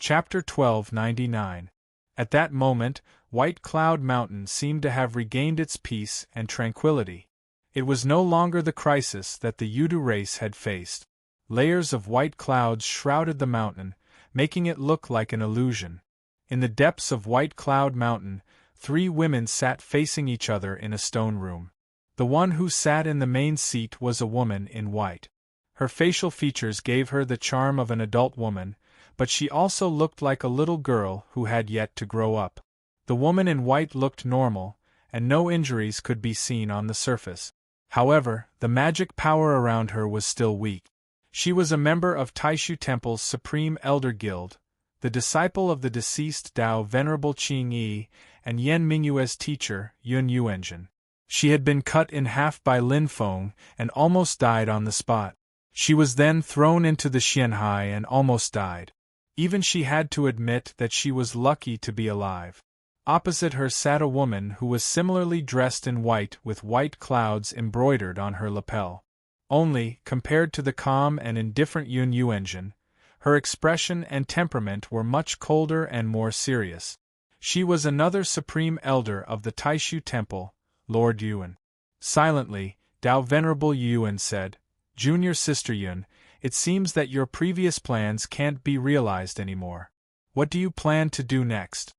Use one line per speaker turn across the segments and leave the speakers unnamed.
Chapter 1299. At that moment, White Cloud Mountain seemed to have regained its peace and tranquility. It was no longer the crisis that the Yudu race had faced. Layers of white clouds shrouded the mountain, making it look like an illusion. In the depths of White Cloud Mountain, 3 women sat facing each other in a stone room. The one who sat in the main seat was a woman in white. Her facial features gave her the charm of an adult woman, but she also looked like a little girl who had yet to grow up. The woman in white looked normal, and no injuries could be seen on the surface. However, the magic power around her was still weak. She was a member of Taishu Temple's Supreme Elder Guild, the disciple of the deceased Tao Venerable Qing Yi, and Yan Mingyue's teacher, Yun Yuanjin. She had been cut in half by Lin Feng and almost died on the spot. She was then thrown into the Xianhai and almost died. Even she had to admit that she was lucky to be alive. Opposite her sat a woman who was similarly dressed in white with white clouds embroidered on her lapel. Only, compared to the calm and indifferent Yun Yuanjin, her expression and temperament were much colder and more serious. She was another supreme elder of the Taishu Temple, Lord Yuan. Silently, Tao Venerable Yuan said, "Junior Sister Yun, it seems that your previous plans can't be realized anymore. What do you plan to do next?"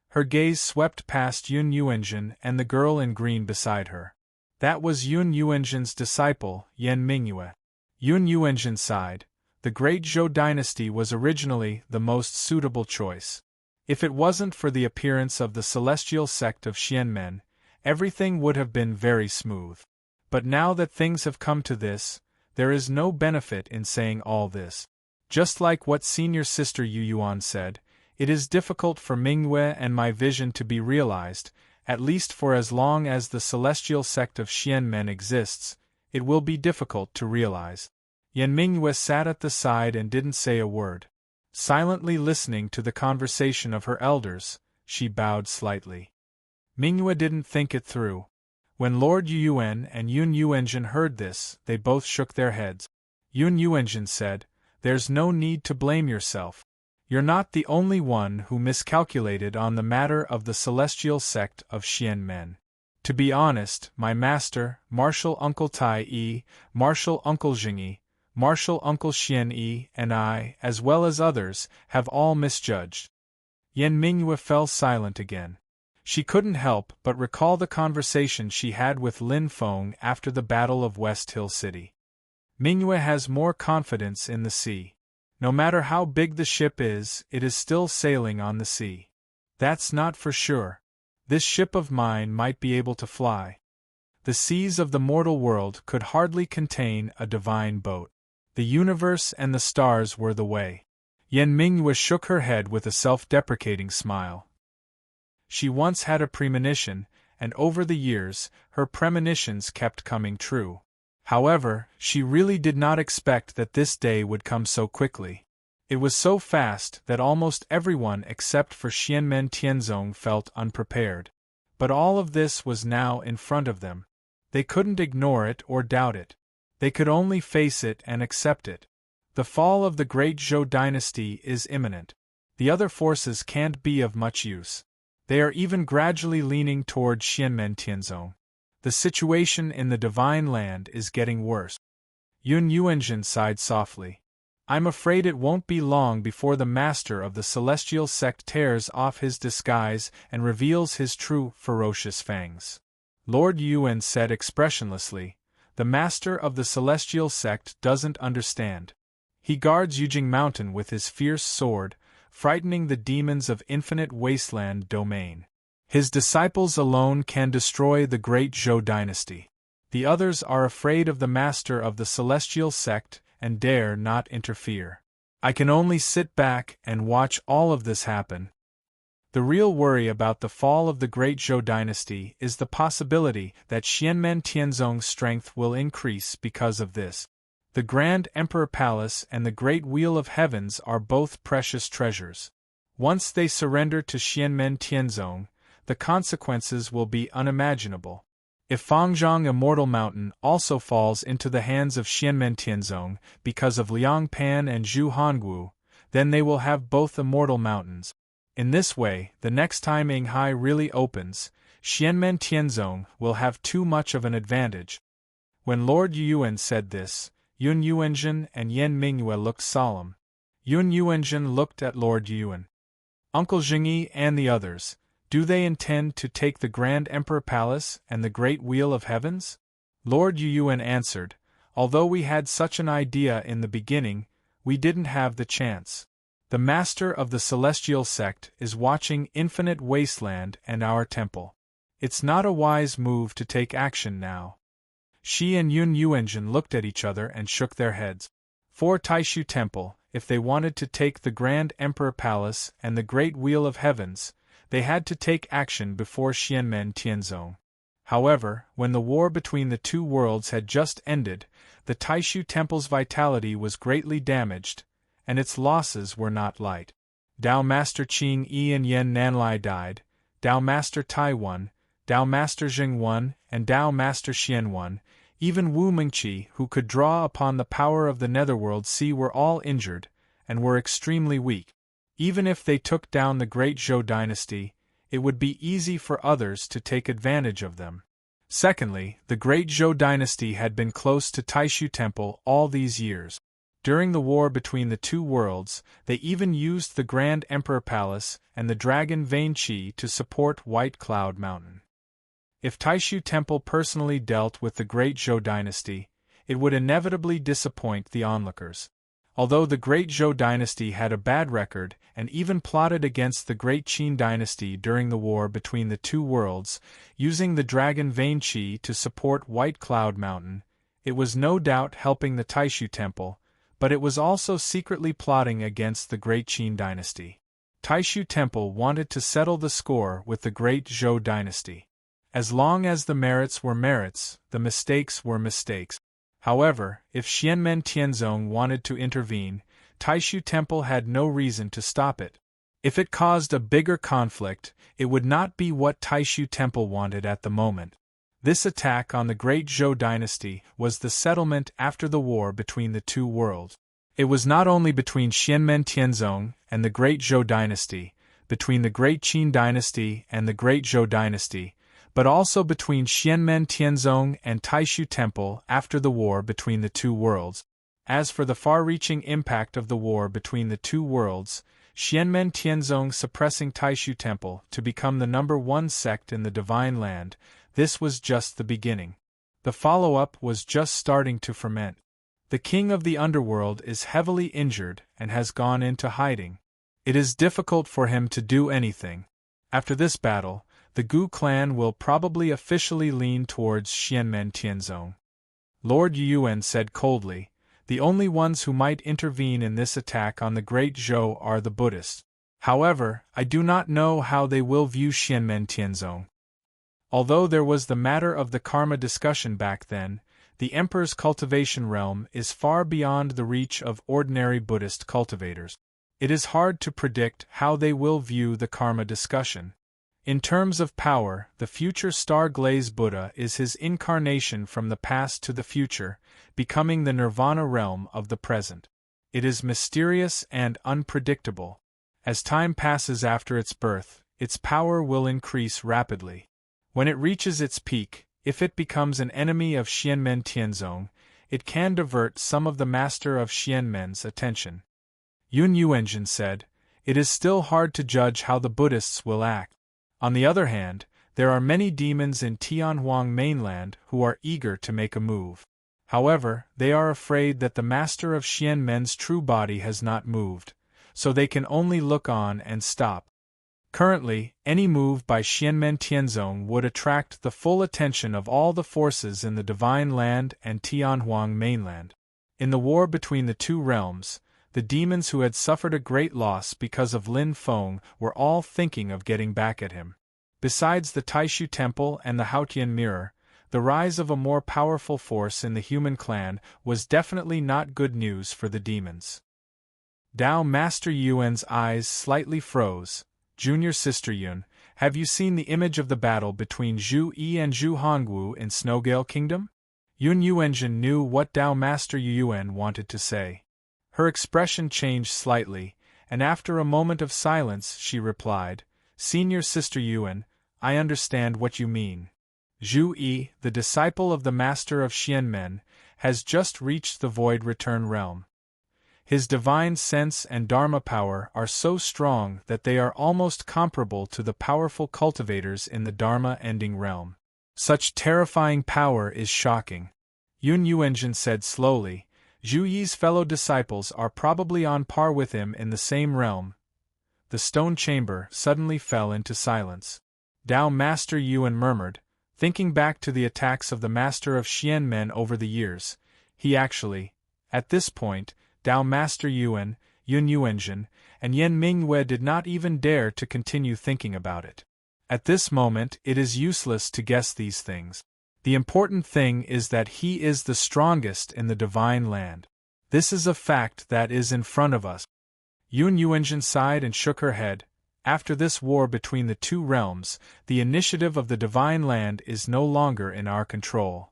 Her gaze swept past Yun Yuanjin and the girl in green beside her. That was Yun Yuanjin's disciple, Yan Mingyue. Yun Yuanjin sighed. The Great Zhou dynasty was originally the most suitable choice. If it wasn't for the appearance of the celestial sect of Xianmen, everything would have been very smooth. But now that things have come to this, there is no benefit in saying all this. Just like what Senior Sister Yu Yuan said, it is difficult for Mingyue and my vision to be realized, at least for as long as the celestial sect of Xianmen exists, it will be difficult to realize. Yan Mingyue sat at the side and didn't say a word. Silently listening to the conversation of her elders, she bowed slightly. Mingyue didn't think it through. When Lord Yuan and Yun Yuanjin heard this, they both shook their heads. Yun Yuanjin said, "There's no need to blame yourself. You're not the only one who miscalculated on the matter of the celestial sect of Xianmen. To be honest, my master, Martial Uncle Tai Yi, Martial Uncle Jingyi, Martial Uncle Xian Yi, and I, as well as others, have all misjudged." Yan Mingyue fell silent again. She couldn't help but recall the conversation she had with Lin Feng after the Battle of West Hill City. Mingyue has more confidence in the sea. No matter how big the ship is, it is still sailing on the sea. That's not for sure. This ship of mine might be able to fly. The seas of the mortal world could hardly contain a divine boat. The universe and the stars were the way. Yan Mingyue shook her head with a self-deprecating smile. She once had a premonition, and over the years, her premonitions kept coming true. However, she really did not expect that this day would come so quickly. It was so fast that almost everyone except for Xianmen Tianzong felt unprepared. But all of this was now in front of them. They couldn't ignore it or doubt it. They could only face it and accept it. The fall of the Great Zhou dynasty is imminent. The other forces can't be of much use. They are even gradually leaning toward Xianmen Tianzong. The situation in the Divine Land is getting worse. Yun Yuanjin sighed softly. I'm afraid it won't be long before the master of the celestial sect tears off his disguise and reveals his true, ferocious fangs. Lord Yuan said expressionlessly, "The master of the celestial sect doesn't understand. He guards Yujing Mountain with his fierce sword, frightening the demons of infinite wasteland domain. His disciples alone can destroy the Great Zhou dynasty. The others are afraid of the master of the celestial sect and dare not interfere. I can only sit back and watch all of this happen." The real worry about the fall of the Great Zhou dynasty is the possibility that Xianmen Tianzong's strength will increase because of this. The Grand Emperor Palace and the Great Wheel of Heavens are both precious treasures. Once they surrender to Xianmen Tianzong, the consequences will be unimaginable. If Fangzhong Immortal Mountain also falls into the hands of Xianmen Tianzong because of Liang Pan and Zhu Hongwu, Then they will have both immortal mountains. In this way, the next time Enghai really opens, Xianmen Tianzong will have too much of an advantage. When Lord Yuan said this, Yun Yuanzhen and Yan Mingyue looked solemn. Yun Yuanzhen looked at Lord Yuan. Uncle Jingyi and the others, do they intend to take the Grand Emperor Palace and the Great Wheel of Heavens? Lord Yuan answered, although we had such an idea in the beginning, we didn't have the chance. The master of the celestial sect is watching Infinite Wasteland and our temple. It's not a wise move to take action now. Shi and Yun Yuanzhen looked at each other and shook their heads. For Taishu Temple, if they wanted to take the Grand Emperor Palace and the Great Wheel of Heavens, they had to take action before Xianmen Tianzong. However, when the war between the two worlds had just ended, the Taishu Temple's vitality was greatly damaged, and its losses were not light. Dao Master Qing Yi and Yan Nanlai died, Dao Master Taiwan, Dao Master Jingwan, and Dao Master Xianwan, even Wu Mingqi, who could draw upon the power of the Netherworld Sea, were all injured, and were extremely weak. Even if they took down the Great Zhou dynasty, it would be easy for others to take advantage of them. Secondly, the Great Zhou dynasty had been close to Taishu Temple all these years. During the war between the two worlds, they even used the Grand Emperor Palace and the Dragon Vein Qi to support White Cloud Mountain. If Taishu Temple personally dealt with the Great Zhou dynasty, it would inevitably disappoint the onlookers. Although the Great Zhou dynasty had a bad record and even plotted against the Great Qin dynasty during the war between the two worlds, using the Dragon Vein Qi to support White Cloud Mountain, it was no doubt helping the Taishu Temple, but it was also secretly plotting against the Great Qin dynasty. Taishu Temple wanted to settle the score with the Great Zhou dynasty. As long as the merits were merits, the mistakes were mistakes. However, if Xianmen Tianzong wanted to intervene, Taishu Temple had no reason to stop it. If it caused a bigger conflict, it would not be what Taishu Temple wanted at the moment. This attack on the Great Zhou dynasty was the settlement after the war between the two worlds. It was not only between Xianmen Tianzong and the Great Zhou dynasty, between the Great Qin dynasty and the Great Zhou dynasty, but also between Xianmen Tianzong and Taishu Temple after the war between the two worlds. As for the far-reaching impact of the war between the two worlds, Xianmen Tianzong suppressing Taishu Temple to become the #1 sect in the Divine Land, this was just the beginning. The follow-up was just starting to ferment. The king of the underworld is heavily injured and has gone into hiding. It is difficult for him to do anything. After this battle, the Gu clan will probably officially lean towards Xianmen Tianzong. Lord Yuan said coldly, the only ones who might intervene in this attack on the Great Zhou are the Buddhists. However, I do not know how they will view Xianmen Tianzong. Although there was the matter of the karma discussion back then, the Emperor's cultivation realm is far beyond the reach of ordinary Buddhist cultivators. It is hard to predict how they will view the karma discussion. In terms of power, the future star-glaze Buddha is his incarnation from the past to the future, becoming the nirvana realm of the present. It is mysterious and unpredictable. As time passes after its birth, its power will increase rapidly. When it reaches its peak, if it becomes an enemy of Xianmen Tianzong, it can divert some of the master of Xianmen's attention. Yun Yuanzhen said, it is still hard to judge how the Buddhists will act. On the other hand, there are many demons in Tianhuang mainland who are eager to make a move. However, they are afraid that the master of Xianmen's true body has not moved, so they can only look on and stop. Currently, any move by Xianmen Tianzong would attract the full attention of all the forces in the Divine Land and Tianhuang mainland. In the war between the two realms, the demons who had suffered a great loss because of Lin Feng were all thinking of getting back at him. Besides the Taishu Temple and the Haotian Mirror, the rise of a more powerful force in the human clan was definitely not good news for the demons. Dao Master Yuan's eyes slightly froze. Junior Sister Yun, have you seen the image of the battle between Zhu Yi and Zhu Hongwu in Snowgale Kingdom? Yun Yuanzhen knew what Dao Master Yuan wanted to say. Her expression changed slightly, and after a moment of silence she replied, "Senior Sister Yuan, I understand what you mean. Zhu Yi, the disciple of the master of Xianmen, has just reached the void return realm. His divine sense and dharma power are so strong that they are almost comparable to the powerful cultivators in the dharma ending realm. Such terrifying power is shocking." Yun Yuanjin said slowly, "Zhu Yi's fellow disciples are probably on par with him in the same realm." The stone chamber suddenly fell into silence. Dao Master Yuan murmured, thinking back to the attacks of the master of Xianmen over the years. He actually, at this point, Dao Master Yuan, Yun Yuanjin, and Yan Mingyue did not even dare to continue thinking about it. At this moment it is useless to guess these things. The important thing is that he is the strongest in the divine land. This is a fact that is in front of us. Yun Yuanjin sighed and shook her head. After this war between the two realms, the initiative of the divine land is no longer in our control.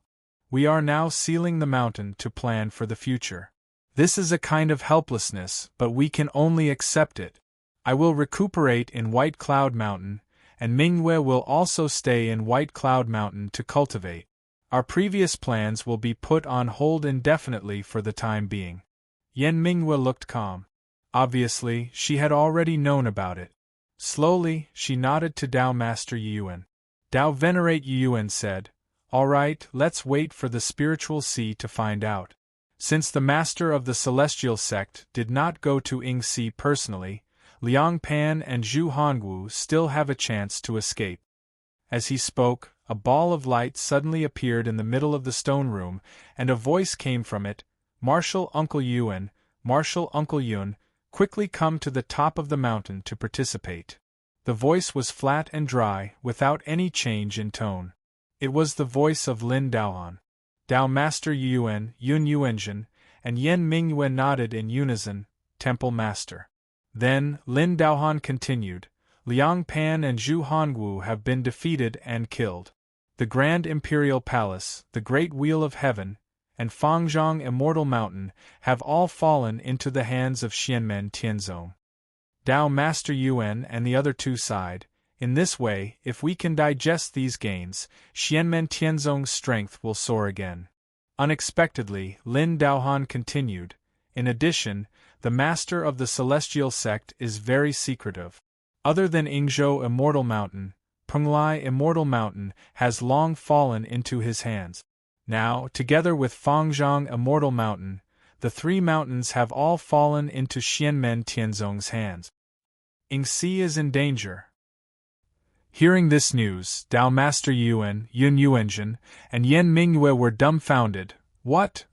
We are now sealing the mountain to plan for the future. This is a kind of helplessness, but we can only accept it. I will recuperate in White Cloud Mountain, and Mingyue will also stay in White Cloud Mountain to cultivate. Our previous plans will be put on hold indefinitely for the time being. Yan Mingyue looked calm. Obviously, she had already known about it. Slowly, she nodded to Dao Master Yuan. Dao Venerate Yuan said, "All right, let's wait for the spiritual sea to find out." Since the master of the celestial sect did not go to Yingxi personally, Liang Pan and Zhu Hongwu still have a chance to escape. As he spoke, a ball of light suddenly appeared in the middle of the stone room, and a voice came from it, "Marshal Uncle Yuan, Marshal Uncle Yun, quickly come to the top of the mountain to participate." The voice was flat and dry, without any change in tone. It was the voice of Lin Daohan. Dao Master Yuan, Yun Yuanjin, and Yan Mingyue nodded in unison, "Temple Master." Then, Lin Daohan continued, "Liang Pan and Zhu Hongwu have been defeated and killed. The Grand Imperial Palace, the Great Wheel of Heaven, and Fangzhong Immortal Mountain have all fallen into the hands of Xianmen Tianzong." Dao Master Yuan and the other two sighed. In this way, if we can digest these gains, Xianmen Tianzong's strength will soar again. Unexpectedly, Lin Daohan continued, "In addition, the master of the celestial sect is very secretive. Other than Yingzhou Immortal Mountain, Penglai Immortal Mountain has long fallen into his hands. Now, together with Fangzhong Immortal Mountain, the three mountains have all fallen into Xianmen Tianzong's hands. Yingxi is in danger." Hearing this news, Dao Master Yuan, Yun Yuanjin, and Yan Mingyue were dumbfounded. What?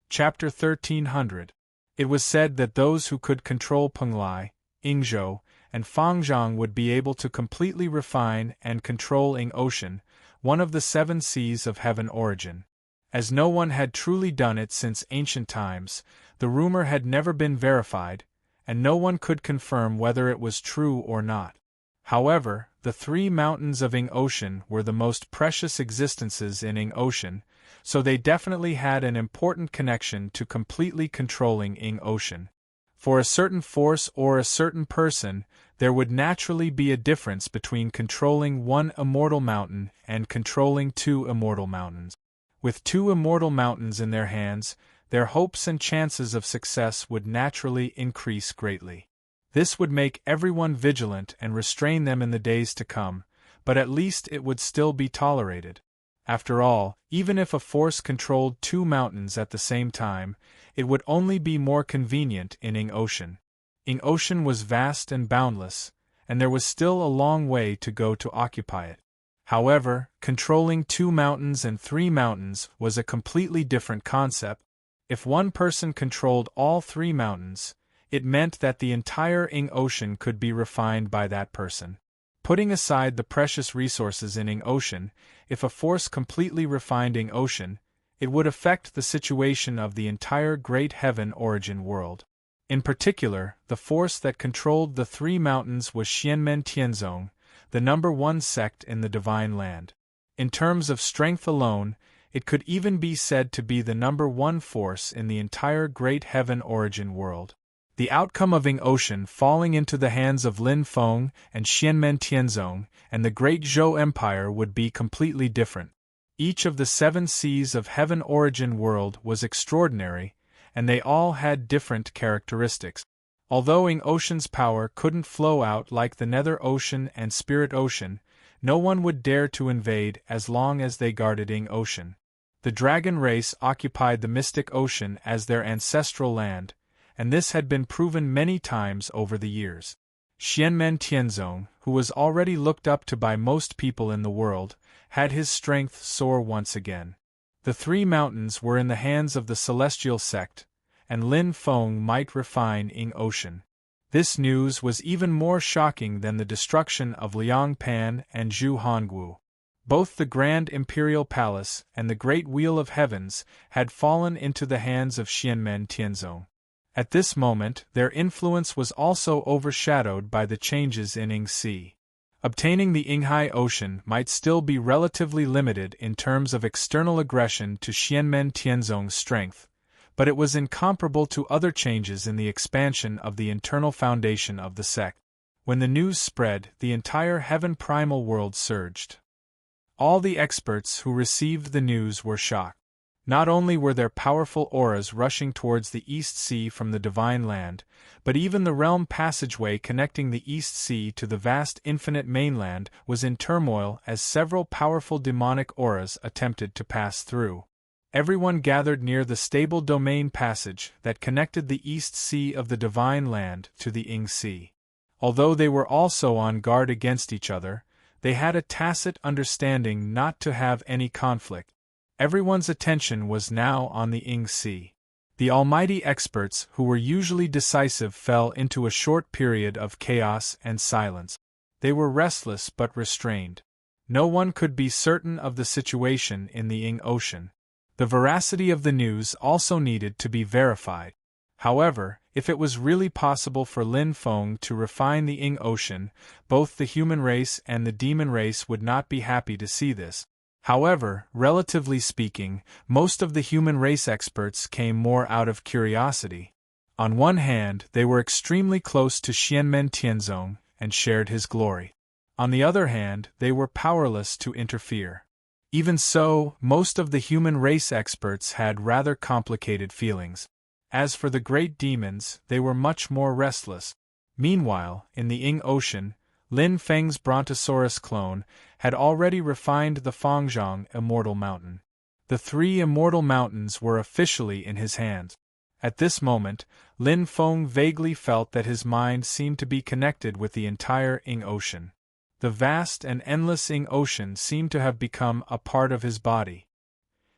Chapter 1300. It was said that those who could control Penglai, Yingzhou, and Fangzhong would be able to completely refine and control Ying Ocean, one of the seven seas of heaven origin. As no one had truly done it since ancient times, the rumor had never been verified, and no one could confirm whether it was true or not. However, the three mountains of Ying Ocean were the most precious existences in Ying Ocean, so they definitely had an important connection to completely controlling Ying Ocean. For a certain force or a certain person, there would naturally be a difference between controlling one immortal mountain and controlling two immortal mountains. With two immortal mountains in their hands, their hopes and chances of success would naturally increase greatly. This would make everyone vigilant and restrain them in the days to come, but at least it would still be tolerated. After all, even if a force controlled two mountains at the same time, it would only be more convenient in Ying Ocean. Ying Ocean was vast and boundless, and there was still a long way to go to occupy it. However, controlling two mountains and three mountains was a completely different concept. If one person controlled all three mountains, it meant that the entire Ying Ocean could be refined by that person. Putting aside the precious resources in Ying Ocean, if a force completely refined Ying Ocean, it would affect the situation of the entire Great Heaven origin world. In particular, the force that controlled the three mountains was Xianmen Tianzong, the number one sect in the Divine Land. In terms of strength alone, it could even be said to be the number one force in the entire Great Heaven origin world. The outcome of Ing Ocean falling into the hands of Lin Feng and Xianmen Tianzong and the Great Zhou Empire would be completely different. Each of the 7 seas of Heaven Origin World was extraordinary, and they all had different characteristics. Although Ing Ocean's power couldn't flow out like the Nether Ocean and Spirit Ocean, no one would dare to invade as long as they guarded Ing Ocean. The dragon race occupied the Mystic Ocean as their ancestral land, and this had been proven many times over the years. Xianmen Tianzong, who was already looked up to by most people in the world, had his strength soar once again. The 3 mountains were in the hands of the Celestial Sect, and Lin Feng might refine Ing Ocean. This news was even more shocking than the destruction of Liang Pan and Zhu Hongwu. Both the Grand Imperial Palace and the Great Wheel of Heavens had fallen into the hands of Xianmen Tianzong. At this moment, their influence was also overshadowed by the changes in Ing Sea. Obtaining the Inghai Ocean might still be relatively limited in terms of external aggression to Xianmen Tianzong's strength, but it was incomparable to other changes in the expansion of the internal foundation of the sect. When the news spread, the entire Heaven Primal world surged. All the experts who received the news were shocked. Not only were there powerful auras rushing towards the East Sea from the Divine Land, but even the realm passageway connecting the East Sea to the vast infinite mainland was in turmoil as several powerful demonic auras attempted to pass through. Everyone gathered near the stable domain passage that connected the East Sea of the Divine Land to the Ing Sea. Although they were also on guard against each other, they had a tacit understanding not to have any conflict. Everyone's attention was now on the Ing Sea. The almighty experts who were usually decisive fell into a short period of chaos and silence. They were restless but restrained. No one could be certain of the situation in the Ing Ocean. The veracity of the news also needed to be verified. However, if it was really possible for Lin Feng to refine the Ing Ocean, both the human race and the demon race would not be happy to see this. However, relatively speaking, most of the human race experts came more out of curiosity. On one hand, they were extremely close to Xianmen Tianzong and shared his glory. On the other hand, they were powerless to interfere. Even so, most of the human race experts had rather complicated feelings. As for the great demons, they were much more restless. Meanwhile, in the Ing Ocean, Lin Feng's Brontosaurus clone had already refined the Fangzhong Immortal Mountain. The 3 Immortal Mountains were officially in his hands. At this moment, Lin Feng vaguely felt that his mind seemed to be connected with the entire Ing Ocean. The vast and endless Ing Ocean seemed to have become a part of his body.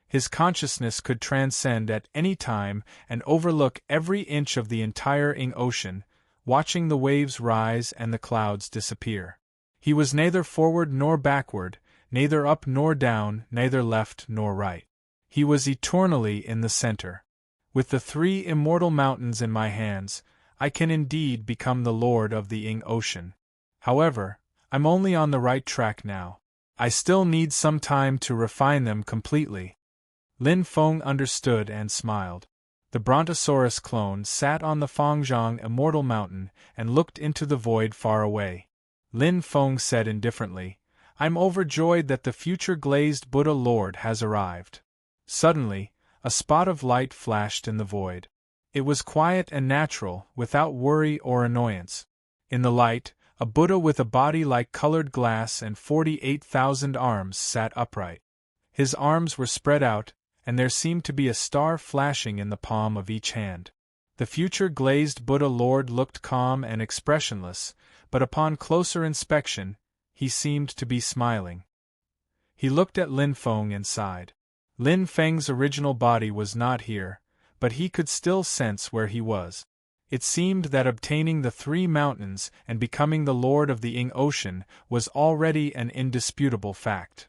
His consciousness could transcend at any time and overlook every inch of the entire Ing Ocean, watching the waves rise and the clouds disappear. He was neither forward nor backward, neither up nor down, neither left nor right. He was eternally in the center. With the 3 immortal mountains in my hands, I can indeed become the lord of the Ing Ocean. However, I'm only on the right track now. I still need some time to refine them completely. Lin Feng understood and smiled. The Brontosaurus clone sat on the Fangzhong Immortal Mountain and looked into the void far away. Lin Feng said indifferently, "I'm overjoyed that the future glazed Buddha Lord has arrived." Suddenly, a spot of light flashed in the void. It was quiet and natural, without worry or annoyance. In the light, a Buddha with a body like colored glass and 48,000 arms sat upright. His arms were spread out, and there seemed to be a star flashing in the palm of each hand. The future glazed Buddha Lord looked calm and expressionless, but upon closer inspection, he seemed to be smiling. He looked at Lin Feng and sighed. Lin Feng's original body was not here, but he could still sense where he was. It seemed that obtaining the 3 mountains and becoming the lord of the Ing Ocean was already an indisputable fact.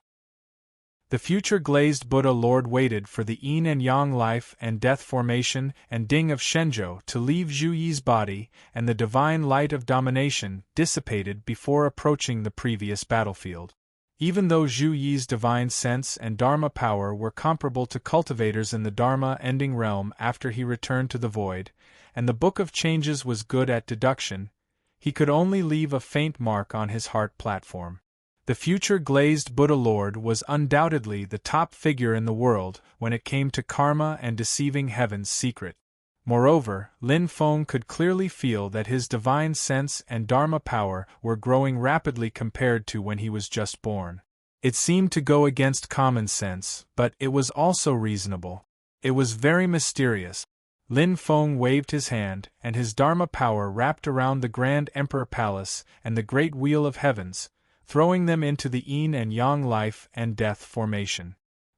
The future glazed Buddha Lord waited for the yin and yang life and death formation and ding of Shenzhou to leave Zhu Yi's body, and the divine light of domination dissipated before approaching the previous battlefield. Even though Zhu Yi's divine sense and Dharma power were comparable to cultivators in the Dharma ending realm after he returned to the void, and the Book of Changes was good at deduction, he could only leave a faint mark on his heart platform. The future glazed Buddha Lord was undoubtedly the top figure in the world when it came to karma and deceiving heaven's secret. Moreover, Lin Feng could clearly feel that his divine sense and dharma power were growing rapidly compared to when he was just born. It seemed to go against common sense, but it was also reasonable. It was very mysterious. Lin Feng waved his hand, and his dharma power wrapped around the Grand Emperor Palace and the Great Wheel of Heavens, throwing them into the yin and yang life and death formation.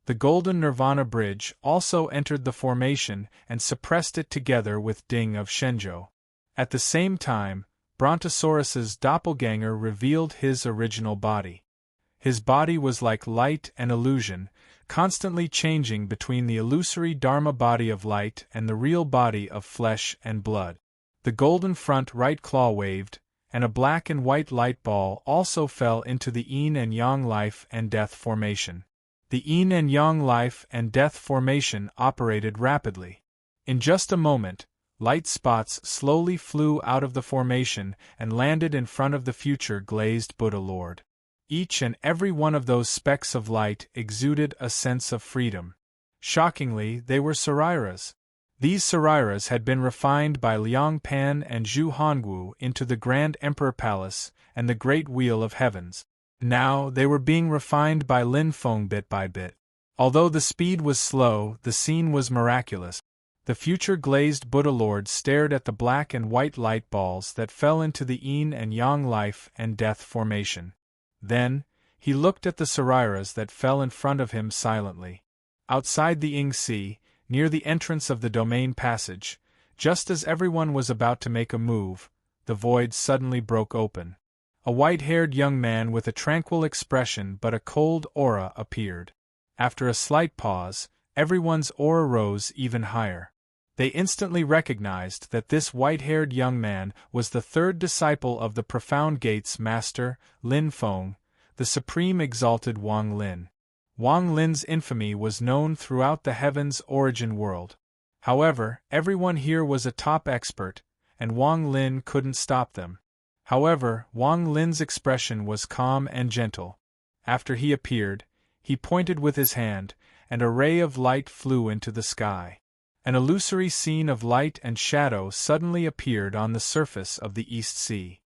The Golden Nirvana Bridge also entered the formation and suppressed it together with Ding of Shenzhou. At the same time, Brontosaurus's doppelganger revealed his original body. His body was like light and illusion, constantly changing between the illusory Dharma body of light and the real body of flesh and blood. The golden front right claw waved, and a black and white light ball also fell into the yin and yang life and death formation. The yin and yang life and death formation operated rapidly. In just a moment, light spots slowly flew out of the formation and landed in front of the future glazed Buddha Lord. Each and every one of those specks of light exuded a sense of freedom. Shockingly, they were sarairas. These sarairas had been refined by Liang Pan and Zhu Hongwu into the Grand Emperor Palace and the Great Wheel of Heavens. Now they were being refined by Lin Feng bit by bit. Although the speed was slow, the scene was miraculous. The future glazed Buddha Lord stared at the black and white light balls that fell into the yin and yang life and death formation. Then, he looked at the sarairas that fell in front of him silently. Outside the Ying Sea, near the entrance of the domain passage, just as everyone was about to make a move, the void suddenly broke open. A white-haired young man with a tranquil expression but a cold aura appeared. After a slight pause, everyone's aura rose even higher. They instantly recognized that this white-haired young man was the third disciple of the Profound Gates Master, Lin Feng, the Supreme Exalted Wang Lin. Wang Lin's infamy was known throughout the heavens origin world. However, everyone here was a top expert, and Wang Lin couldn't stop them. However, Wang Lin's expression was calm and gentle. After he appeared, he pointed with his hand, and a ray of light flew into the sky. An illusory scene of light and shadow suddenly appeared on the surface of the East Sea.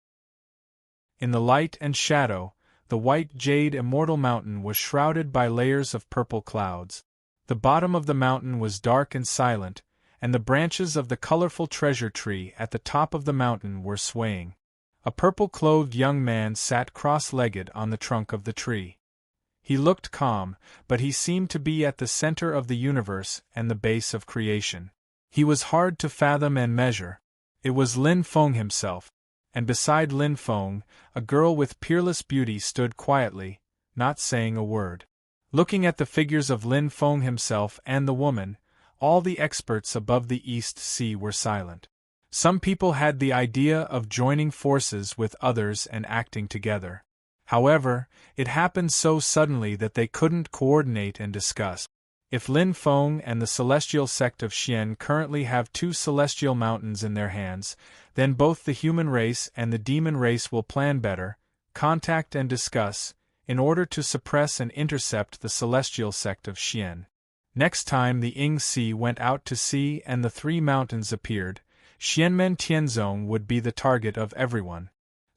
In the light and shadow, the white jade immortal mountain was shrouded by layers of purple clouds. The bottom of the mountain was dark and silent, and the branches of the colorful treasure tree at the top of the mountain were swaying. A purple-clothed young man sat cross-legged on the trunk of the tree. He looked calm, but he seemed to be at the center of the universe and the base of creation. He was hard to fathom and measure. It was Lin Feng himself. And beside Lin Feng, a girl with peerless beauty stood quietly, not saying a word. Looking at the figures of Lin Feng himself and the woman, all the experts above the East Sea were silent. Some people had the idea of joining forces with others and acting together. However, it happened so suddenly that they couldn't coordinate and discuss. If Lin Feng and the celestial sect of Xian currently have 2 celestial mountains in their hands, then both the human race and the demon race will plan better, contact and discuss, in order to suppress and intercept the celestial sect of Xian. Next time the Ying Sea went out to sea and the 3 mountains appeared, Xianmen Tianzong would be the target of everyone.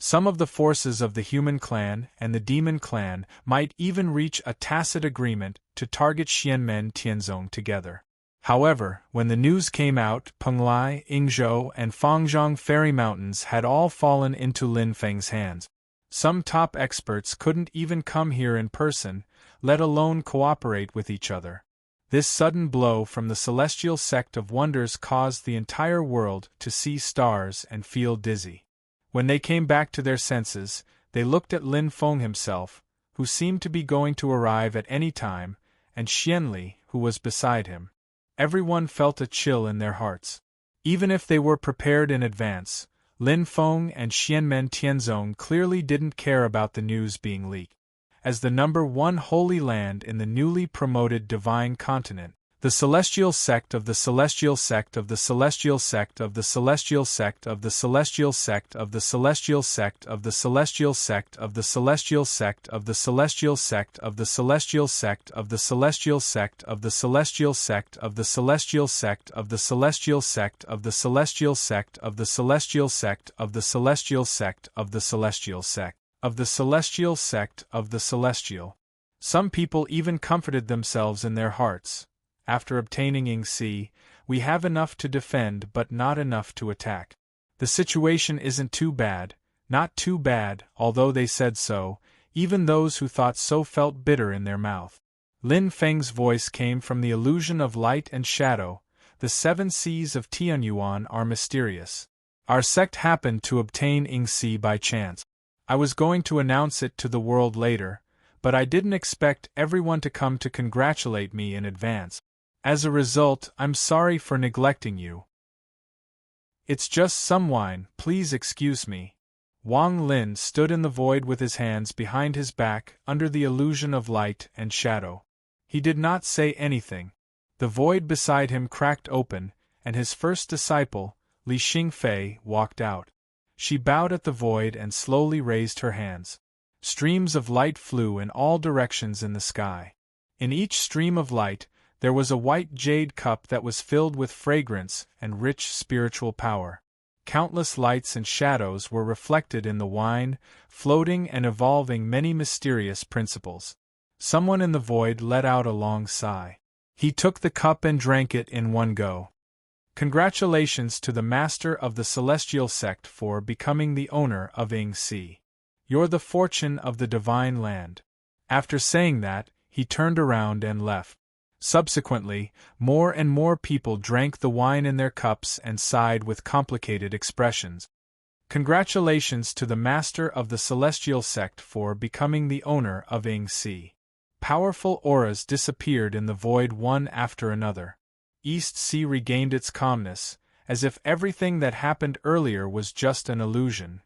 Some of the forces of the human clan and the demon clan might even reach a tacit agreement to target Xianmen Tianzong together. However, when the news came out, Penglai, Yingzhou, and Fangzhong Fairy Mountains had all fallen into Lin Feng's hands. Some top experts couldn't even come here in person, let alone cooperate with each other. This sudden blow from the celestial sect of wonders caused the entire world to see stars and feel dizzy. When they came back to their senses, they looked at Lin Feng himself, who seemed to be going to arrive at any time, and Xianli, who was beside him. Everyone felt a chill in their hearts. Even if they were prepared in advance, Lin Feng and Xianmen Tianzong clearly didn't care about the news being leaked. As the #1 holy land in the newly promoted divine continent, The celestial sect of the celestial sect of the celestial sect of the celestial sect of the celestial sect of the celestial sect of the celestial sect of the celestial sect of the celestial sect of the celestial sect of the celestial sect of the celestial sect of the celestial sect of the celestial sect of the celestial sect of the celestial sect of the celestial sect of the celestial sect of the celestial sect of the celestial. Some people even comforted themselves in their hearts. After obtaining Ying-Si, we have enough to defend but not enough to attack. The situation isn't too bad, not too bad, although they said so, even those who thought so felt bitter in their mouth. Lin Feng's voice came from the illusion of light and shadow. The 7 Cs of Tianyuan are mysterious. Our sect happened to obtain Ying-Si by chance. I was going to announce it to the world later, but I didn't expect everyone to come to congratulate me in advance. As a result, I'm sorry for neglecting you. It's just some wine, please excuse me. Wang Lin stood in the void with his hands behind his back, under the illusion of light and shadow. He did not say anything. The void beside him cracked open, and his first disciple, Li Xingfei, walked out. She bowed at the void and slowly raised her hands. Streams of light flew in all directions in the sky. In each stream of light, there was a white jade cup that was filled with fragrance and rich spiritual power. Countless lights and shadows were reflected in the wine, floating and evolving many mysterious principles. Someone in the void let out a long sigh. He took the cup and drank it in one go. Congratulations to the master of the celestial sect for becoming the owner of Ying-Si. You're the fortune of the divine land. After saying that, he turned around and left. Subsequently, more and more people drank the wine in their cups and sighed with complicated expressions. Congratulations to the master of the celestial sect for becoming the owner of Ying-Si. Powerful auras disappeared in the void one after another. East Sea regained its calmness, as if everything that happened earlier was just an illusion.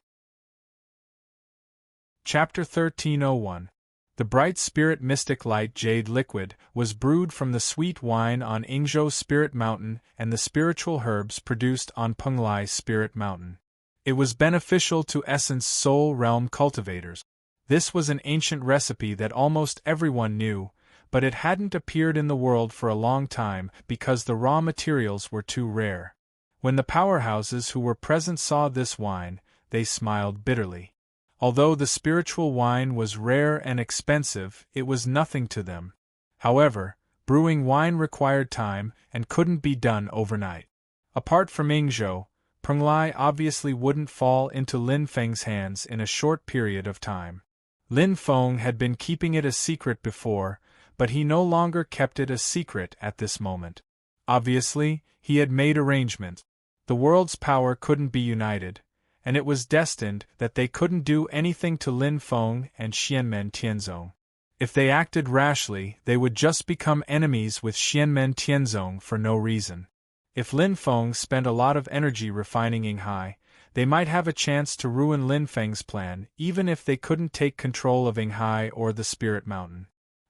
Chapter 1301. The bright spirit mystic light jade liquid was brewed from the sweet wine on Yingzhou Spirit Mountain and the spiritual herbs produced on Penglai Spirit Mountain. It was beneficial to Essence Soul Realm cultivators. This was an ancient recipe that almost everyone knew, but it hadn't appeared in the world for a long time because the raw materials were too rare. When the powerhouses who were present saw this wine, they smiled bitterly. Although the spiritual wine was rare and expensive, it was nothing to them. However, brewing wine required time and couldn't be done overnight. Apart from Yingzhou, Penglai obviously wouldn't fall into Lin Feng's hands in a short period of time. Lin Feng had been keeping it a secret before, but he no longer kept it a secret at this moment. Obviously, he had made arrangements. The world's power couldn't be united, and it was destined that they couldn't do anything to Lin Feng and Xianmen Tianzong. If they acted rashly, they would just become enemies with Xianmen Tianzong for no reason. If Lin Feng spent a lot of energy refining Yinghai, they might have a chance to ruin Lin Feng's plan, even if they couldn't take control of Yinghai or the Spirit Mountain.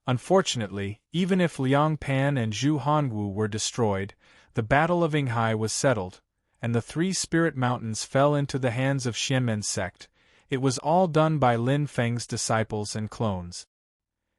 Unfortunately, even if Liang Pan and Zhu Hanwu were destroyed, the Battle of Yinghai was settled, and the 3 Spirit Mountains fell into the hands of Xianmen's sect. It was all done by Lin Feng's disciples and clones.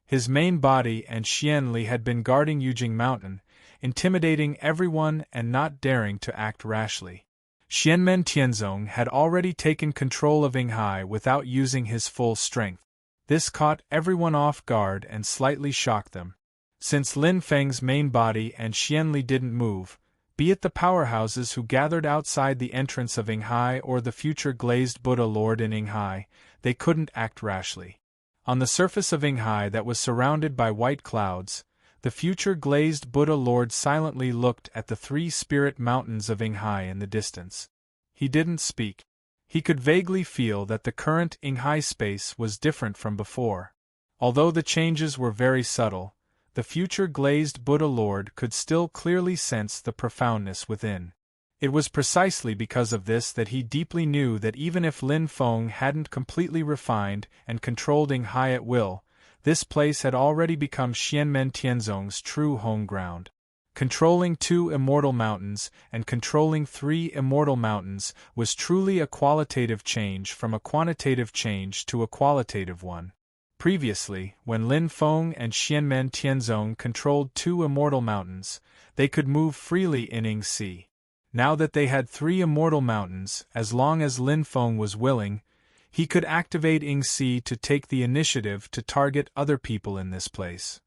His main body and Xianli had been guarding Yujing Mountain, intimidating everyone and not daring to act rashly. Xianmen Tianzong had already taken control of Yinghai without using his full strength. This caught everyone off guard and slightly shocked them. Since Lin Feng's main body and Xianli didn't move, be it the powerhouses who gathered outside the entrance of Yinghai or the future glazed Buddha Lord in Yinghai, they couldn't act rashly. On the surface of Yinghai that was surrounded by white clouds, the future glazed Buddha Lord silently looked at the 3 spirit mountains of Yinghai in the distance. He didn't speak. He could vaguely feel that the current Yinghai space was different from before. Although the changes were very subtle, the future glazed Buddha Lord could still clearly sense the profoundness within. It was precisely because of this that he deeply knew that even if Lin Feng hadn't completely refined and controlled Yinghai at will, this place had already become Xianmen Tianzong's true home ground. Controlling 2 immortal mountains and controlling 3 immortal mountains was truly a qualitative change from a quantitative change to a qualitative one. Previously, when Lin Feng and Xianmen Tianzong controlled 2 immortal mountains, they could move freely in Yingxi. Now that they had 3 immortal mountains, as long as Lin Feng was willing, he could activate Yingxi to take the initiative to target other people in this place.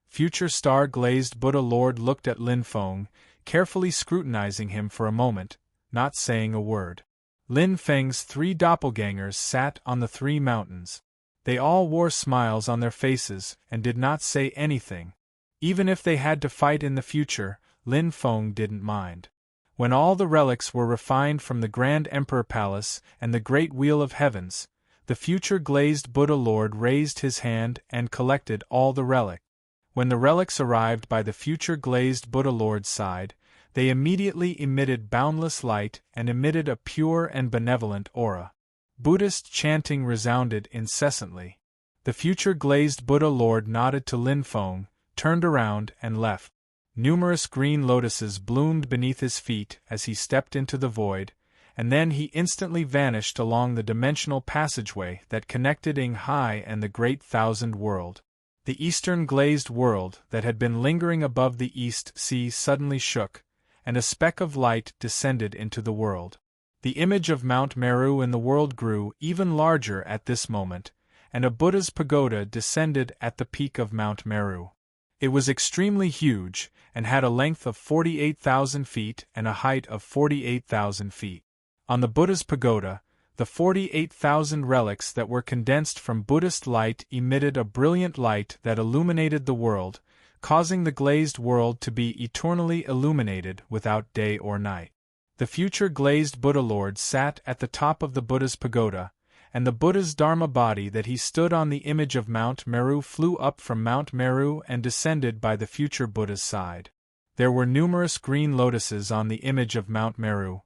Future star-glazed Buddha Lord looked at Lin Feng, carefully scrutinizing him for a moment, not saying a word. Lin Feng's 3 doppelgangers sat on the 3 mountains. They all wore smiles on their faces and did not say anything. Even if they had to fight in the future, Lin Feng didn't mind. When all the relics were refined from the Grand Emperor Palace and the Great Wheel of Heavens, the future glazed Buddha Lord raised his hand and collected all the relics. When the relics arrived by the future glazed Buddha Lord's side, they immediately emitted boundless light and emitted a pure and benevolent aura. Buddhist chanting resounded incessantly. The future glazed Buddha Lord nodded to Lin Feng, turned around and left. Numerous green lotuses bloomed beneath his feet as he stepped into the void, and then he instantly vanished along the dimensional passageway that connected Yinghai and the Great Thousand World. The eastern glazed world that had been lingering above the East Sea suddenly shook, and a speck of light descended into the world. The image of Mount Meru in the world grew even larger at this moment, and a Buddha's pagoda descended at the peak of Mount Meru. It was extremely huge, and had a length of 48,000 feet and a height of 48,000 feet. On the Buddha's pagoda, the 48,000 relics that were condensed from Buddhist light emitted a brilliant light that illuminated the world, causing the glazed world to be eternally illuminated without day or night. The future glazed Buddha Lord sat at the top of the Buddha's pagoda, and the Buddha's Dharma body that he stood on the image of Mount Meru flew up from Mount Meru and descended by the future Buddha's side. There were numerous green lotuses on the image of Mount Meru,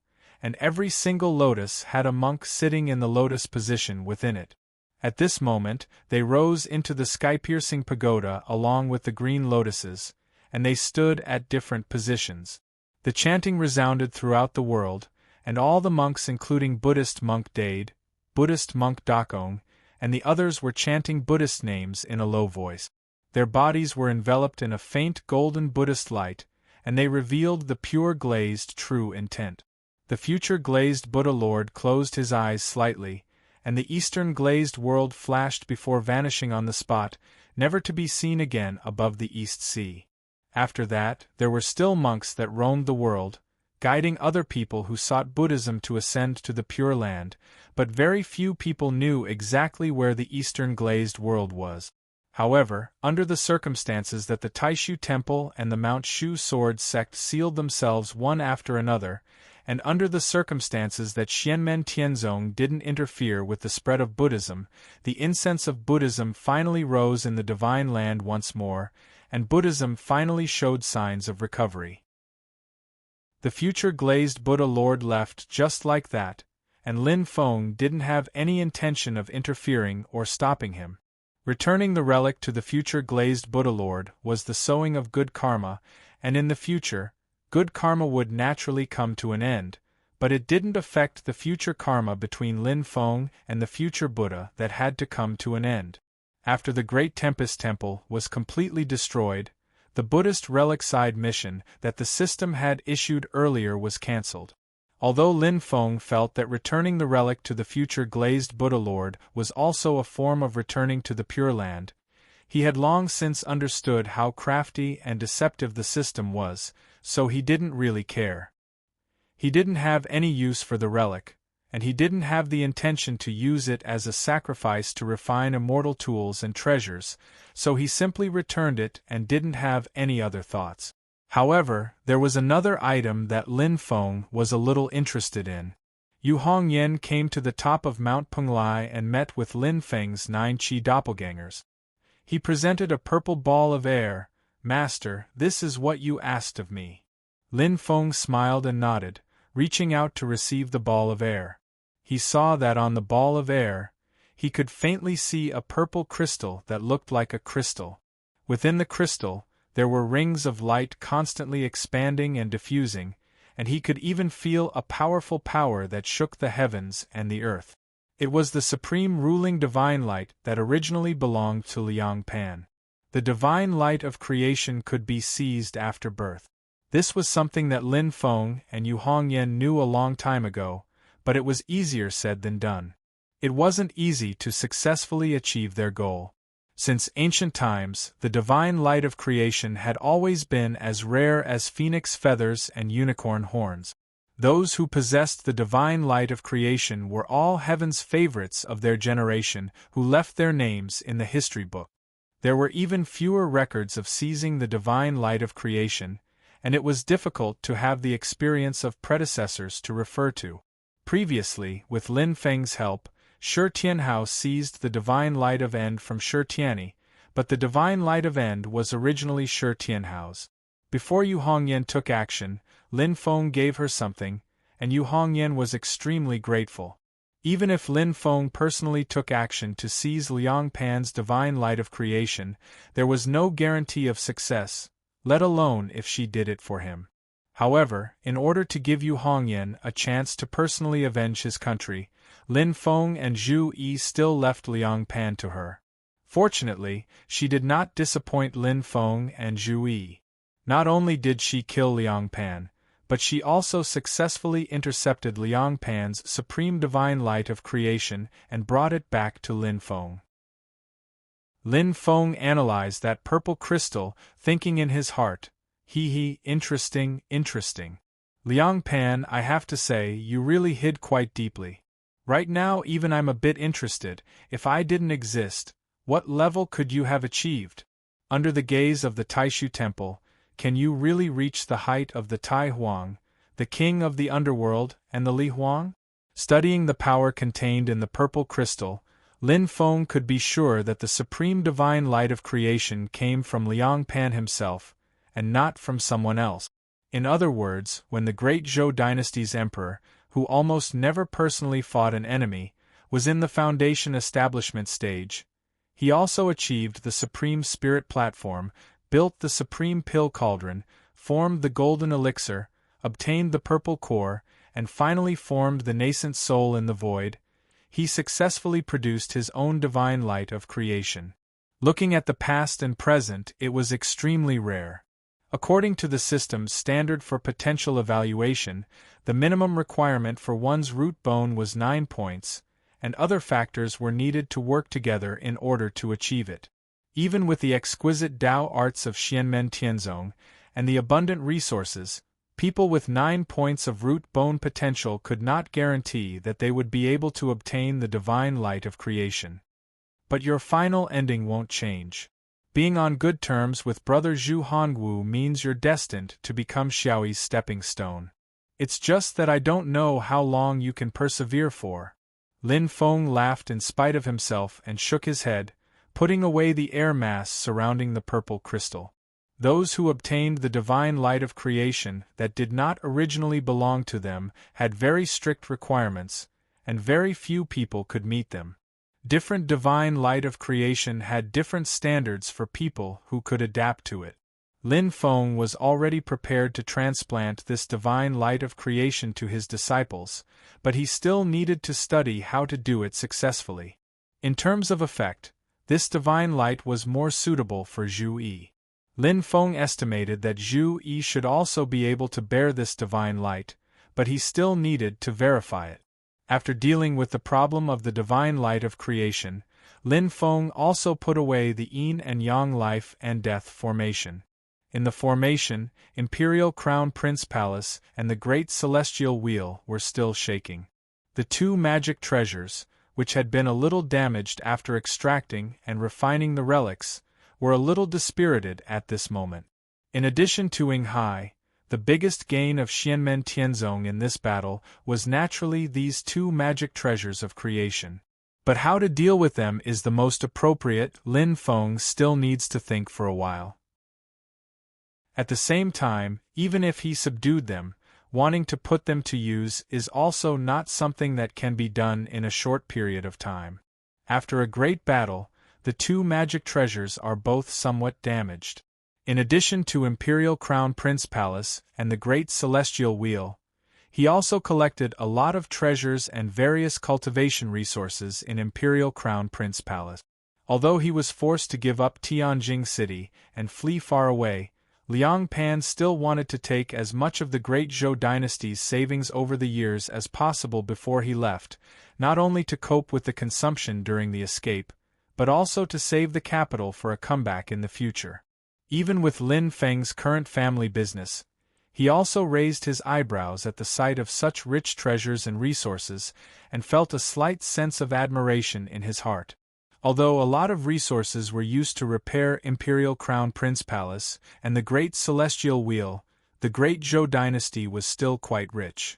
and every single lotus had a monk sitting in the lotus position within it. At this moment, they rose into the sky-piercing pagoda along with the green lotuses, and they stood at different positions. The chanting resounded throughout the world, and all the monks including Buddhist monk Dade, Buddhist monk Dakong, and the others were chanting Buddhist names in a low voice. Their bodies were enveloped in a faint golden Buddhist light, and they revealed the pure glazed true intent. The future glazed Buddha Lord closed his eyes slightly, and the eastern glazed world flashed before vanishing on the spot, never to be seen again above the East Sea. After that, there were still monks that roamed the world, guiding other people who sought Buddhism to ascend to the Pure Land, but very few people knew exactly where the eastern glazed world was. However, under the circumstances that the Taishu Temple and the Mount Shu Sword sect sealed themselves one after another, and under the circumstances that Xianmen Tianzong didn't interfere with the spread of Buddhism, the incense of Buddhism finally rose in the Divine Land once more, and Buddhism finally showed signs of recovery. The future glazed Buddha Lord left just like that, and Lin Feng didn't have any intention of interfering or stopping him. Returning the relic to the future glazed Buddha Lord was the sowing of good karma, and in the future, good karma would naturally come to an end, but it didn't affect the future karma between Lin Feng and the future Buddha that had to come to an end. After the Great Tempest Temple was completely destroyed, the Buddhist relic side mission that the system had issued earlier was cancelled. Although Lin Feng felt that returning the relic to the future glazed Buddha Lord was also a form of returning to the Pure Land, he had long since understood how crafty and deceptive the system was, so he didn't really care. He didn't have any use for the relic, and he didn't have the intention to use it as a sacrifice to refine immortal tools and treasures, so he simply returned it and didn't have any other thoughts. However, there was another item that Lin Feng was a little interested in. Yu Hongyan came to the top of Mount Penglai and met with Lin Feng's 9 Qi doppelgangers. He presented a purple ball of air. "Master, this is what you asked of me." Lin Feng smiled and nodded, reaching out to receive the ball of air. He saw that on the ball of air, he could faintly see a purple crystal that looked like a crystal. Within the crystal, There were rings of light constantly expanding and diffusing, and he could even feel a powerful power that shook the heavens and the earth. It was the supreme ruling divine light that originally belonged to Liang Pan. The divine light of creation could be seized after birth. This was something that Lin Feng and Yu Hongyan knew a long time ago, but it was easier said than done. It wasn't easy to successfully achieve their goal. Since ancient times, the divine light of creation had always been as rare as phoenix feathers and unicorn horns. Those who possessed the divine light of creation were all heaven's favorites of their generation who left their names in the history book. There were even fewer records of seizing the divine light of creation, and it was difficult to have the experience of predecessors to refer to. Previously, with Lin Feng's help, Shi Tianhao seized the divine light of end from Shi Tianyi, but the divine light of end was originally Shi Tianhao's. Before Yu Hongyan took action, Lin Feng gave her something, and Yu Hongyan was extremely grateful. Even if Lin Feng personally took action to seize Liang Pan's divine light of creation, there was no guarantee of success, let alone if she did it for him. However, in order to give Yu Hongyan a chance to personally avenge his country, Lin Feng and Zhu Yi still left Liang Pan to her. Fortunately, she did not disappoint Lin Feng and Zhu Yi. Not only did she kill Liang Pan, but she also successfully intercepted Liang Pan's supreme divine light of creation and brought it back to Lin Feng. Lin Feng analyzed that purple crystal, thinking in his heart, interesting. Liang Pan, I have to say, you really hid quite deeply. Right now even I'm a bit interested. If I didn't exist, what level could you have achieved? Under the gaze of the Taishu Temple, can you really reach the height of the Tai Huang, the king of the underworld, and the Li Huang? Studying the power contained in the purple crystal, Lin Feng could be sure that the supreme divine light of creation came from Liang Pan himself, and not from someone else. In other words, when the great Zhou dynasty's emperor, who almost never personally fought an enemy, was in the foundation establishment stage, he also achieved the supreme spirit platform, built the supreme pill cauldron, formed the golden elixir, obtained the purple core, and finally formed the nascent soul in the void. He successfully produced his own divine light of creation. Looking at the past and present, it was extremely rare. According to the system's standard for potential evaluation, the minimum requirement for one's root bone was 9 points, and other factors were needed to work together in order to achieve it. Even with the exquisite Tao arts of Xianmen Tianzong and the abundant resources, people with 9 points of root bone potential could not guarantee that they would be able to obtain the divine light of creation. But your final ending won't change. Being on good terms with brother Zhu Hongwu means you're destined to become Xiaoyi's stepping stone. It's just that I don't know how long you can persevere for. Lin Feng laughed in spite of himself and shook his head, putting away the air mass surrounding the purple crystal. Those who obtained the divine light of creation that did not originally belong to them had very strict requirements, and very few people could meet them. Different divine light of creation had different standards for people who could adapt to it. Lin Feng was already prepared to transplant this divine light of creation to his disciples, but he still needed to study how to do it successfully. In terms of effect, this divine light was more suitable for Zhu Yi. Lin Feng estimated that Zhu Yi should also be able to bear this divine light, but he still needed to verify it. After dealing with the problem of the divine light of creation, Lin Feng also put away the yin and yang life and death formation. In the formation, Imperial Crown Prince Palace and the Great Celestial Wheel were still shaking. The two magic treasures, which had been a little damaged after extracting and refining the relics, were a little dispirited at this moment. In addition to Yinghai, the biggest gain of Xianmen Tianzong in this battle was naturally these two magic treasures of creation. But how to deal with them is the most appropriate. Lin Feng still needs to think for a while. At the same time, even if he subdued them, wanting to put them to use is also not something that can be done in a short period of time. After a great battle, the two magic treasures are both somewhat damaged. In addition to Imperial Crown Prince Palace and the Great Celestial Wheel, he also collected a lot of treasures and various cultivation resources in Imperial Crown Prince Palace. Although he was forced to give up Tianjing City and flee far away, Liang Pan still wanted to take as much of the Great Zhou dynasty's savings over the years as possible before he left, not only to cope with the consumption during the escape, but also to save the capital for a comeback in the future. Even with Lin Feng's current family business, he also raised his eyebrows at the sight of such rich treasures and resources, and felt a slight sense of admiration in his heart. Although a lot of resources were used to repair Imperial Crown Prince Palace and the Great Celestial Wheel, the Great Zhou dynasty was still quite rich.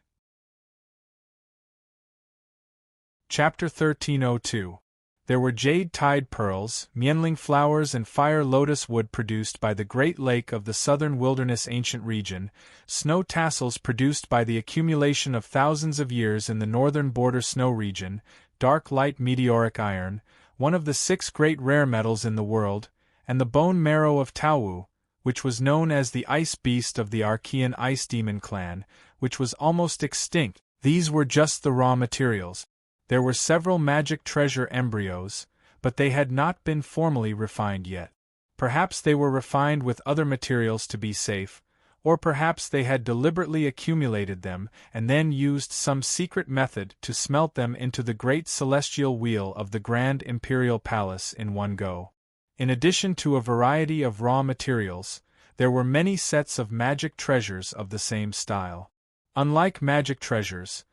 Chapter 1302. There were jade tide pearls, mienling flowers and fire lotus wood produced by the Great Lake of the Southern Wilderness ancient region, snow tassels produced by the accumulation of thousands of years in the northern border snow region, dark light meteoric iron, one of the 6 great rare metals in the world, and the bone marrow of Taowu, which was known as the ice beast of the Archean ice demon clan, which was almost extinct. These were just the raw materials. There were several magic treasure embryos, but they had not been formally refined yet. Perhaps they were refined with other materials to be safe, or perhaps they had deliberately accumulated them and then used some secret method to smelt them into the great celestial wheel of the Grand Imperial Palace in one go. In addition to a variety of raw materials, there were many sets of magic treasures of the same style. Unlike magic treasures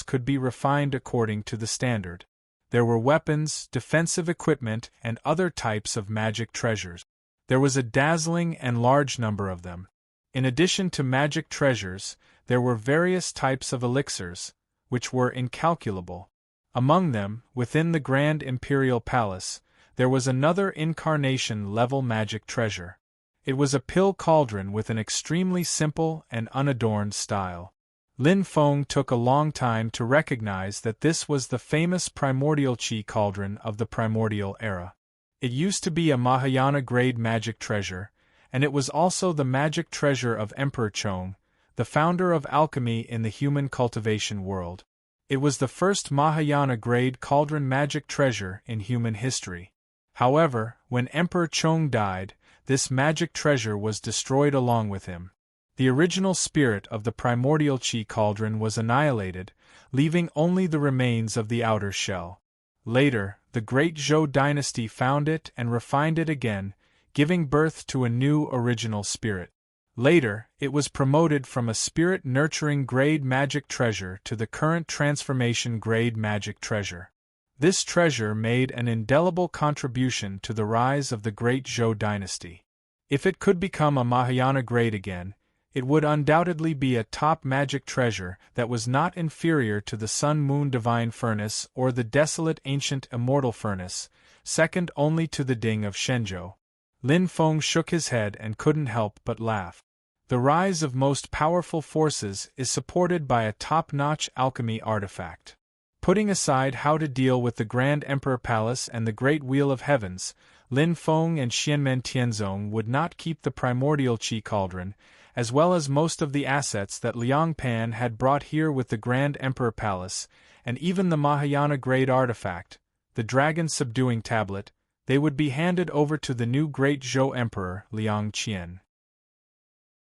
could be refined according to the standard. There were weapons, defensive equipment, and other types of magic treasures. There was a dazzling and large number of them. In addition to magic treasures, there were various types of elixirs, which were incalculable. Among them, within the Grand Imperial Palace, there was another incarnation-level magic treasure. It was a pill cauldron with an extremely simple and unadorned style. Lin Feng took a long time to recognize that this was the famous primordial qi cauldron of the primordial era. It used to be a Mahayana-grade magic treasure, and it was also the magic treasure of Emperor Chong, the founder of alchemy in the human cultivation world. It was the first Mahayana-grade cauldron magic treasure in human history. However, when Emperor Chong died, this magic treasure was destroyed along with him. The original spirit of the primordial qi cauldron was annihilated, leaving only the remains of the outer shell. Later, the Great Zhou dynasty found it and refined it again, giving birth to a new original spirit. Later, it was promoted from a spirit-nurturing grade magic treasure to the current transformation grade magic treasure. This treasure made an indelible contribution to the rise of the Great Zhou dynasty. If it could become a Mahayana grade again, it would undoubtedly be a top magic treasure that was not inferior to the Sun-Moon Divine Furnace or the desolate ancient Immortal Furnace, second only to the Ding of Shenzhou. Lin Feng shook his head and couldn't help but laugh. The rise of most powerful forces is supported by a top-notch alchemy artifact. Putting aside how to deal with the Grand Emperor Palace and the Great Wheel of Heavens, Lin Feng and Xianmen Tianzong would not keep the primordial qi cauldron, as well as most of the assets that Liang Pan had brought here with the Grand Emperor Palace, and even the Mahayana-grade artifact, the dragon-subduing tablet. They would be handed over to the new Great Zhou Emperor, Liang Qian.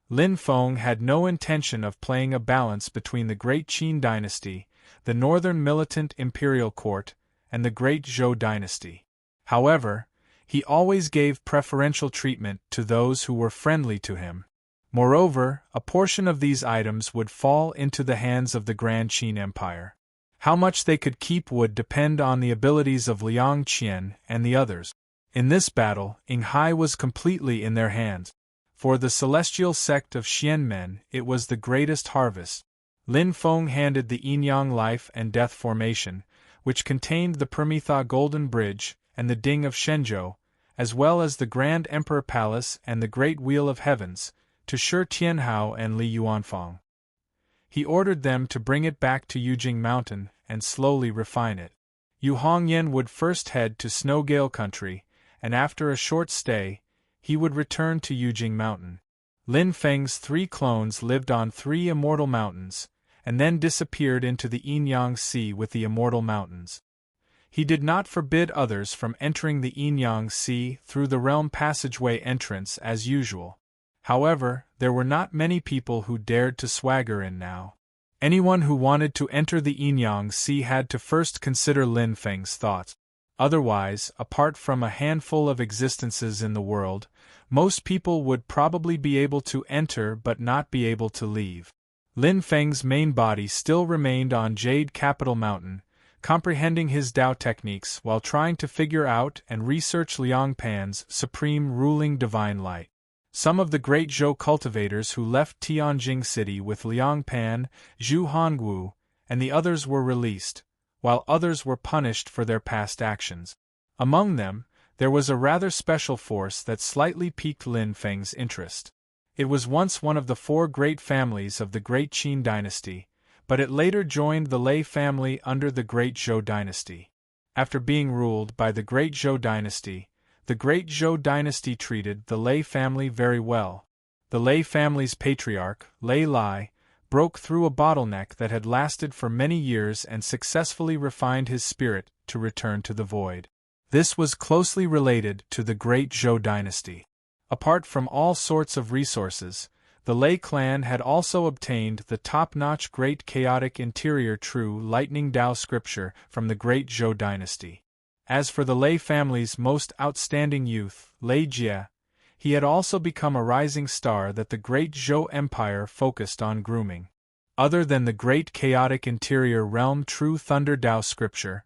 Lin Feng had no intention of playing a balance between the Great Qin dynasty, the northern militant imperial court, and the Great Zhou dynasty. However, he always gave preferential treatment to those who were friendly to him. Moreover, a portion of these items would fall into the hands of the Grand Qin Empire. How much they could keep would depend on the abilities of Liang Qian and the others. In this battle, Yinghai was completely in their hands. For the celestial sect of Xianmen, it was the greatest harvest. Lin Feng handed the Yin-Yang Life and Death Formation, which contained the Permitha Golden Bridge and the Ding of Shenzhou, as well as the Grand Emperor Palace and the Great Wheel of Heavens, to Shi Tianhao and Li Yuanfang. He ordered them to bring it back to Yujing Mountain and slowly refine it. Yu Hongyan would first head to Snowgale Country, and after a short stay, he would return to Yujing Mountain. Lin Feng's 3 clones lived on 3 immortal mountains, and then disappeared into the Yinyang Sea with the immortal mountains. He did not forbid others from entering the Yinyang Sea through the realm passageway entrance as usual. However, there were not many people who dared to swagger in now. Anyone who wanted to enter the Yinyang Sea had to first consider Lin Feng's thoughts. Otherwise, apart from a handful of existences in the world, most people would probably be able to enter but not be able to leave. Lin Feng's main body still remained on Jade Capital Mountain, comprehending his Tao techniques while trying to figure out and research Liang Pan's supreme ruling divine light. Some of the great Zhou cultivators who left Tianjing City with Liang Pan, Zhu Hongwu, and the others were released, while others were punished for their past actions. Among them, there was a rather special force that slightly piqued Lin Feng's interest. It was once one of the 4 great families of the Great Qin dynasty, but it later joined the Lei family under the Great Zhou dynasty. After being ruled by the Great Zhou dynasty, the Great Zhou dynasty treated the Lei family very well. The Lei family's patriarch, Lei Lai, broke through a bottleneck that had lasted for many years and successfully refined his spirit to return to the void. This was closely related to the Great Zhou dynasty. Apart from all sorts of resources, the Lei clan had also obtained the top-notch Great Chaotic Interior True Lightning Tao scripture from the Great Zhou dynasty. As for the Lei family's most outstanding youth, Lei Jie, he had also become a rising star that the Great Zhou Empire focused on grooming. Other than the Great Chaotic Interior Realm True Thunder Tao scripture,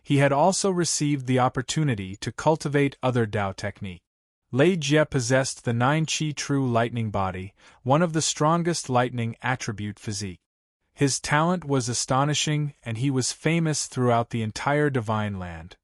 he had also received the opportunity to cultivate other Tao technique. Lei Jie possessed the 9 Qi True Lightning Body, one of the strongest lightning attribute physique. His talent was astonishing and he was famous throughout the entire Divine Land.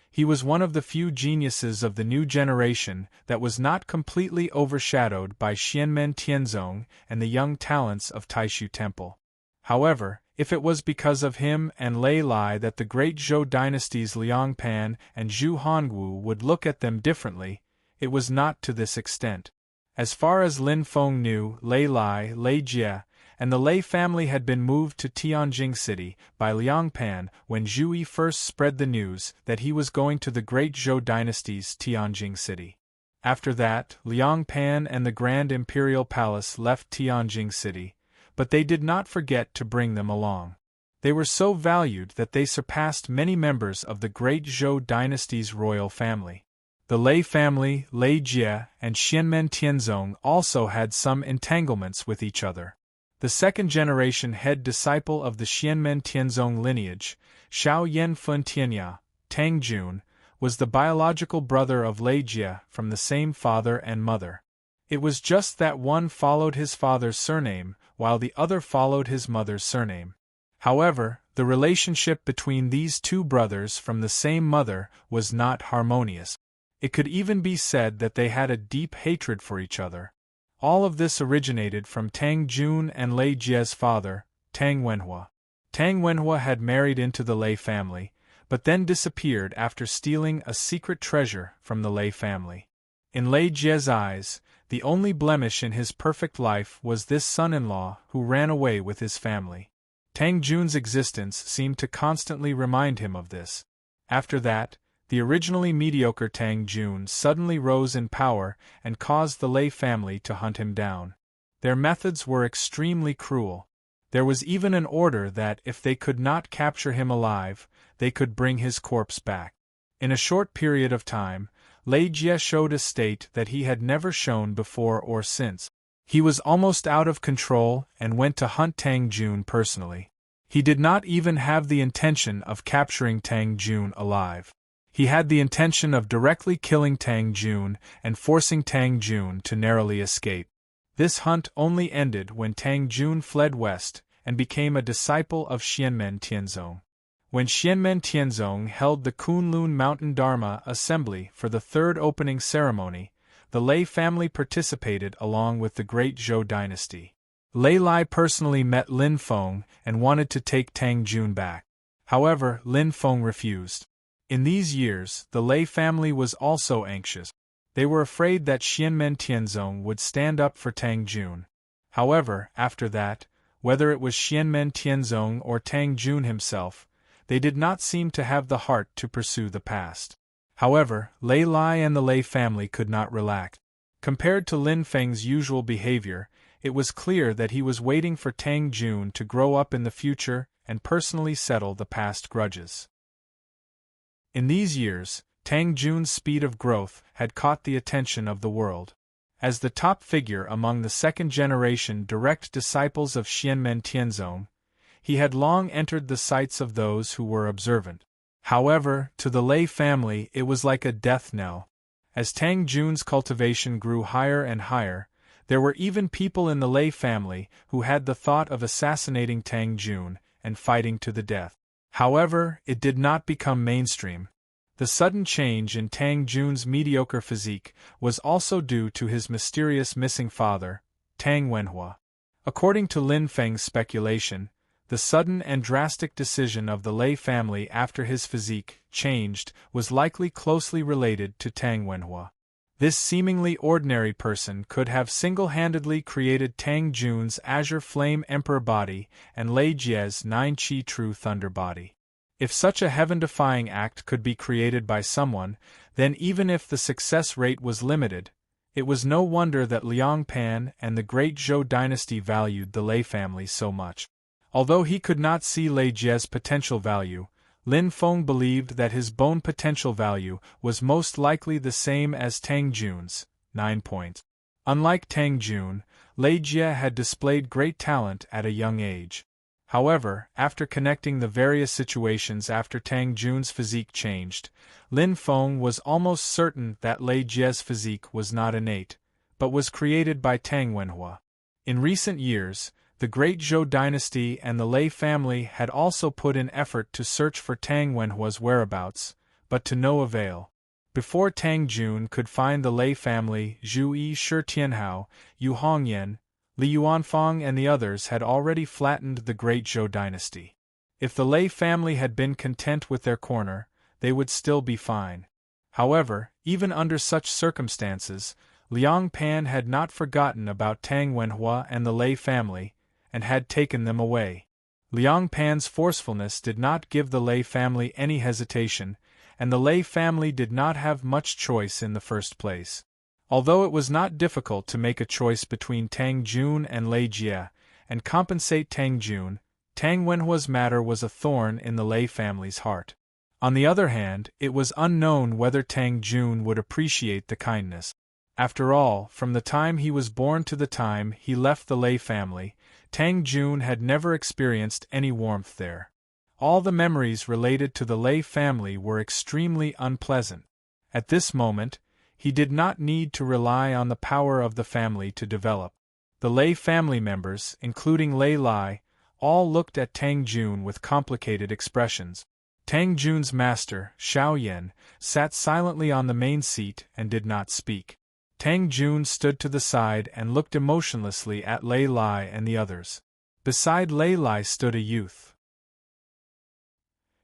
He was one of the few geniuses of the new generation that was not completely overshadowed by Xianmen Tianzong and the young talents of Taishu Temple. However, if it was because of him and Lei Lai that the Great Zhou dynasty's Liang Pan and Zhu Hongwu would look at them differently, it was not to this extent. As far as Lin Feng knew, Lei Lai, Lei Jie, and the Lei family had been moved to Tianjing City by Liang Pan when Zhu Yi first spread the news that he was going to the Great Zhou dynasty's Tianjing City. After that, Liang Pan and the Grand Imperial Palace left Tianjing City, but they did not forget to bring them along. They were so valued that they surpassed many members of the Great Zhou dynasty's royal family. The Lei family, Lei Jie, and Xianmen Tianzong also had some entanglements with each other. The second-generation head disciple of the Xianmen Tianzong lineage, Xiao Yanfun Tianya, Tang Jun, was the biological brother of Lei Jie from the same father and mother. It was just that one followed his father's surname, while the other followed his mother's surname. However, the relationship between these 2 brothers from the same mother was not harmonious. It could even be said that they had a deep hatred for each other. All of this originated from Tang Jun and Lei Jie's father, Tang Wenhua. Tang Wenhua had married into the Lei family, but then disappeared after stealing a secret treasure from the Lei family. In Lei Jie's eyes, the only blemish in his perfect life was this son-in-law who ran away with his family. Tang Jun's existence seemed to constantly remind him of this. After that, the originally mediocre Tang Jun suddenly rose in power and caused the Lei family to hunt him down. Their methods were extremely cruel. There was even an order that if they could not capture him alive, they could bring his corpse back. In a short period of time, Lei Jie showed a state that he had never shown before or since. He was almost out of control and went to hunt Tang Jun personally. He did not even have the intention of capturing Tang Jun alive. He had the intention of directly killing Tang Jun and forcing Tang Jun to narrowly escape. This hunt only ended when Tang Jun fled west and became a disciple of Xianmen Tianzong. When Xianmen Tianzong held the Kunlun Mountain Dharma Assembly for the 3rd opening ceremony, the Lei family participated along with the Great Zhou dynasty. Lei Lai personally met Lin Feng and wanted to take Tang Jun back. However, Lin Feng refused. In these years, the Lei family was also anxious. They were afraid that Xianmen Tianzong would stand up for Tang Jun. However, after that, whether it was Xianmen Tianzong or Tang Jun himself, they did not seem to have the heart to pursue the past. However, Lei Lai and the Lei family could not relax. Compared to Lin Feng's usual behavior, it was clear that he was waiting for Tang Jun to grow up in the future and personally settle the past grudges. In these years, Tang Jun's speed of growth had caught the attention of the world. As the top figure among the second-generation direct disciples of Xianmen Tianzong, he had long entered the sights of those who were observant. However, to the Lei family it was like a death knell. As Tang Jun's cultivation grew higher and higher, there were even people in the Lei family who had the thought of assassinating Tang Jun and fighting to the death. However, it did not become mainstream. The sudden change in Tang Jun's mediocre physique was also due to his mysterious missing father, Tang Wenhua. According to Lin Feng's speculation, the sudden and drastic decision of the Lei family after his physique changed was likely closely related to Tang Wenhua. This seemingly ordinary person could have single-handedly created Tang Jun's Azure Flame Emperor body and Lei Jie's Nine Qi True Thunder body. If such a heaven-defying act could be created by someone, then even if the success rate was limited, it was no wonder that Liang Pan and the great Zhou dynasty valued the Lei family so much. Although he could not see Lei Jie's potential value, Lin Feng believed that his bone potential value was most likely the same as Tang Jun's, 9 points. Unlike Tang Jun, Lei Jie had displayed great talent at a young age. However, after connecting the various situations after Tang Jun's physique changed, Lin Feng was almost certain that Lei Jie's physique was not innate, but was created by Tang Wenhua. In recent years, the great Zhou dynasty and the Lei family had also put in effort to search for Tang Wenhua's whereabouts, but to no avail. Before Tang Jun could find the Lei family, Zhu Yi Shi Tianhao, Yu Hongyan, Li Yuanfang and the others had already flattened the great Zhou dynasty. If the Lei family had been content with their corner, they would still be fine. However, even under such circumstances, Liang Pan had not forgotten about Tang Wenhua and the Lei family, and had taken them away. Liang Pan's forcefulness did not give the Lei family any hesitation, and the Lei family did not have much choice in the first place. Although it was not difficult to make a choice between Tang Jun and Lei Jie, and compensate Tang Jun, Tang Wenhua's matter was a thorn in the Lei family's heart. On the other hand, it was unknown whether Tang Jun would appreciate the kindness. After all, from the time he was born to the time he left the Lei family, Tang Jun had never experienced any warmth there. All the memories related to the Lei family were extremely unpleasant. At this moment, he did not need to rely on the power of the family to develop. The Lei family members, including Lei Lai, all looked at Tang Jun with complicated expressions. Tang Jun's master, Xiao Yan, sat silently on the main seat and did not speak. Tang Jun stood to the side and looked emotionlessly at Lei Lai and the others. Beside Lei Lai stood a youth.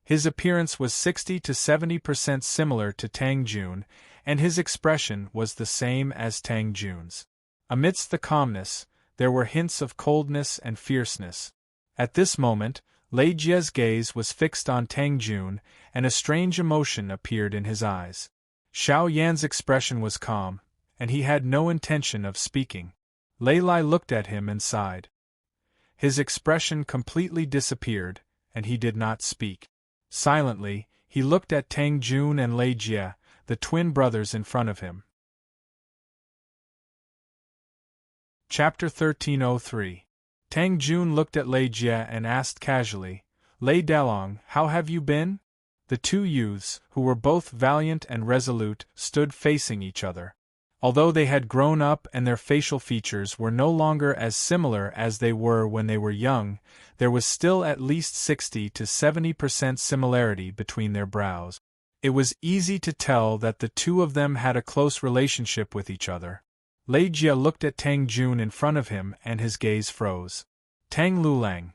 His appearance was 60 to 70% similar to Tang Jun, and his expression was the same as Tang Jun's. Amidst the calmness, there were hints of coldness and fierceness. At this moment, Lei Jie's gaze was fixed on Tang Jun, and a strange emotion appeared in his eyes. Xiao Yan's expression was calm, and he had no intention of speaking. Lei Lai looked at him and sighed. His expression completely disappeared, and he did not speak. Silently, he looked at Tang Jun and Lei Jie, the twin brothers in front of him. Chapter 1303. Tang Jun looked at Lei Jie and asked casually, "Lei Dalong, how have you been?" The two youths, who were both valiant and resolute, stood facing each other. Although they had grown up and their facial features were no longer as similar as they were when they were young, there was still at least 60 to 70% similarity between their brows. It was easy to tell that the two of them had a close relationship with each other. Lei Jie looked at Tang Jun in front of him and his gaze froze. "Tang Lulang,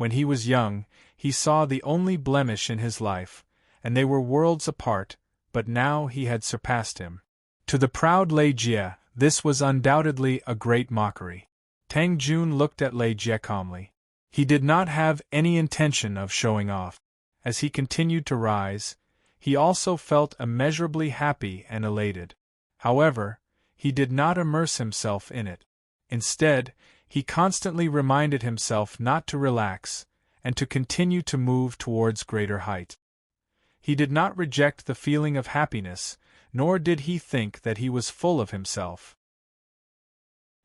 When he was young, he saw the only blemish in his life, and they were worlds apart, but now he had surpassed him. To the proud Lei Jie, this was undoubtedly a great mockery. Tang Jun looked at Lei Jie calmly. He did not have any intention of showing off. As he continued to rise, he also felt immeasurably happy and elated. However, he did not immerse himself in it. Instead, he constantly reminded himself not to relax, and to continue to move towards greater height. He did not reject the feeling of happiness, nor did he think that he was full of himself.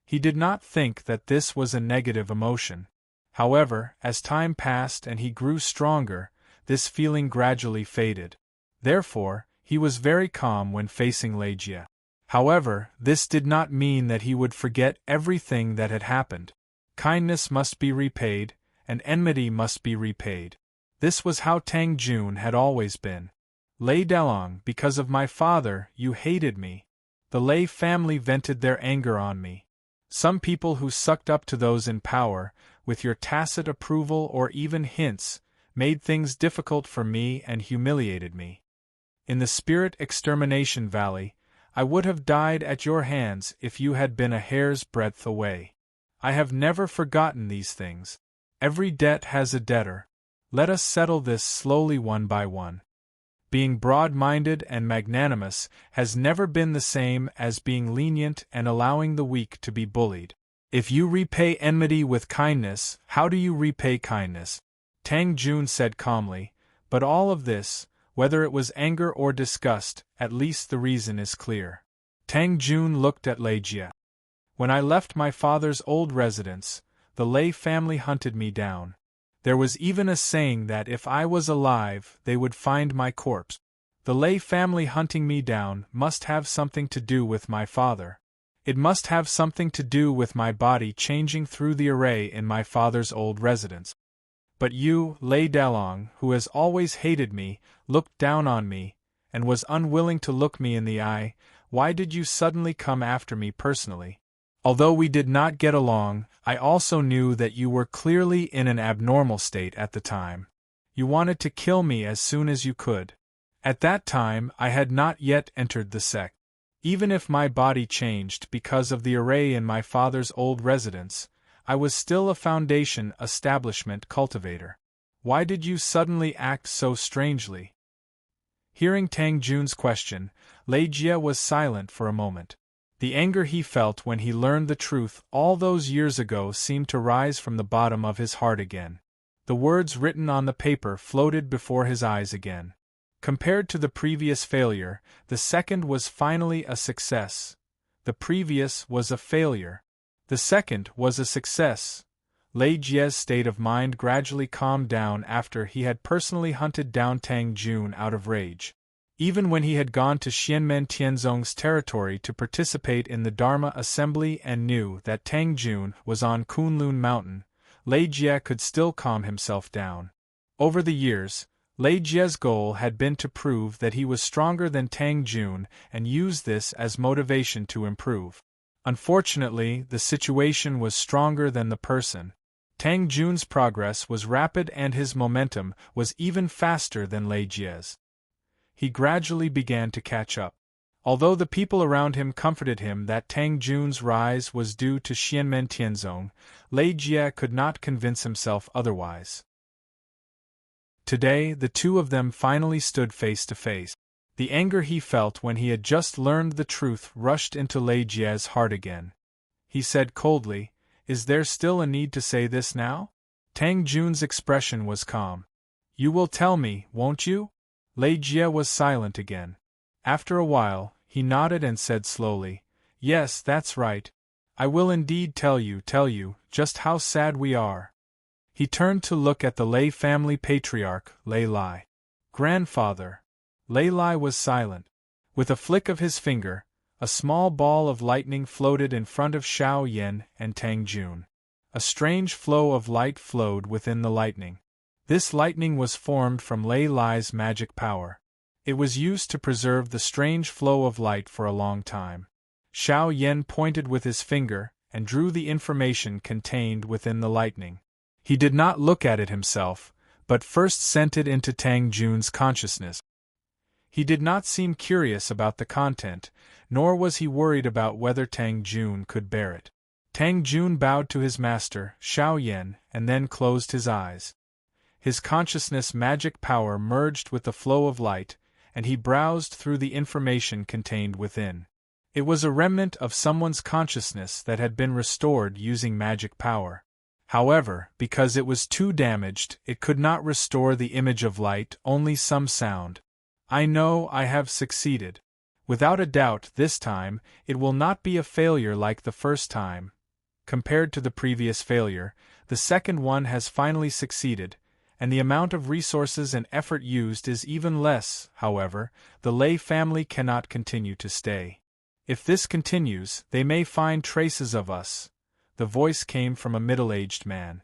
He did not think that this was a negative emotion. However, as time passed and he grew stronger, this feeling gradually faded. Therefore, he was very calm when facing Lei Jie. However, this did not mean that he would forget everything that had happened. Kindness must be repaid, and enmity must be repaid. This was how Tang Jun had always been. Lei Dalong, because of my father, you hated me. The Lei family vented their anger on me. Some people who sucked up to those in power, with your tacit approval or even hints, made things difficult for me and humiliated me. In the Spirit Extermination Valley, I would have died at your hands if you had been a hair's breadth away. I have never forgotten these things. Every debt has a debtor. Let us settle this slowly one by one. Being broad-minded and magnanimous has never been the same as being lenient and allowing the weak to be bullied. If you repay enmity with kindness, how do you repay kindness? Tang Jun said calmly, but all of this, whether it was anger or disgust, at least the reason is clear. Tang Jun looked at Lei Jie. When I left my father's old residence, the Lei family hunted me down. There was even a saying that if I was alive, they would find my corpse. The Lei family hunting me down must have something to do with my father. It must have something to do with my body changing through the array in my father's old residence. But you, Lei Dalong, who has always hated me, looked down on me, and was unwilling to look me in the eye. Why did you suddenly come after me personally? Although we did not get along, I also knew that you were clearly in an abnormal state at the time. You wanted to kill me as soon as you could. At that time, I had not yet entered the sect. Even if my body changed because of the array in my father's old residence, I was still a foundation establishment cultivator. Why did you suddenly act so strangely? Hearing Tang Jun's question, Lei Jie was silent for a moment. The anger he felt when he learned the truth all those years ago seemed to rise from the bottom of his heart again. The words written on the paper floated before his eyes again. Compared to the previous failure, the second was finally a success. The previous was a failure. The second was a success. Lei Jie's state of mind gradually calmed down after he had personally hunted down Tang Jun out of rage. Even when he had gone to Xianmen Tianzong's territory to participate in the Dharma assembly and knew that Tang Jun was on Kunlun Mountain, Lei Jie could still calm himself down. Over the years, Lei Jie's goal had been to prove that he was stronger than Tang Jun and use this as motivation to improve. Unfortunately, the situation was stronger than the person. Tang Jun's progress was rapid and his momentum was even faster than Lei Jie's. He gradually began to catch up. Although the people around him comforted him that Tang Jun's rise was due to Xianmen Tianzong, Lei Jie could not convince himself otherwise. Today, the two of them finally stood face to face. The anger he felt when he had just learned the truth rushed into Lei Jie's heart again. He said coldly, "Is there still a need to say this now?" Tang Jun's expression was calm. "You will tell me, won't you?" Lei Jie was silent again. After a while, he nodded and said slowly, "Yes, that's right. I will indeed tell you, just how sad we are." He turned to look at the Lei family patriarch, Lei Lai. "Grandfather." Lei Lai was silent. With a flick of his finger, a small ball of lightning floated in front of Xiao Yan and Tang Jun. A strange flow of light flowed within the lightning. This lightning was formed from Lei Lai's magic power. It was used to preserve the strange flow of light for a long time. Xiao Yan pointed with his finger and drew the information contained within the lightning. He did not look at it himself, but first sent it into Tang Jun's consciousness. He did not seem curious about the content, nor was he worried about whether Tang Jun could bear it. Tang Jun bowed to his master, Xiao Yan, and then closed his eyes. His consciousness magic power merged with the flow of light, and he browsed through the information contained within. It was a remnant of someone's consciousness that had been restored using magic power. However, because it was too damaged, it could not restore the image of light, only some sound. I know I have succeeded. Without a doubt, this time, it will not be a failure like the first time. Compared to the previous failure, the second one has finally succeeded, and the amount of resources and effort used is even less. However, the Lei family cannot continue to stay. If this continues, they may find traces of us. The voice came from a middle-aged man.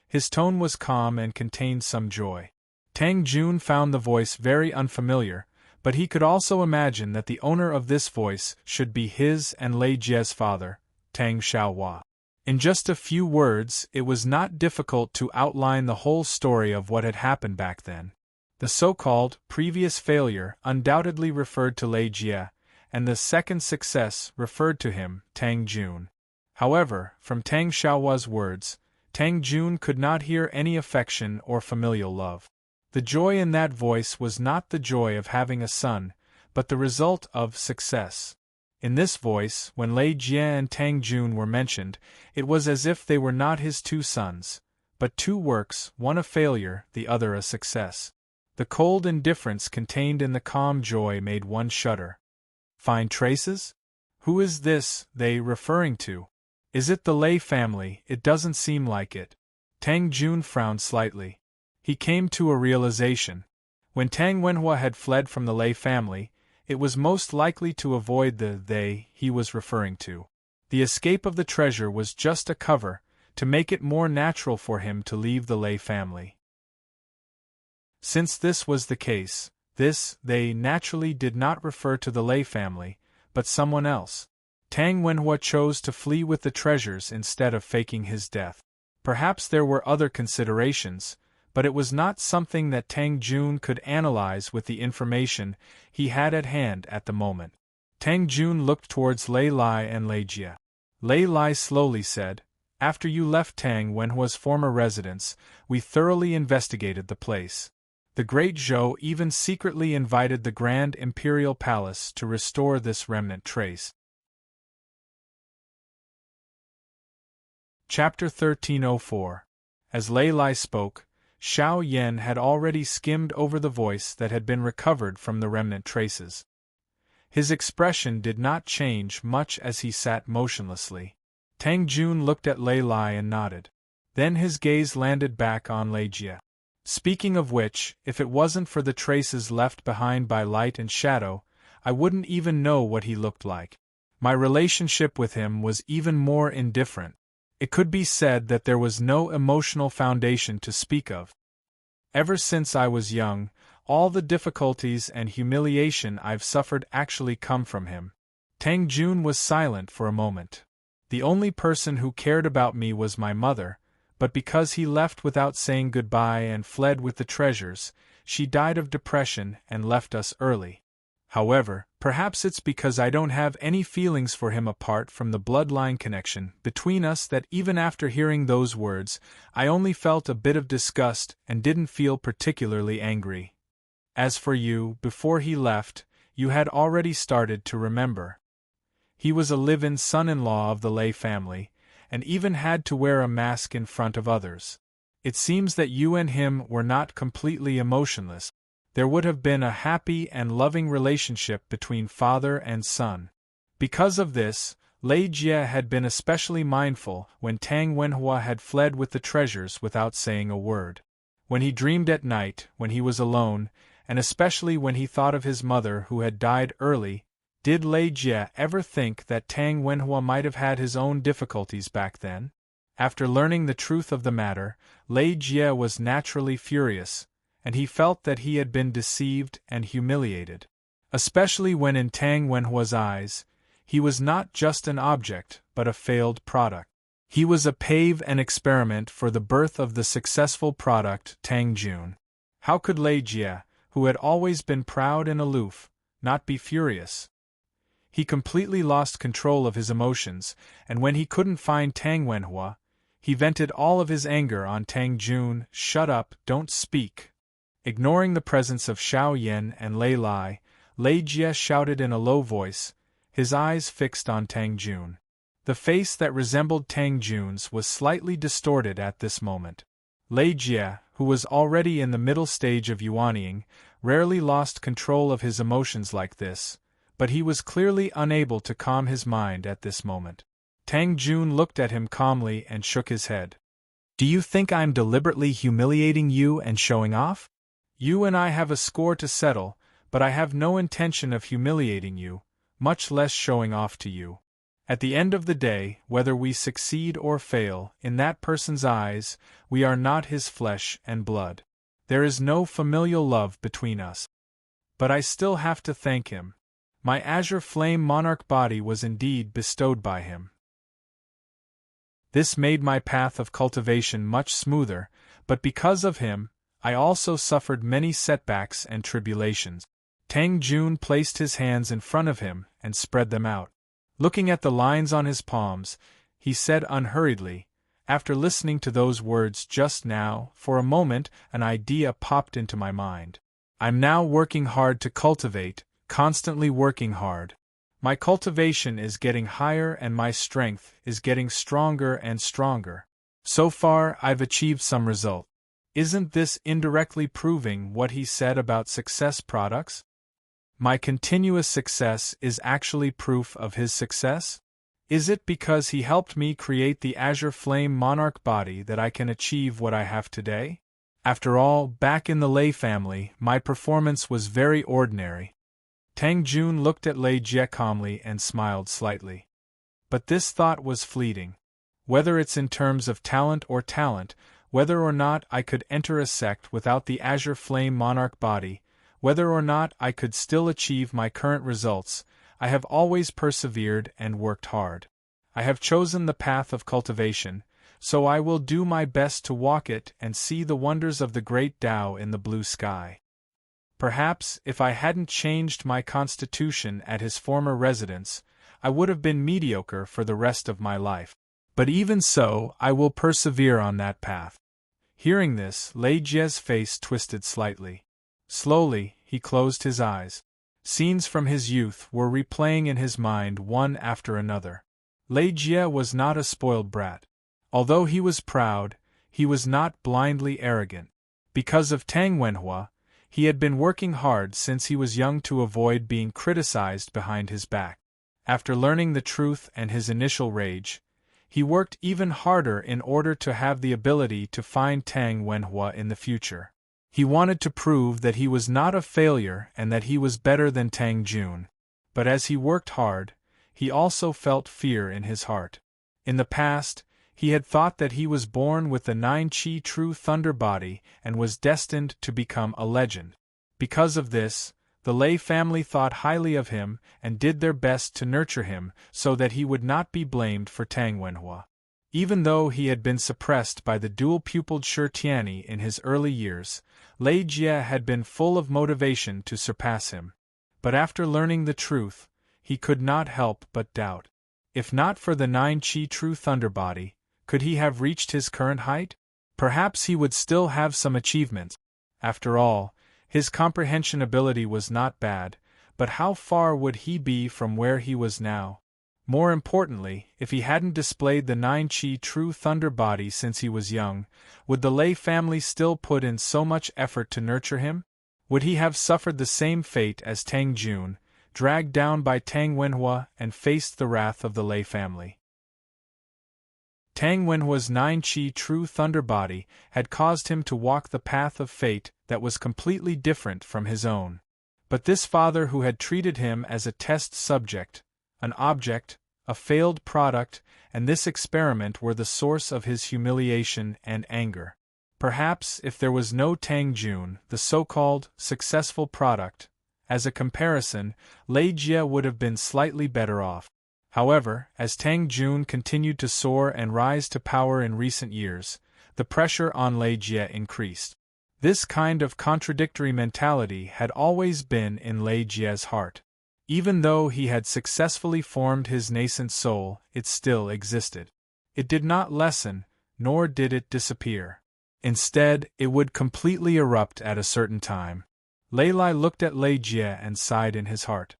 His tone was calm and contained some joy. Tang Jun found the voice very unfamiliar, but he could also imagine that the owner of this voice should be his and Lei Jie's father, Tang Xiaohua. In just a few words, it was not difficult to outline the whole story of what had happened back then. The so-called previous failure undoubtedly referred to Lei Jie, and the second success referred to him, Tang Jun. However, from Tang Xiaohua's words, Tang Jun could not hear any affection or familial love. The joy in that voice was not the joy of having a son, but the result of success. In this voice, when Lei Jie and Tang Jun were mentioned, it was as if they were not his two sons, but two works, one a failure, the other a success. The cold indifference contained in the calm joy made one shudder. Find traces? Who is this they referring to? Is it the Lei family? It doesn't seem like it. Tang Jun frowned slightly. He came to a realization. When Tang Wenhua had fled from the Lei family, it was most likely to avoid the they he was referring to. The escape of the treasure was just a cover, to make it more natural for him to leave the Lei family. Since this was the case, this they naturally did not refer to the Lei family, but someone else. Tang Wenhua chose to flee with the treasures instead of faking his death. Perhaps there were other considerations, but it was not something that Tang Jun could analyze with the information he had at hand at the moment. Tang Jun looked towards Lei Lai and Lei Jie. Lei Lai slowly said, "After you left Tang Wenhua's former residence, we thoroughly investigated the place. The great Zhou even secretly invited the Grand Imperial Palace to restore this remnant trace." Chapter 1304. As Lei Lai spoke, Xiao Yan had already skimmed over the voice that had been recovered from the remnant traces. His expression did not change much as he sat motionlessly. Tang Jun looked at Lei Lai and nodded. Then his gaze landed back on Lei Jie. "Speaking of which, if it wasn't for the traces left behind by light and shadow, I wouldn't even know what he looked like. My relationship with him was even more indifferent. It could be said that there was no emotional foundation to speak of. Ever since I was young, all the difficulties and humiliation I've suffered actually come from him." Tang Jun was silent for a moment. "The only person who cared about me was my mother, but because he left without saying goodbye and fled with the treasures, she died of depression and left us early. However, perhaps it's because I don't have any feelings for him apart from the bloodline connection between us that even after hearing those words, I only felt a bit of disgust and didn't feel particularly angry. As for you, before he left, you had already started to remember. He was a live-in son-in-law of the Lei family, and even had to wear a mask in front of others. It seems that you and him were not completely emotionless. There would have been a happy and loving relationship between father and son. Because of this, Lei Jie had been especially mindful when Tang Wenhua had fled with the treasures without saying a word. When he dreamed at night, when he was alone, and especially when he thought of his mother who had died early, did Lei Jie ever think that Tang Wenhua might have had his own difficulties back then? After learning the truth of the matter, Lei Jie was naturally furious, and he felt that he had been deceived and humiliated. Especially when in Tang Wenhua's eyes, he was not just an object, but a failed product. He was a pave and experiment for the birth of the successful product Tang Jun. How could Lei Jie, who had always been proud and aloof, not be furious? He completely lost control of his emotions, and when he couldn't find Tang Wenhua, he vented all of his anger on Tang Jun. "Shut up, don't speak." Ignoring the presence of Xiao Yan and Lei Lai, Lei Jie shouted in a low voice, his eyes fixed on Tang Jun. The face that resembled Tang Jun's was slightly distorted at this moment. Lei Jie, who was already in the middle stage of yuanying, rarely lost control of his emotions like this, but he was clearly unable to calm his mind at this moment. Tang Jun looked at him calmly and shook his head. "Do you think I'm deliberately humiliating you and showing off? You and I have a score to settle, but I have no intention of humiliating you, much less showing off to you. At the end of the day, whether we succeed or fail, in that person's eyes, we are not his flesh and blood. There is no familial love between us. But I still have to thank him. My azure flame monarch body was indeed bestowed by him. This made my path of cultivation much smoother, but because of him, I also suffered many setbacks and tribulations." Tang Jun placed his hands in front of him and spread them out. Looking at the lines on his palms, he said unhurriedly, "After listening to those words just now, for a moment an idea popped into my mind. I'm now working hard to cultivate, constantly working hard. My cultivation is getting higher and my strength is getting stronger and stronger. So far I've achieved some result. Isn't this indirectly proving what he said about success products? My continuous success is actually proof of his success? Is it because he helped me create the Azure Flame Monarch body that I can achieve what I have today? After all, back in the Lei family, my performance was very ordinary." Tang Jun looked at Lei Jie calmly and smiled slightly. "But this thought was fleeting. Whether it's in terms of talent, whether or not I could enter a sect without the Azure Flame Monarch body, whether or not I could still achieve my current results, I have always persevered and worked hard. I have chosen the path of cultivation, so I will do my best to walk it and see the wonders of the great Tao in the blue sky. Perhaps, if I hadn't changed my constitution at his former residence, I would have been mediocre for the rest of my life. But even so, I will persevere on that path." Hearing this, Lei Jie's face twisted slightly. Slowly, he closed his eyes. Scenes from his youth were replaying in his mind one after another. Lei Jie was not a spoiled brat. Although he was proud, he was not blindly arrogant. Because of Tang Wenhua, he had been working hard since he was young to avoid being criticized behind his back. After learning the truth and his initial rage, he worked even harder in order to have the ability to find Tang Wenhua in the future. He wanted to prove that he was not a failure and that he was better than Tang Jun. But as he worked hard, he also felt fear in his heart. In the past, he had thought that he was born with the 9-Chi true thunder body and was destined to become a legend. Because of this, the Lei family thought highly of him and did their best to nurture him so that he would not be blamed for Tang Wenhua. Even though he had been suppressed by the dual-pupiled Shi Tianyi in his early years, Lei Jie had been full of motivation to surpass him. But after learning the truth, he could not help but doubt. If not for the 9-Chi true thunder body, could he have reached his current height? Perhaps he would still have some achievements. After all, his comprehension ability was not bad, but how far would he be from where he was now? More importantly, if he hadn't displayed the 9-Chi true thunder body since he was young, would the Lei family still put in so much effort to nurture him? Would he have suffered the same fate as Tang Jun, dragged down by Tang Wenhua and faced the wrath of the Lei family? Tang Wenhua's 9-Chi true thunder body had caused him to walk the path of fate that was completely different from his own. But this father who had treated him as a test subject, an object, a failed product, and this experiment were the source of his humiliation and anger. Perhaps if there was no Tang Jun, the so-called successful product, as a comparison, Lei Jie would have been slightly better off. However, as Tang Jun continued to soar and rise to power in recent years, the pressure on Lei Jie increased. This kind of contradictory mentality had always been in Lei Jie's heart. Even though he had successfully formed his nascent soul, it still existed. It did not lessen, nor did it disappear. Instead, it would completely erupt at a certain time. Lei Lai looked at Lei Jie and sighed in his heart.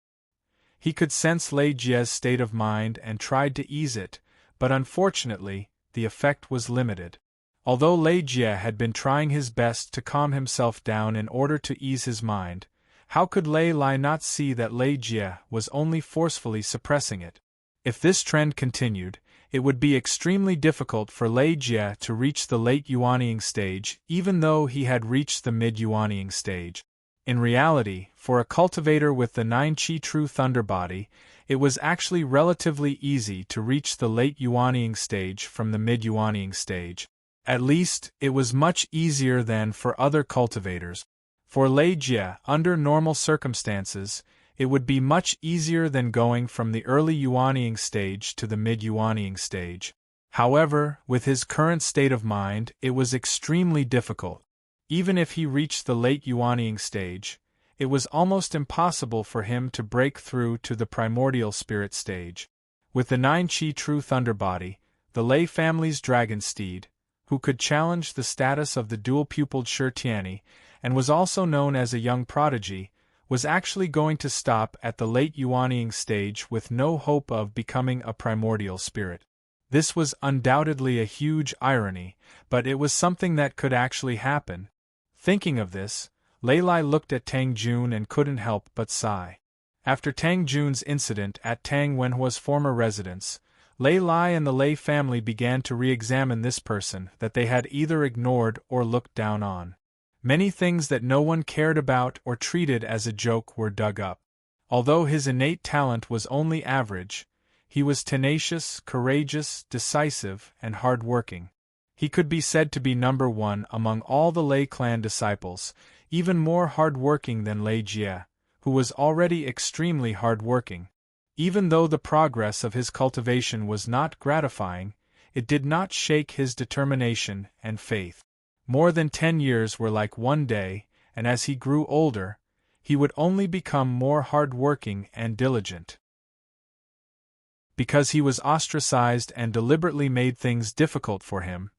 He could sense Lei Jie's state of mind and tried to ease it, but unfortunately, the effect was limited. Although Lei Jie had been trying his best to calm himself down in order to ease his mind, how could Lei Lai not see that Lei Jie was only forcefully suppressing it? If this trend continued, it would be extremely difficult for Lei Jie to reach the late Yuanying stage, even though he had reached the mid-Yuanying stage. In reality, for a cultivator with the 9-Qi True Thunder body, it was actually relatively easy to reach the late Yuanying stage from the mid-Yuanying stage. At least, it was much easier than for other cultivators. For Lei Jie, under normal circumstances, it would be much easier than going from the early Yuanying stage to the mid-Yuanying stage. However, with his current state of mind, it was extremely difficult. Even if he reached the late Yuanying stage, it was almost impossible for him to break through to the primordial spirit stage. With the 9-Qi True Thunder body, the Lei family's dragon steed, who could challenge the status of the dual-pupiled Shi Tianyi, and was also known as a young prodigy, was actually going to stop at the late Yuanying stage with no hope of becoming a primordial spirit. This was undoubtedly a huge irony, but it was something that could actually happen. Thinking of this, Lei Lai looked at Tang Jun and couldn't help but sigh. After Tang Jun's incident at Tang Wenhua's former residence, Lei Lai and the Lei family began to re-examine this person that they had either ignored or looked down on. Many things that no one cared about or treated as a joke were dug up. Although his innate talent was only average, he was tenacious, courageous, decisive, and hard-working. He could be said to be number one among all the Lei clan disciples, even more hard-working than Lei Jie, who was already extremely hard-working. Even though the progress of his cultivation was not gratifying, it did not shake his determination and faith. More than 10 years were like one day, and as he grew older, he would only become more hard-working and diligent. Because he was ostracized and deliberately made things difficult for him,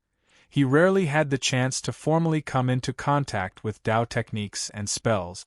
he rarely had the chance to formally come into contact with Tao techniques and spells.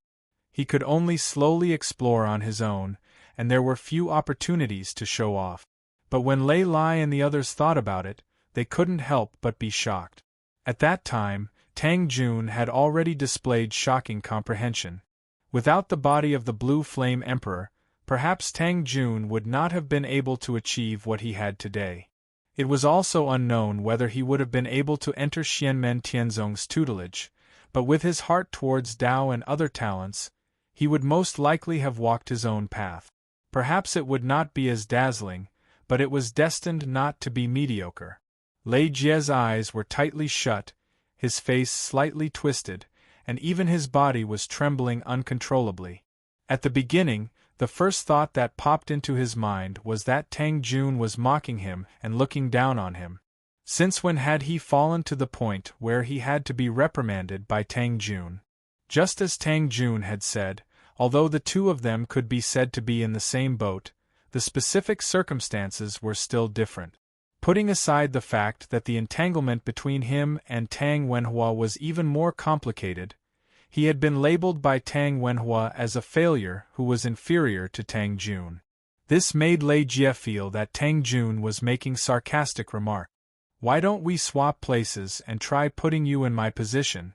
He could only slowly explore on his own, and there were few opportunities to show off. But when Lei Lai and the others thought about it, they couldn't help but be shocked. At that time, Tang Jun had already displayed shocking comprehension. Without the body of the Blue Flame Emperor, perhaps Tang Jun would not have been able to achieve what he had today. It was also unknown whether he would have been able to enter Xianmen Tianzong's tutelage, but with his heart towards Tao and other talents, he would most likely have walked his own path. Perhaps it would not be as dazzling, but it was destined not to be mediocre. Lei Jie's eyes were tightly shut, his face slightly twisted, and even his body was trembling uncontrollably. At the beginning, the first thought that popped into his mind was that Tang Jun was mocking him and looking down on him. Since when had he fallen to the point where he had to be reprimanded by Tang Jun? Just as Tang Jun had said, although the two of them could be said to be in the same boat, the specific circumstances were still different. Putting aside the fact that the entanglement between him and Tang Wenhua was even more complicated, he had been labeled by Tang Wenhua as a failure who was inferior to Tang Jun. This made Lei Jie feel that Tang Jun was making sarcastic remarks. "Why don't we swap places and try putting you in my position?"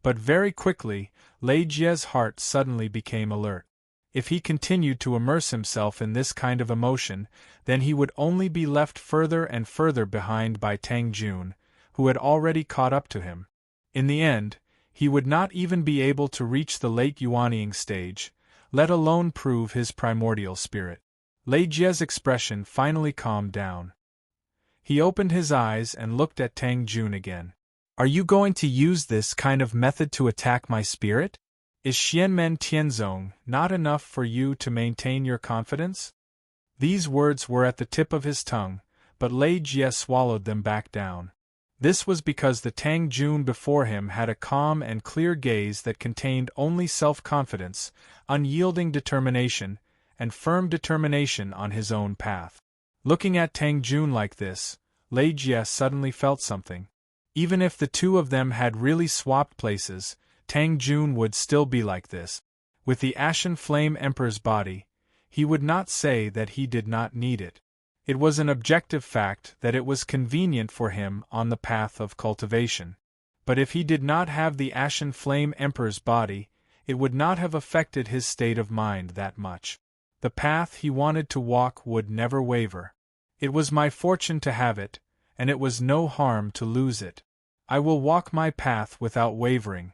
But very quickly, Lei Jie's heart suddenly became alert. If he continued to immerse himself in this kind of emotion, then he would only be left further and further behind by Tang Jun, who had already caught up to him. In the end, he would not even be able to reach the late Yuanying stage, let alone prove his primordial spirit. Lei Jie's expression finally calmed down. He opened his eyes and looked at Tang Jun again. "Are you going to use this kind of method to attack my spirit? Is Xianmen Tianzong not enough for you to maintain your confidence?" These words were at the tip of his tongue, but Lei Jie swallowed them back down. This was because the Tang Jun before him had a calm and clear gaze that contained only self-confidence, unyielding determination, and firm determination on his own path. Looking at Tang Jun like this, Lei Jie suddenly felt something. Even if the two of them had really swapped places, Tang Jun would still be like this. With the Ashen Flame Emperor's body, he would not say that he did not need it. It was an objective fact that it was convenient for him on the path of cultivation. But if he did not have the Ashen Flame Emperor's body, it would not have affected his state of mind that much. The path he wanted to walk would never waver. It was my fortune to have it, and it was no harm to lose it. I will walk my path without wavering.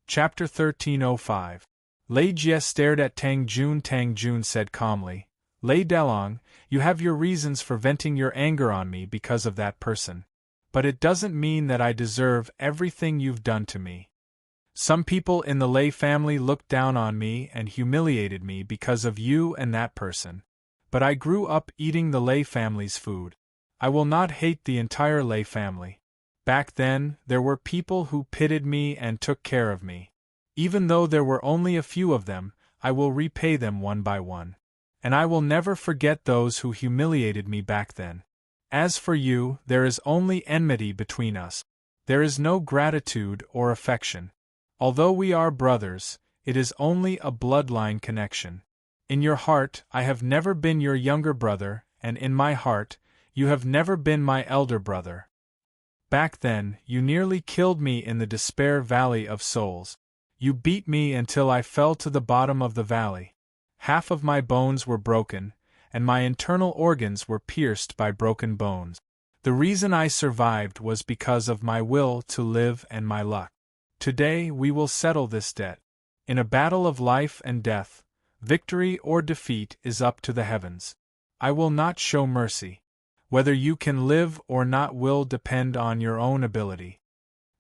Chapter 1305. Lei Jie stared at Tang Jun. Tang Jun said calmly, Lei Delong, you have your reasons for venting your anger on me because of that person. But it doesn't mean that I deserve everything you've done to me. Some people in the Lei family looked down on me and humiliated me because of you and that person. But I grew up eating the Lei family's food. I will not hate the entire Lei family. Back then, there were people who pitied me and took care of me. Even though there were only a few of them, I will repay them one by one. And I will never forget those who humiliated me back then. As for you, there is only enmity between us. There is no gratitude or affection. Although we are brothers, it is only a bloodline connection. In your heart, I have never been your younger brother, and in my heart, you have never been my elder brother. Back then, you nearly killed me in the Despair Valley of Souls. You beat me until I fell to the bottom of the valley. Half of my bones were broken, and my internal organs were pierced by broken bones. The reason I survived was because of my will to live and my luck. Today we will settle this debt. In a battle of life and death, victory or defeat is up to the heavens. I will not show mercy. Whether you can live or not will depend on your own ability.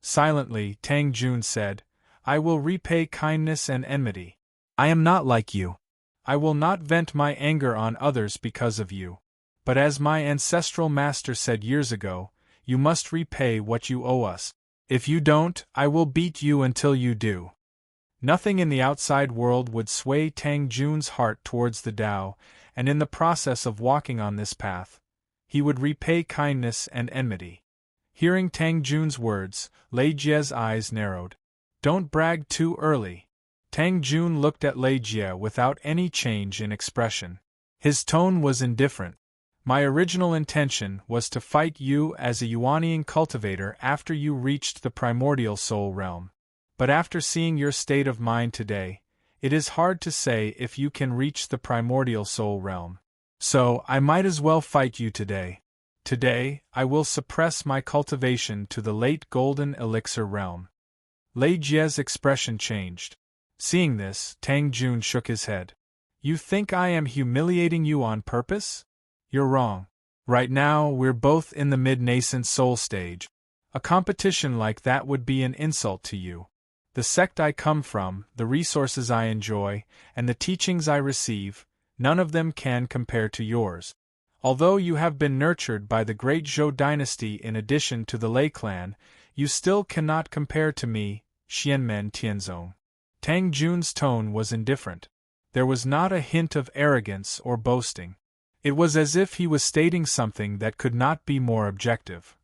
Silently, Tang Jun said, I will repay kindness and enmity. I am not like you. I will not vent my anger on others because of you. But as my ancestral master said years ago, you must repay what you owe us. If you don't, I will beat you until you do. Nothing in the outside world would sway Tang Jun's heart towards the Tao, and in the process of walking on this path, he would repay kindness and enmity. Hearing Tang Jun's words, Lei Jie's eyes narrowed. Don't brag too early. Tang Jun looked at Lei Jie without any change in expression. His tone was indifferent. My original intention was to fight you as a Yuanian cultivator after you reached the primordial soul realm. But after seeing your state of mind today, it is hard to say if you can reach the primordial soul realm. So, I might as well fight you today. Today, I will suppress my cultivation to the late golden elixir realm. Lei Jie's expression changed. Seeing this, Tang Jun shook his head. You think I am humiliating you on purpose? You're wrong. Right now, we're both in the mid-nascent soul stage. A competition like that would be an insult to you. The sect I come from, the resources I enjoy, and the teachings I receive, none of them can compare to yours. Although you have been nurtured by the great Zhou dynasty in addition to the Lei clan, you still cannot compare to me, Xianmen Tianzong. Tang Jun's tone was indifferent. There was not a hint of arrogance or boasting. It was as if he was stating something that could not be more objective.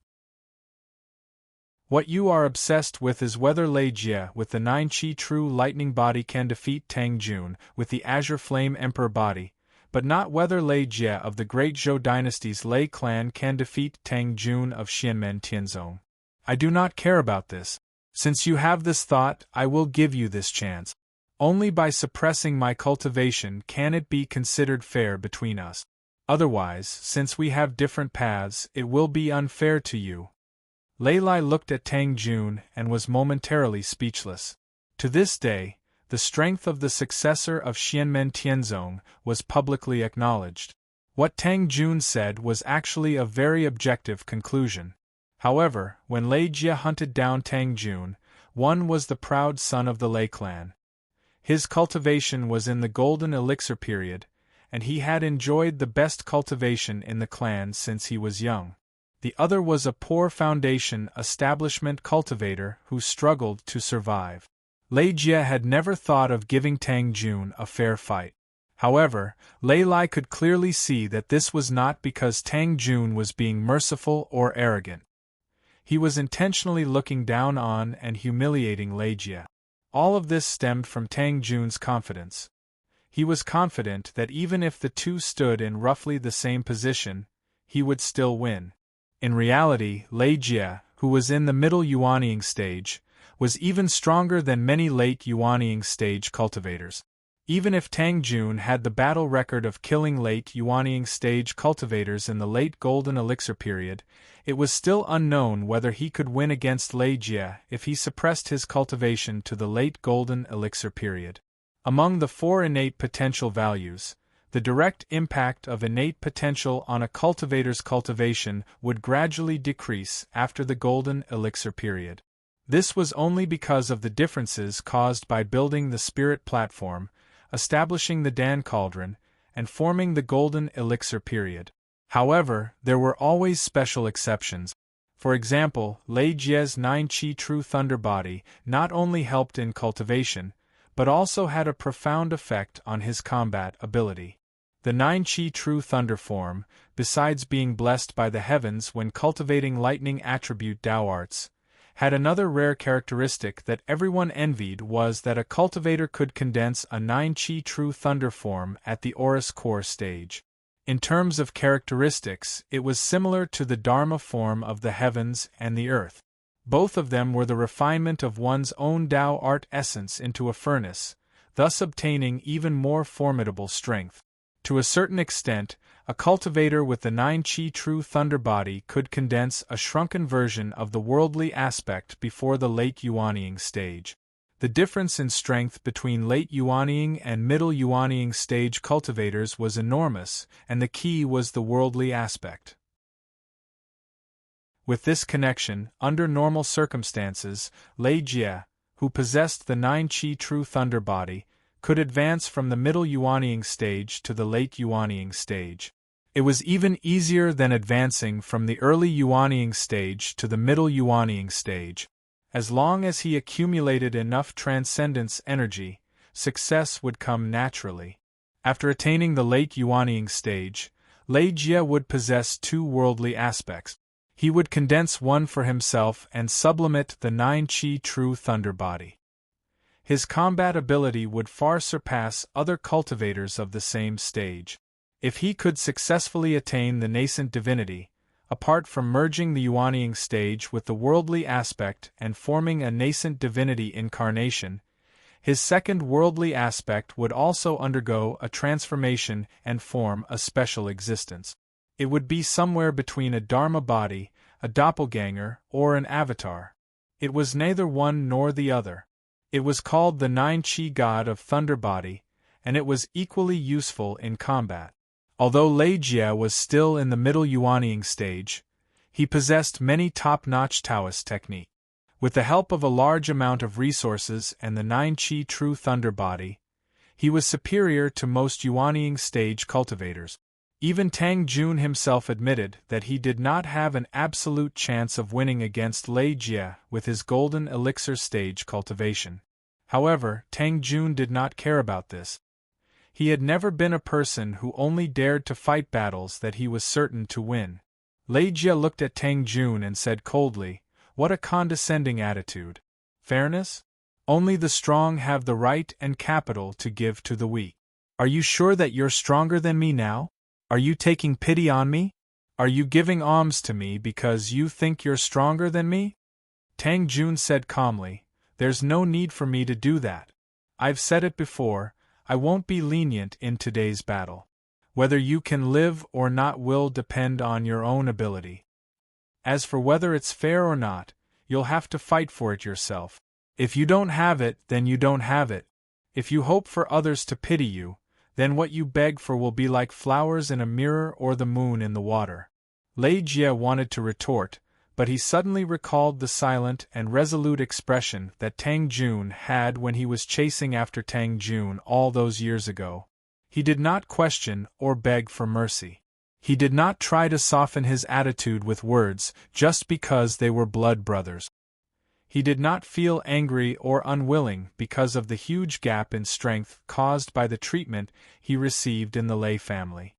What you are obsessed with is whether Lei Jie with the 9 Qi true lightning body can defeat Tang Jun with the Azure Flame Emperor body, but not whether Lei Jie of the great Zhou dynasty's Lei clan can defeat Tang Jun of Xianmen Tianzong. I do not care about this. Since you have this thought, I will give you this chance. Only by suppressing my cultivation can it be considered fair between us. Otherwise, since we have different paths, it will be unfair to you. Lei Lai looked at Tang Jun and was momentarily speechless. To this day, the strength of the successor of Xianmen Tianzong was publicly acknowledged. What Tang Jun said was actually a very objective conclusion. However, when Lei Jie hunted down Tang Jun, one was the proud son of the Lei clan. His cultivation was in the golden elixir period, and he had enjoyed the best cultivation in the clan since he was young. The other was a poor foundation establishment cultivator who struggled to survive. Lei Jie had never thought of giving Tang Jun a fair fight. However, Lei Lai could clearly see that this was not because Tang Jun was being merciful or arrogant. He was intentionally looking down on and humiliating Lei Jie. All of this stemmed from Tang Jun's confidence. He was confident that even if the two stood in roughly the same position, he would still win. In reality, Lei Jie, who was in the middle Yuanying stage, was even stronger than many late Yuanying stage cultivators. Even if Tang Jun had the battle record of killing late Yuanying stage cultivators in the late Golden Elixir period, it was still unknown whether he could win against Lei Jie if he suppressed his cultivation to the late Golden Elixir period. Among the 4 innate potential values, the direct impact of innate potential on a cultivator's cultivation would gradually decrease after the Golden Elixir period. This was only because of the differences caused by building the spirit platform, establishing the Dan Cauldron, and forming the Golden Elixir period. However, there were always special exceptions. For example, Lei Jie's 9 Qi True Thunder Body not only helped in cultivation, but also had a profound effect on his combat ability. The 9 Qi True Thunder form, besides being blessed by the heavens when cultivating lightning attribute Dao arts, had another rare characteristic that everyone envied was that a cultivator could condense a 9 Qi True Thunder form at the Aurus Core stage. In terms of characteristics, it was similar to the Dharma form of the heavens and the earth. Both of them were the refinement of one's own Dao art essence into a furnace, thus obtaining even more formidable strength. To a certain extent, a cultivator with the 9 Qi True Thunder Body could condense a shrunken version of the worldly aspect before the late Yuanying stage. The difference in strength between late Yuanying and middle Yuanying stage cultivators was enormous, and the key was the worldly aspect. With this connection, under normal circumstances, Lei Jie, who possessed the 9 Qi True Thunder Body, could advance from the middle Yuanying stage to the late Yuanying stage. It was even easier than advancing from the early Yuanying stage to the middle Yuanying stage. As long as he accumulated enough transcendence energy, success would come naturally. After attaining the late Yuanying stage, Lei Jie would possess 2 worldly aspects. He would condense one for himself and sublimate the 9 Qi True Thunder Body. His combat ability would far surpass other cultivators of the same stage. If he could successfully attain the nascent divinity, apart from merging the Yuanying stage with the worldly aspect and forming a nascent divinity incarnation, his second worldly aspect would also undergo a transformation and form a special existence. It would be somewhere between a Dharma body, a doppelganger, or an avatar. It was neither one nor the other. It was called the 9 Qi God of Thunder Body, and it was equally useful in combat. Although Lei Jie was still in the middle Yuanying stage, he possessed many top-notch Taoist techniques. With the help of a large amount of resources and the 9 Qi True Thunder Body, he was superior to most Yuanying stage cultivators. Even Tang Jun himself admitted that he did not have an absolute chance of winning against Lei Jie with his Golden Elixir stage cultivation. However, Tang Jun did not care about this. He had never been a person who only dared to fight battles that he was certain to win. Lei Jie looked at Tang Jun and said coldly, "What a condescending attitude. Fairness? Only the strong have the right and capital to give to the weak. Are you sure that you're stronger than me now? Are you taking pity on me? Are you giving alms to me because you think you're stronger than me?" Tang Jun said calmly, "There's no need for me to do that. I've said it before, I won't be lenient in today's battle. Whether you can live or not will depend on your own ability. As for whether it's fair or not, you'll have to fight for it yourself. If you don't have it, then you don't have it. If you hope for others to pity you, then what you beg for will be like flowers in a mirror or the moon in the water." Lei Jie wanted to retort, but he suddenly recalled the silent and resolute expression that Tang Jun had when he was chasing after Tang Jun all those years ago. He did not question or beg for mercy. He did not try to soften his attitude with words just because they were blood brothers. He did not feel angry or unwilling because of the huge gap in strength caused by the treatment he received in the Lei family.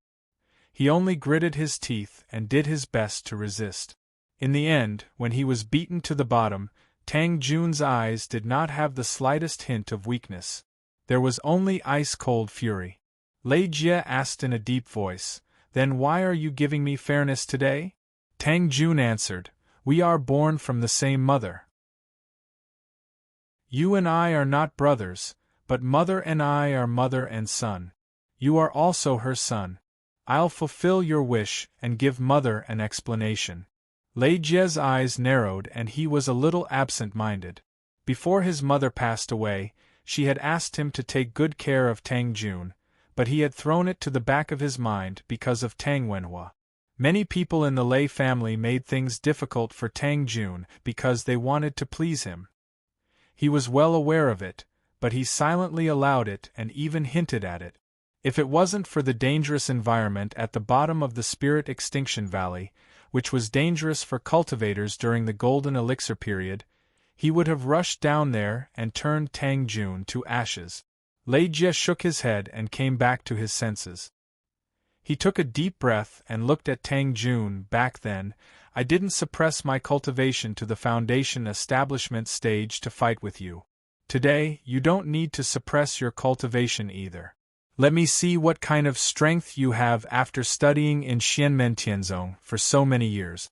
He only gritted his teeth and did his best to resist. In the end, when he was beaten to the bottom, Tang Jun's eyes did not have the slightest hint of weakness. There was only ice-cold fury. Lei Jie asked in a deep voice, "Then why are you giving me fairness today?" Tang Jun answered, "We are born from the same mother. You and I are not brothers, but mother and I are mother and son. You are also her son. I'll fulfill your wish and give mother an explanation." Lei Jie's eyes narrowed and he was a little absent-minded. Before his mother passed away, she had asked him to take good care of Tang Jun, but he had thrown it to the back of his mind because of Tang Wenhua. Many people in the Lei family made things difficult for Tang Jun because they wanted to please him. He was well aware of it, but he silently allowed it and even hinted at it. If it wasn't for the dangerous environment at the bottom of the Spirit Extinction Valley, which was dangerous for cultivators during the Golden Elixir period, he would have rushed down there and turned Tang Jun to ashes. Lei Jie shook his head and came back to his senses. He took a deep breath and looked at Tang Jun. "Back then, I didn't suppress my cultivation to the foundation establishment stage to fight with you. Today, you don't need to suppress your cultivation either. Let me see what kind of strength you have after studying in Xianmen for so many years."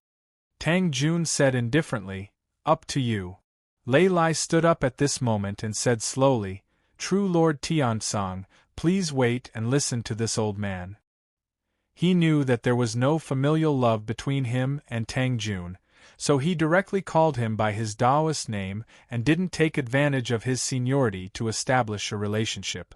Tang Jun said indifferently, "Up to you." Lei Lai stood up at this moment and said slowly, "True Lord Tiansong, please wait and listen to this old man." He knew that there was no familial love between him and Tang Jun, so he directly called him by his Taoist name and didn't take advantage of his seniority to establish a relationship.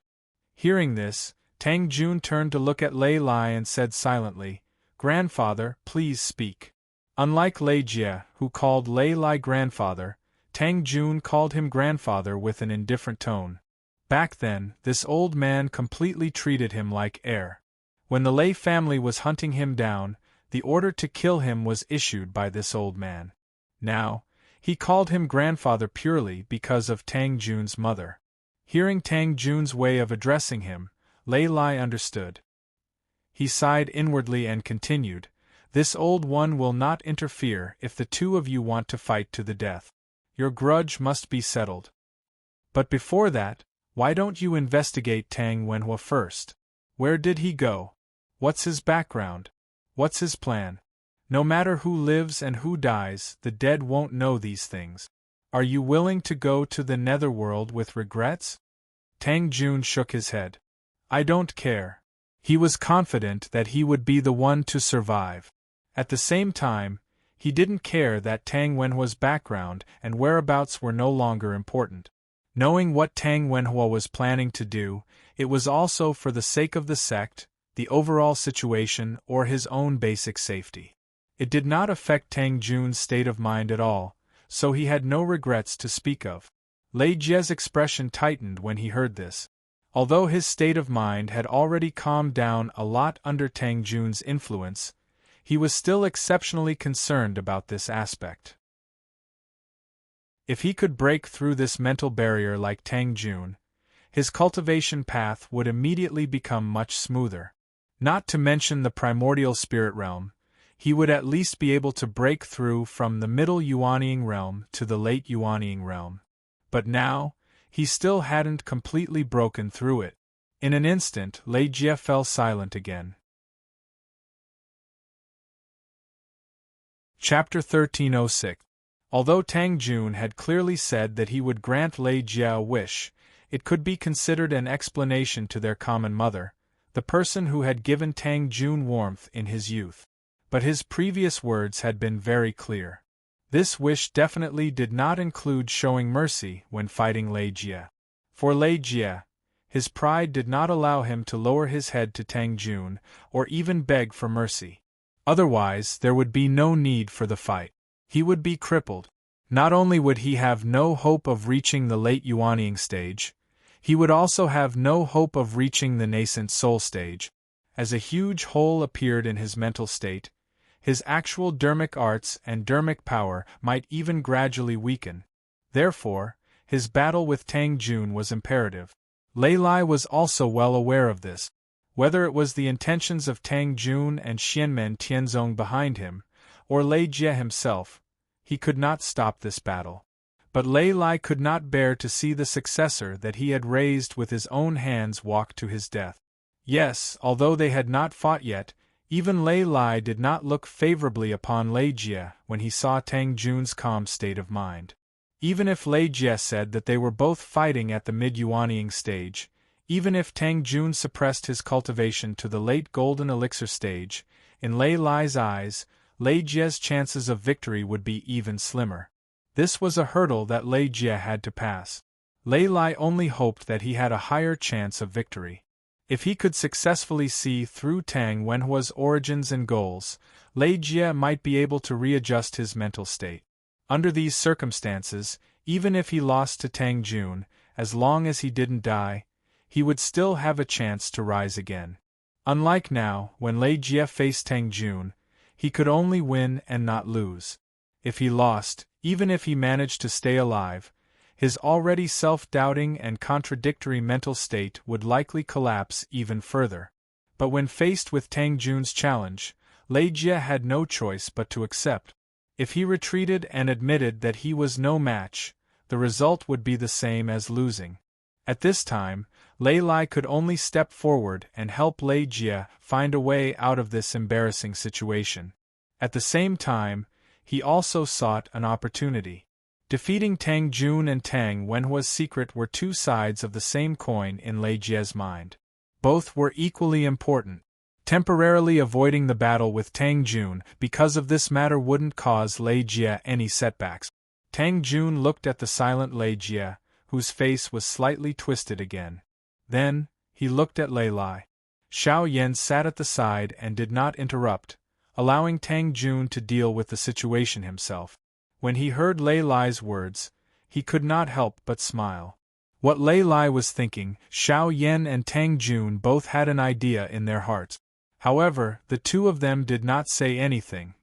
Hearing this, Tang Jun turned to look at Lei Lai and said silently, "Grandfather, please speak." Unlike Lei Jie, who called Lei Lai grandfather, Tang Jun called him grandfather with an indifferent tone. Back then, this old man completely treated him like heir. When the Lei family was hunting him down, the order to kill him was issued by this old man. Now, he called him grandfather purely because of Tang Jun's mother. Hearing Tang Jun's way of addressing him, Lei Lai understood. He sighed inwardly and continued, "This old one will not interfere if the two of you want to fight to the death. Your grudge must be settled. But before that, why don't you investigate Tang Wenhua first? Where did he go? What's his background? What's his plan? No matter who lives and who dies, the dead won't know these things. Are you willing to go to the netherworld with regrets?" Tang Jun shook his head. "I don't care." He was confident that he would be the one to survive. At the same time, he didn't care that Tang Wenhua's background and whereabouts were no longer important. Knowing what Tang Wenhua was planning to do, it was also for the sake of the sect, the overall situation, or his own basic safety. It did not affect Tang Jun's state of mind at all, so he had no regrets to speak of. Lei Jie's expression tightened when he heard this. Although his state of mind had already calmed down a lot under Tang Jun's influence, he was still exceptionally concerned about this aspect. If he could break through this mental barrier like Tang Jun, his cultivation path would immediately become much smoother. Not to mention the primordial spirit realm, he would at least be able to break through from the middle Yuanying realm to the late Yuanying realm. But now, he still hadn't completely broken through it. In an instant, Lei Jie fell silent again. Chapter 1306. Although Tang Jun had clearly said that he would grant Lei Jie a wish, it could be considered an explanation to their common mother, the person who had given Tang Jun warmth in his youth. But his previous words had been very clear. This wish definitely did not include showing mercy when fighting Lei Jie. For Lei Jie, his pride did not allow him to lower his head to Tang Jun, or even beg for mercy. Otherwise, there would be no need for the fight. He would be crippled. Not only would he have no hope of reaching the late Yuanying stage, he would also have no hope of reaching the nascent soul stage. As a huge hole appeared in his mental state, his actual dermic arts and dermic power might even gradually weaken. Therefore, his battle with Tang Jun was imperative. Lei Lai was also well aware of this. Whether it was the intentions of Tang Jun and Xianmen Tianzong behind him, or Lei Jie himself, he could not stop this battle. But Lei Lai could not bear to see the successor that he had raised with his own hands walk to his death. Yes, although they had not fought yet, even Lei Lai did not look favorably upon Lei Jie when he saw Tang Jun's calm state of mind. Even if Lei Jie said that they were both fighting at the mid-Yuanying stage, even if Tang Jun suppressed his cultivation to the late golden elixir stage, in Lei Lai's eyes, Lei Jie's chances of victory would be even slimmer. This was a hurdle that Lei Jie had to pass. Lei Lai only hoped that he had a higher chance of victory. If he could successfully see through Tang Wenhua's origins and goals, Lei Jie might be able to readjust his mental state. Under these circumstances, even if he lost to Tang Jun, as long as he didn't die, he would still have a chance to rise again. Unlike now, when Lei Jie faced Tang Jun, he could only win and not lose. If he lost, even if he managed to stay alive, his already self-doubting and contradictory mental state would likely collapse even further. But when faced with Tang Jun's challenge, Lei Jie had no choice but to accept. If he retreated and admitted that he was no match, the result would be the same as losing. At this time, Lei Lai could only step forward and help Lei Jie find a way out of this embarrassing situation. At the same time, he also sought an opportunity. Defeating Tang Jun and Tang Wenhua's secret were two sides of the same coin in Lei Jie's mind. Both were equally important. Temporarily avoiding the battle with Tang Jun because of this matter wouldn't cause Lei Jie any setbacks. Tang Jun looked at the silent Lei Jie, whose face was slightly twisted again. Then, he looked at Lei Lai. Xiao Yan sat at the side and did not interrupt, allowing Tang Jun to deal with the situation himself. When he heard Lei Lai's words, he could not help but smile. What Lei Lai was thinking, Xiao Yan and Tang Jun both had an idea in their hearts. However, the two of them did not say anything.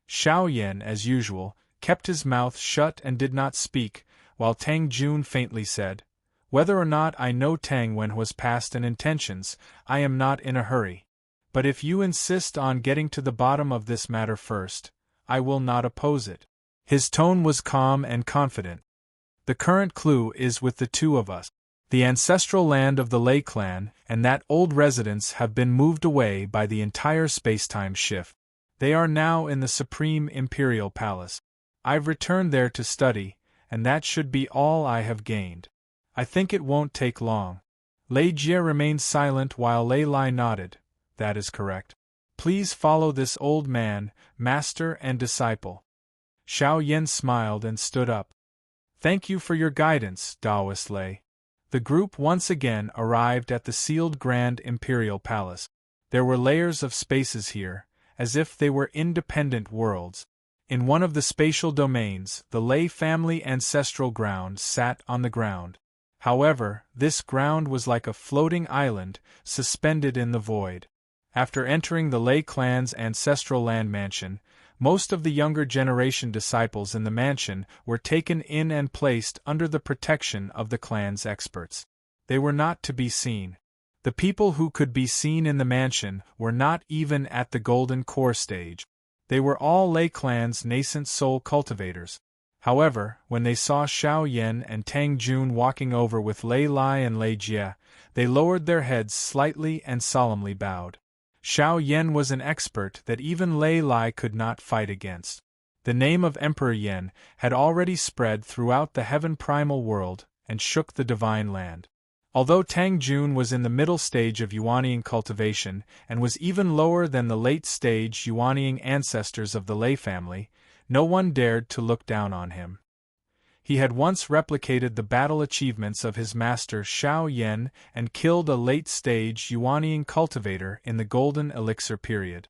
Xiao Yan, as usual, kept his mouth shut and did not speak, while Tang Jun faintly said, "Whether or not I know Tang Wenhua's past and intentions, I am not in a hurry. But if you insist on getting to the bottom of this matter first, I will not oppose it." His tone was calm and confident. "The current clue is with the two of us. The ancestral land of the Lei clan and that old residence have been moved away by the entire space-time shift. They are now in the Supreme Imperial Palace. I've returned there to study, and that should be all I have gained. I think it won't take long." Lei Jie remained silent while Lei Lai nodded. "That is correct. Please follow this old man, master and disciple." Xiao Yan smiled and stood up. "Thank you for your guidance, Taoist Lei." The group once again arrived at the sealed Grand Imperial Palace. There were layers of spaces here, as if they were independent worlds. In one of the spatial domains, the Lei family ancestral ground sat on the ground. However, this ground was like a floating island, suspended in the void. After entering the Lei clan's ancestral land mansion, most of the younger generation disciples in the mansion were taken in and placed under the protection of the clan's experts. They were not to be seen. The people who could be seen in the mansion were not even at the golden core stage. They were all Lei clan's nascent soul cultivators. However, when they saw Xiao Yan and Tang Jun walking over with Lei Lai and Lei Jie, they lowered their heads slightly and solemnly bowed. Xiao Yan was an expert that even Lei Lai could not fight against. The name of Emperor Yan had already spread throughout the heaven primal world and shook the divine land. Although Tang Jun was in the middle stage of Yuanying cultivation and was even lower than the late stage Yuanying ancestors of the Lei family, no one dared to look down on him. He had once replicated the battle achievements of his master Xiao Yan and killed a late-stage Yuanying cultivator in the Golden Elixir period.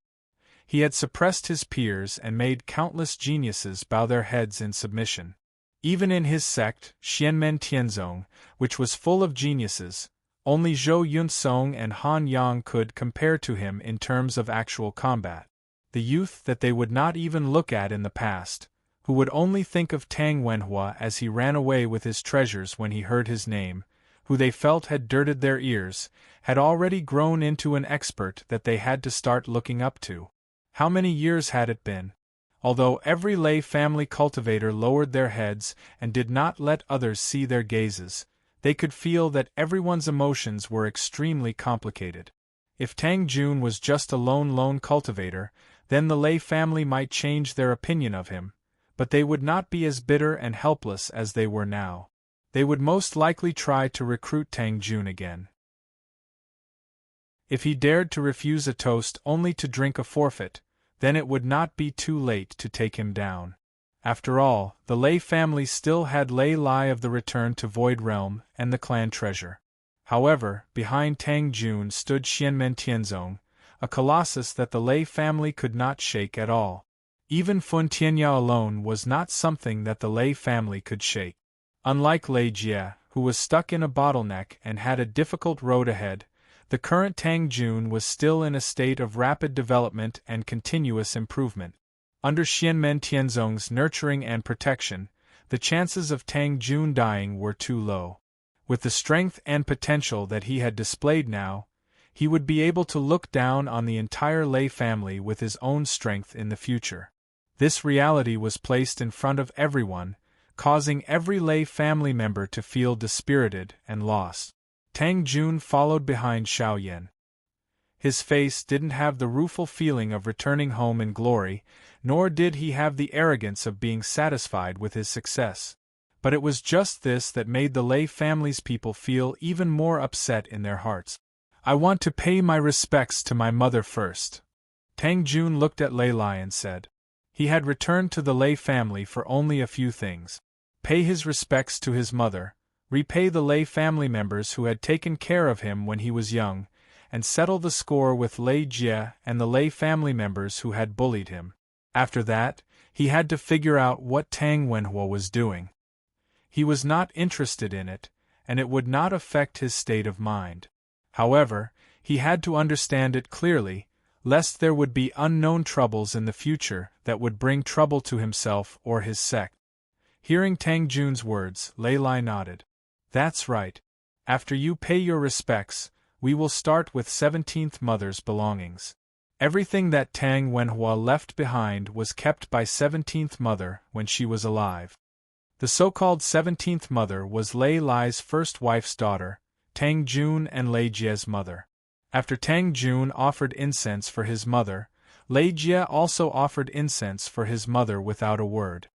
He had suppressed his peers and made countless geniuses bow their heads in submission. Even in his sect, Xianmen Tianzong, which was full of geniuses, only Zhou Yunsong and Han Yang could compare to him in terms of actual combat. The youth that they would not even look at in the past, who would only think of Tang Wenhua as he ran away with his treasures when he heard his name, who they felt had dirted their ears, had already grown into an expert that they had to start looking up to. How many years had it been? Although every lay family cultivator lowered their heads and did not let others see their gazes, they could feel that everyone's emotions were extremely complicated. If Tang Jun was just a lone cultivator, then the lay family might change their opinion of him, but they would not be as bitter and helpless as they were now. They would most likely try to recruit Tang Jun again. If he dared to refuse a toast only to drink a forfeit, then it would not be too late to take him down. After all, the Lei family still had Lei Lai of the Return to Void Realm and the clan treasure. However, behind Tang Jun stood Xianmen Tianzong, a colossus that the Lei family could not shake at all. Even Fun Tianyao alone was not something that the Lei family could shake. Unlike Lei Jie, who was stuck in a bottleneck and had a difficult road ahead, the current Tang Jun was still in a state of rapid development and continuous improvement. Under Xianmen Tianzong's nurturing and protection, the chances of Tang Jun dying were too low. With the strength and potential that he had displayed now, he would be able to look down on the entire Lei family with his own strength in the future. This reality was placed in front of everyone, causing every Lei family member to feel dispirited and lost. Tang Jun followed behind Xiao Yan. His face didn't have the rueful feeling of returning home in glory, nor did he have the arrogance of being satisfied with his success. But it was just this that made the Lei family's people feel even more upset in their hearts. "I want to pay my respects to my mother first." Tang Jun looked at Lei Lai and said. He had returned to the Lei family for only a few things. Pay his respects to his mother, repay the Lei family members who had taken care of him when he was young, and settle the score with Lei Jie and the Lei family members who had bullied him. After that, he had to figure out what Tang Wenhua was doing. He was not interested in it, and it would not affect his state of mind. However, he had to understand it clearly, lest there would be unknown troubles in the future that would bring trouble to himself or his sect. Hearing Tang Jun's words, Lei Lai nodded. "That's right. After you pay your respects, we will start with 17th Mother's belongings." Everything that Tang Wenhua left behind was kept by 17th Mother when she was alive. The so-called 17th Mother was Lei Lai's first wife's daughter, Tang Jun and Lei Jie's mother. After Tang Jun offered incense for his mother, Lei Jie also offered incense for his mother without a word.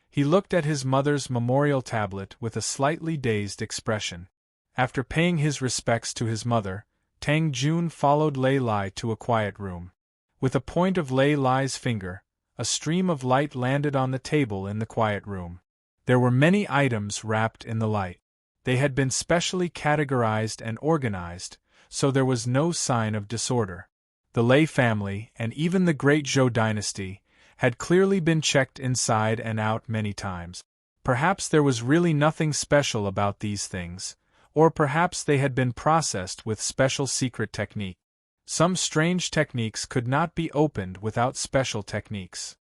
He looked at his mother's memorial tablet with a slightly dazed expression. After paying his respects to his mother, Tang Jun followed Lei Lai to a quiet room. With a point of Lei Lai's finger, a stream of light landed on the table in the quiet room. There were many items wrapped in the light. They had been specially categorized and organized, so there was no sign of disorder. The Lei family, and even the Great Zhou dynasty, had clearly been checked inside and out many times. Perhaps there was really nothing special about these things, or perhaps they had been processed with special secret technique. Some strange techniques could not be opened without special techniques.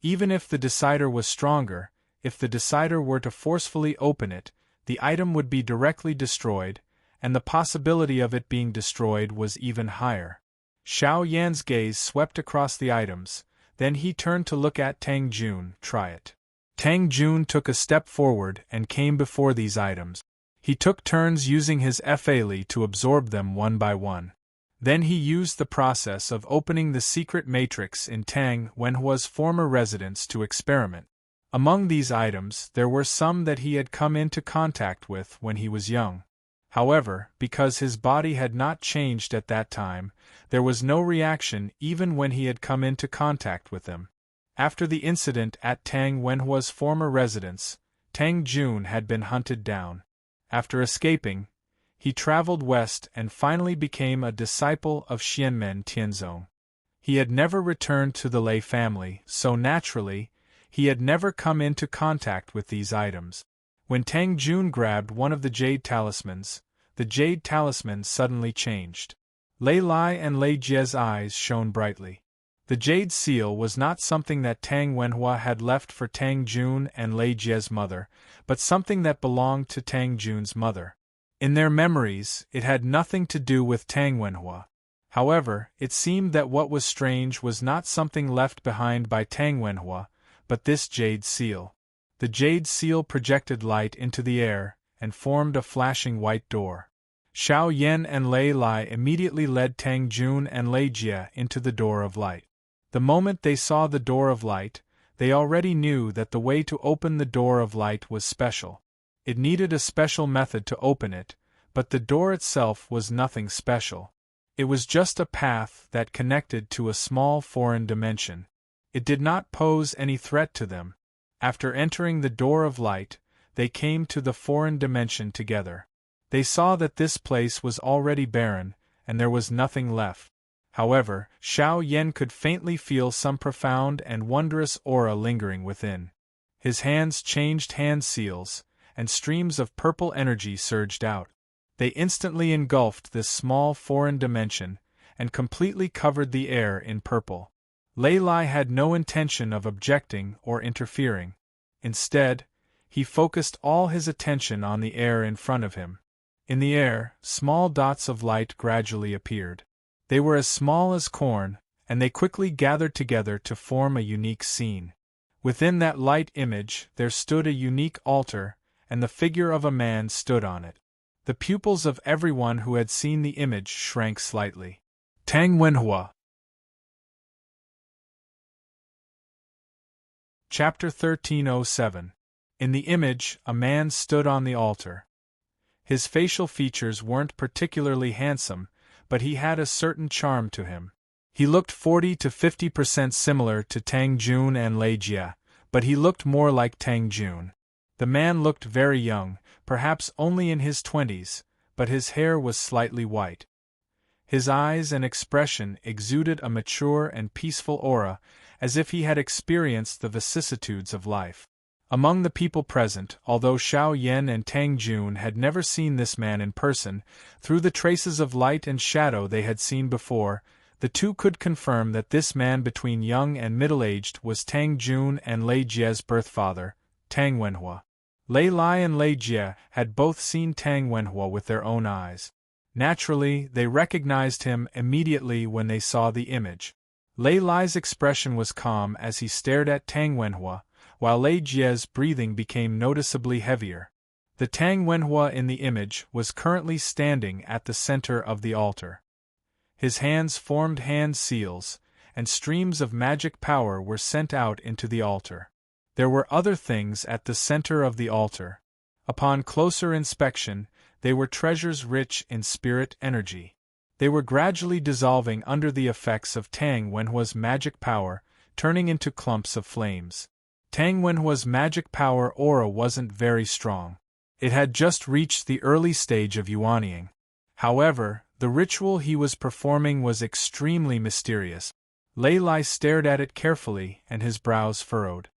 Even if the decider was stronger, if the decider were to forcefully open it, the item would be directly destroyed, and the possibility of it being destroyed was even higher. Xiao Yan's gaze swept across the items, then he turned to look at Tang Jun. "Try it." Tang Jun took a step forward and came before these items. He took turns using his Fali to absorb them one by one. Then he used the process of opening the secret matrix in Tang Wenhua's former residence to experiment. Among these items there were some that he had come into contact with when he was young. However, because his body had not changed at that time, there was no reaction even when he had come into contact with them. After the incident at Tang Wenhua's former residence, Tang Jun had been hunted down. After escaping, He traveled west and finally became a disciple of Xianmen Tianzong. He had never returned to the Lei family, so naturally, he had never come into contact with these items. When Tang Jun grabbed one of the jade talismans, the jade talisman suddenly changed. Lei Lai and Lei Jie's eyes shone brightly. The jade seal was not something that Tang Wenhua had left for Tang Jun and Lei Jie's mother, but something that belonged to Tang Jun's mother. In their memories, it had nothing to do with Tang Wenhua. However, it seemed that what was strange was not something left behind by Tang Wenhua, but this jade seal. The jade seal projected light into the air and formed a flashing white door. Xiao Yan and Lei Lai immediately led Tang Jun and Lei Jie into the door of light. The moment they saw the door of light, they already knew that the way to open the door of light was special. It needed a special method to open it, but the door itself was nothing special. It was just a path that connected to a small foreign dimension. It did not pose any threat to them. After entering the door of light, they came to the foreign dimension together. They saw that this place was already barren, and there was nothing left. However, Xiao Yan could faintly feel some profound and wondrous aura lingering within. His hands changed hand seals, and streams of purple energy surged out. They instantly engulfed this small foreign dimension, and completely covered the air in purple. Lei Lai had no intention of objecting or interfering. Instead, he focused all his attention on the air in front of him. In the air, small dots of light gradually appeared. They were as small as corn, and they quickly gathered together to form a unique scene. Within that light image there stood a unique altar, and the figure of a man stood on it. The pupils of everyone who had seen the image shrank slightly. Tang Wenhua. Chapter 1307. In the image, a man stood on the altar. His facial features weren't particularly handsome, but he had a certain charm to him. He looked 40 to 50% similar to Tang Jun and Lei Jie, but he looked more like Tang Jun. The man looked very young, perhaps only in his 20s, but his hair was slightly white. His eyes and expression exuded a mature and peaceful aura, as if he had experienced the vicissitudes of life. Among the people present, although Xiao Yan and Tang Jun had never seen this man in person, through the traces of light and shadow they had seen before, the two could confirm that this man between young and middle-aged was Tang Jun and Lei Jie's birthfather, Tang Wenhua. Lei Lai and Lei Jie had both seen Tang Wenhua with their own eyes. Naturally, they recognized him immediately when they saw the image. Lei Lai's expression was calm as he stared at Tang Wenhua, while Lei Jie's breathing became noticeably heavier. The Tang Wenhua in the image was currently standing at the center of the altar. His hands formed hand seals, and streams of magic power were sent out into the altar. There were other things at the center of the altar. Upon closer inspection, they were treasures rich in spirit energy. They were gradually dissolving under the effects of Tang Wenhua's magic power, turning into clumps of flames. Tang Wenhua's magic power aura wasn't very strong. It had just reached the early stage of yuanying. However, the ritual he was performing was extremely mysterious. Lei Lai stared at it carefully, and his brows furrowed.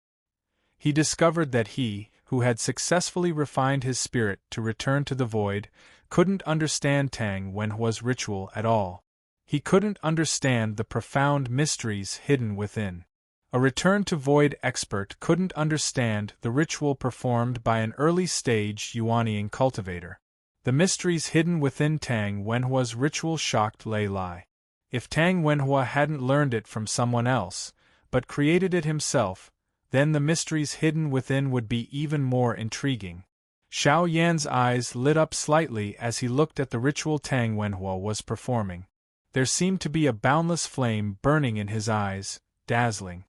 He discovered that he, who had successfully refined his spirit to return to the void, couldn't understand Tang Wenhua's ritual at all. He couldn't understand the profound mysteries hidden within. A return-to-void expert couldn't understand the ritual performed by an early-stage yuanying cultivator. The mysteries hidden within Tang Wenhua's ritual shocked Lei Lai. If Tang Wenhua hadn't learned it from someone else, but created it himself, then the mysteries hidden within would be even more intriguing. Xiao Yan's eyes lit up slightly as he looked at the ritual Tang Wenhua was performing. There seemed to be a boundless flame burning in his eyes, dazzling.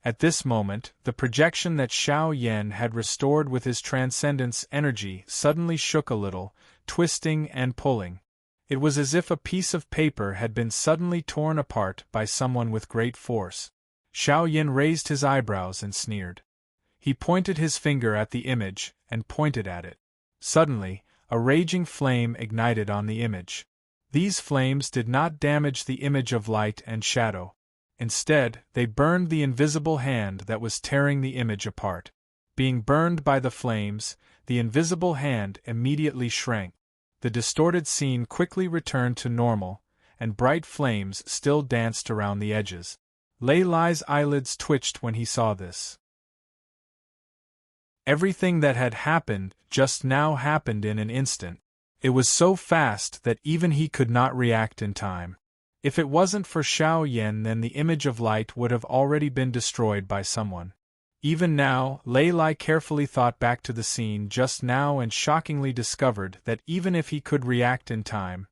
At this moment, the projection that Xiao Yan had restored with his transcendence energy suddenly shook a little, twisting and pulling. It was as if a piece of paper had been suddenly torn apart by someone with great force. Xiao Yan raised his eyebrows and sneered. He pointed his finger at the image, and pointed at it. Suddenly, a raging flame ignited on the image. These flames did not damage the image of light and shadow. Instead, they burned the invisible hand that was tearing the image apart. Being burned by the flames, the invisible hand immediately shrank. The distorted scene quickly returned to normal, and bright flames still danced around the edges. Lei Lai's eyelids twitched when he saw this. Everything that had happened just now happened in an instant. It was so fast that even he could not react in time. If it wasn't for Xiao Yan, then the image of light would have already been destroyed by someone. Even now, Lei Lai carefully thought back to the scene just now and shockingly discovered that even if he could react in time,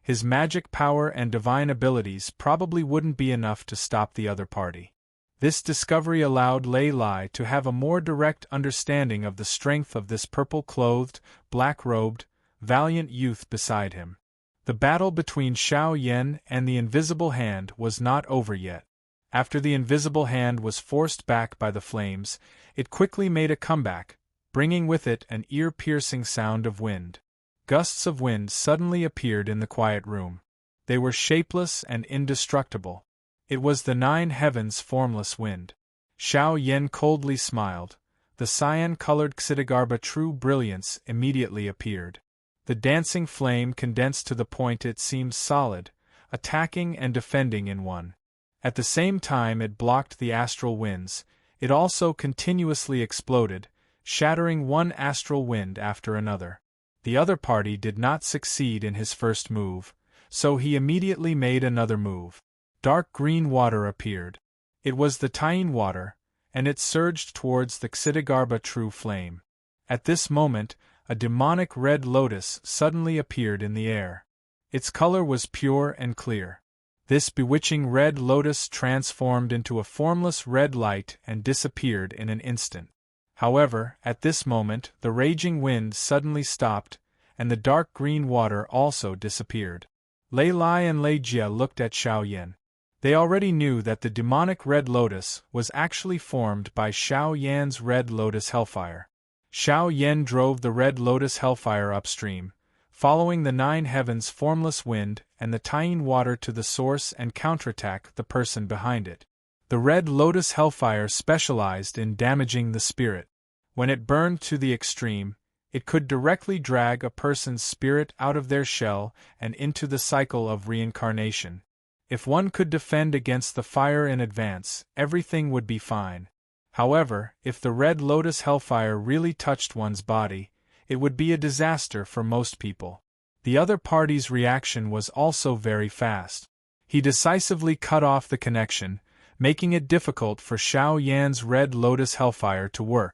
his magic power and divine abilities probably wouldn't be enough to stop the other party. This discovery allowed Lei Lai to have a more direct understanding of the strength of this purple-clothed, black-robed, valiant youth beside him. The battle between Xiao Yan and the Invisible Hand was not over yet. After the Invisible Hand was forced back by the flames, it quickly made a comeback, bringing with it an ear-piercing sound of wind. Gusts of wind suddenly appeared in the quiet room. They were shapeless and indestructible. It was the 9 heavens' formless wind. Xiao Yan coldly smiled. The cyan-colored Xidagarba true brilliance immediately appeared. The dancing flame condensed to the point it seemed solid, attacking and defending in one. At the same time it blocked the astral winds, it also continuously exploded, shattering one astral wind after another. The other party did not succeed in his first move, so he immediately made another move. Dark green water appeared. It was the Taiyin water, and it surged towards the Xidagarba true flame. At this moment, a demonic red lotus suddenly appeared in the air. Its color was pure and clear. This bewitching red lotus transformed into a formless red light and disappeared in an instant. However, at this moment, the raging wind suddenly stopped, and the dark green water also disappeared. Lei Lai and Lei Jia looked at Xiao Yan. They already knew that the demonic red lotus was actually formed by Xiao Yan's red lotus hellfire. Xiao Yan drove the red lotus hellfire upstream, following the 9 heavens' formless wind and the Taiyin water to the source and counterattack the person behind it. The red lotus hellfire specialized in damaging the spirit. When it burned to the extreme, it could directly drag a person's spirit out of their shell and into the cycle of reincarnation. If one could defend against the fire in advance, everything would be fine. However, if the red lotus hellfire really touched one's body, it would be a disaster for most people. The other party's reaction was also very fast. He decisively cut off the connection, making it difficult for Xiao Yan's red lotus hellfire to work.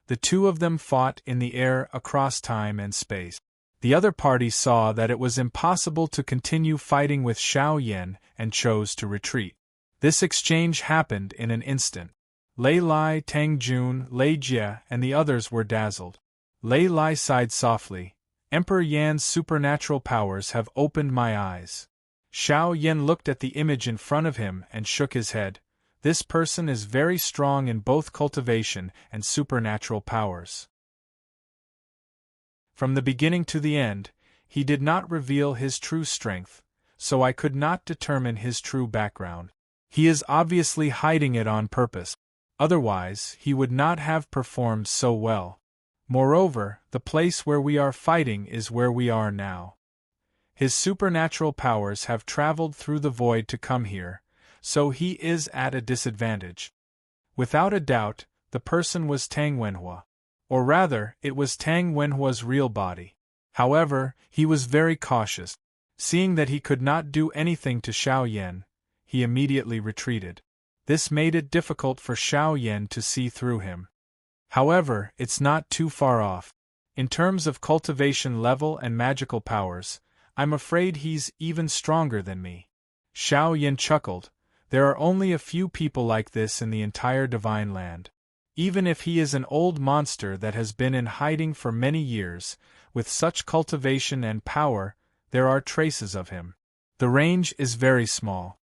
The two of them fought in the air across time and space. The other party saw that it was impossible to continue fighting with Xiao Yan and chose to retreat. This exchange happened in an instant. Lei Lai, Tang Jun, Lei Jia, and the others were dazzled. Lei Lai sighed softly. Emperor Yan's supernatural powers have opened my eyes. Xiao Yan looked at the image in front of him and shook his head. This person is very strong in both cultivation and supernatural powers. From the beginning to the end, he did not reveal his true strength, so I could not determine his true background. He is obviously hiding it on purpose. Otherwise, he would not have performed so well. Moreover, the place where we are fighting is where we are now. His supernatural powers have traveled through the void to come here, so he is at a disadvantage. Without a doubt, the person was Tang Wenhua. Or rather, it was Tang Wenhua's real body. However, he was very cautious. Seeing that he could not do anything to Xiao Yan, he immediately retreated. This made it difficult for Xiao Yan to see through him. However, it's not too far off. In terms of cultivation level and magical powers, I'm afraid he's even stronger than me. Xiao Yan chuckled. There are only a few people like this in the entire Divine Land. Even if he is an old monster that has been in hiding for many years, with such cultivation and power, there are traces of him. The range is very small.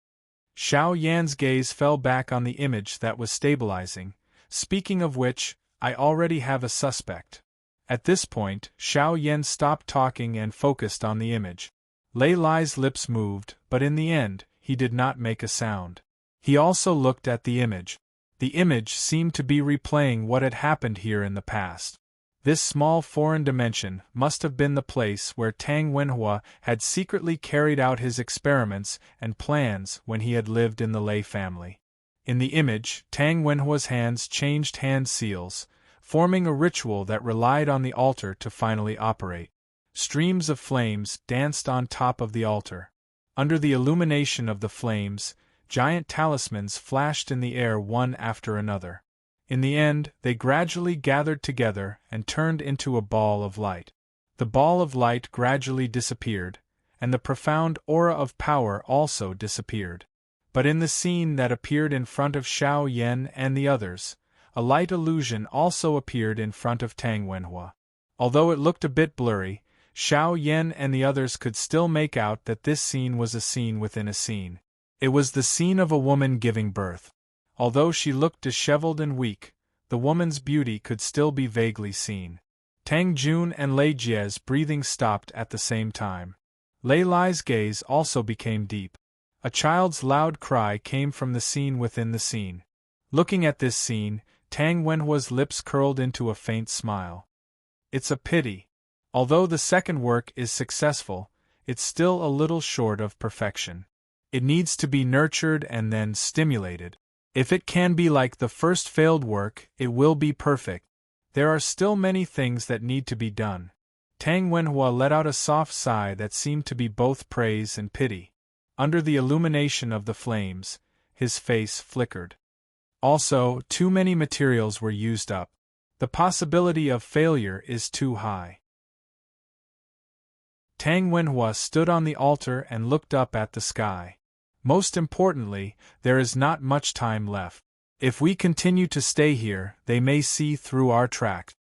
Xiao Yan's gaze fell back on the image that was stabilizing, speaking of which, I already have a suspect. At this point, Xiao Yan stopped talking and focused on the image. Lei Lai's lips moved, but in the end, he did not make a sound. He also looked at the image. The image seemed to be replaying what had happened here in the past. This small foreign dimension must have been the place where Tang Wenhua had secretly carried out his experiments and plans when he had lived in the Lei family. In the image, Tang Wenhua's hands changed hand seals, forming a ritual that relied on the altar to finally operate. Streams of flames danced on top of the altar. Under the illumination of the flames, giant talismans flashed in the air one after another. In the end, they gradually gathered together and turned into a ball of light. The ball of light gradually disappeared, and the profound aura of power also disappeared. But in the scene that appeared in front of Xiao Yan and the others, a light illusion also appeared in front of Tang Wenhua. Although it looked a bit blurry, Xiao Yan and the others could still make out that this scene was a scene within a scene. It was the scene of a woman giving birth. Although she looked disheveled and weak, the woman's beauty could still be vaguely seen. Tang Jun and Lei Jie's breathing stopped at the same time. Lei Lai's gaze also became deep. A child's loud cry came from the scene within the scene. Looking at this scene, Tang Wenhua's lips curled into a faint smile. It's a pity. Although the second work is successful, it's still a little short of perfection. It needs to be nurtured and then stimulated. If it can be like the first failed work, it will be perfect. There are still many things that need to be done. Tang Wenhua let out a soft sigh that seemed to be both praise and pity. Under the illumination of the flames, his face flickered. Also, too many materials were used up. The possibility of failure is too high. Tang Wenhua stood on the altar and looked up at the sky. Most importantly, there is not much time left. If we continue to stay here, they may see through our track.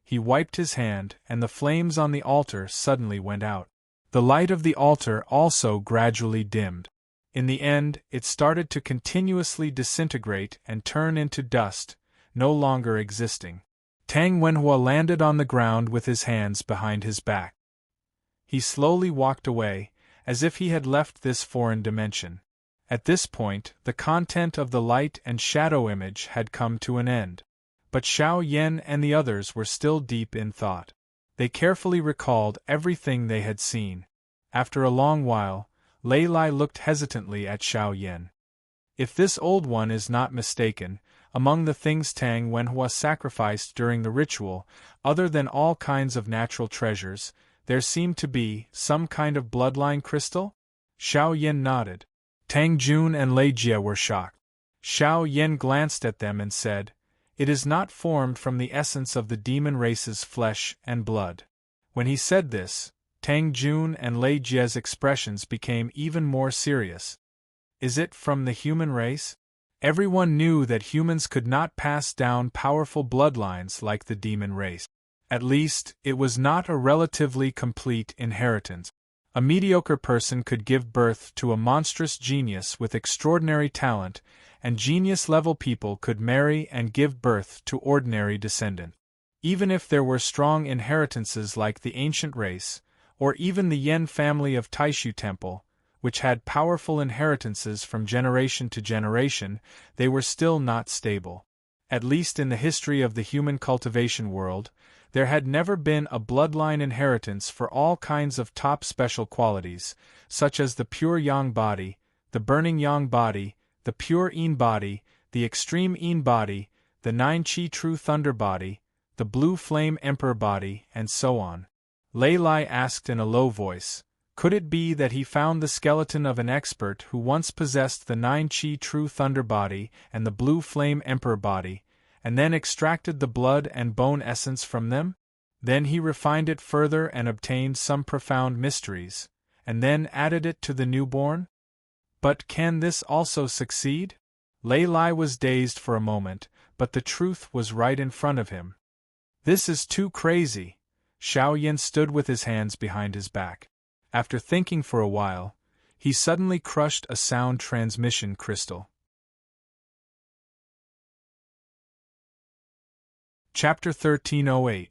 He wiped his hand, and the flames on the altar suddenly went out. The light of the altar also gradually dimmed. In the end, it started to continuously disintegrate and turn into dust, no longer existing. Tang Wenhua landed on the ground with his hands behind his back. He slowly walked away, as if he had left this foreign dimension. At this point, the content of the light and shadow image had come to an end. But Xiao Yan and the others were still deep in thought. They carefully recalled everything they had seen. After a long while, Lei Lai looked hesitantly at Xiao Yan. If this old one is not mistaken, among the things Tang Wenhua sacrificed during the ritual, other than all kinds of natural treasures, there seemed to be some kind of bloodline crystal? Xiao Yan nodded. Tang Jun and Lei Jie were shocked. Xiao Yan glanced at them and said, "It is not formed from the essence of the demon race's flesh and blood." When he said this, Tang Jun and Lei Jie's expressions became even more serious. Is it from the human race? Everyone knew that humans could not pass down powerful bloodlines like the demon race. At least, it was not a relatively complete inheritance. A mediocre person could give birth to a monstrous genius with extraordinary talent, and genius-level people could marry and give birth to ordinary descendants. Even if there were strong inheritances like the ancient race, or even the Yen family of Taishu Temple, which had powerful inheritances from generation to generation, they were still not stable. At least in the history of the human cultivation world, there had never been a bloodline inheritance for all kinds of top special qualities, such as the pure yang body, the burning yang body, the pure yin body, the extreme yin body, the 9-chi true thunder body, the blue flame emperor body, and so on. Lei Lai asked in a low voice, could it be that he found the skeleton of an expert who once possessed the 9-chi true thunder body and the blue flame emperor body, and then extracted the blood and bone essence from them? Then he refined it further and obtained some profound mysteries, and then added it to the newborn? But can this also succeed? Lei Lai was dazed for a moment, but the truth was right in front of him. This is too crazy. Xiao Yan stood with his hands behind his back. After thinking for a while, he suddenly crushed a sound transmission crystal. Chapter 1308.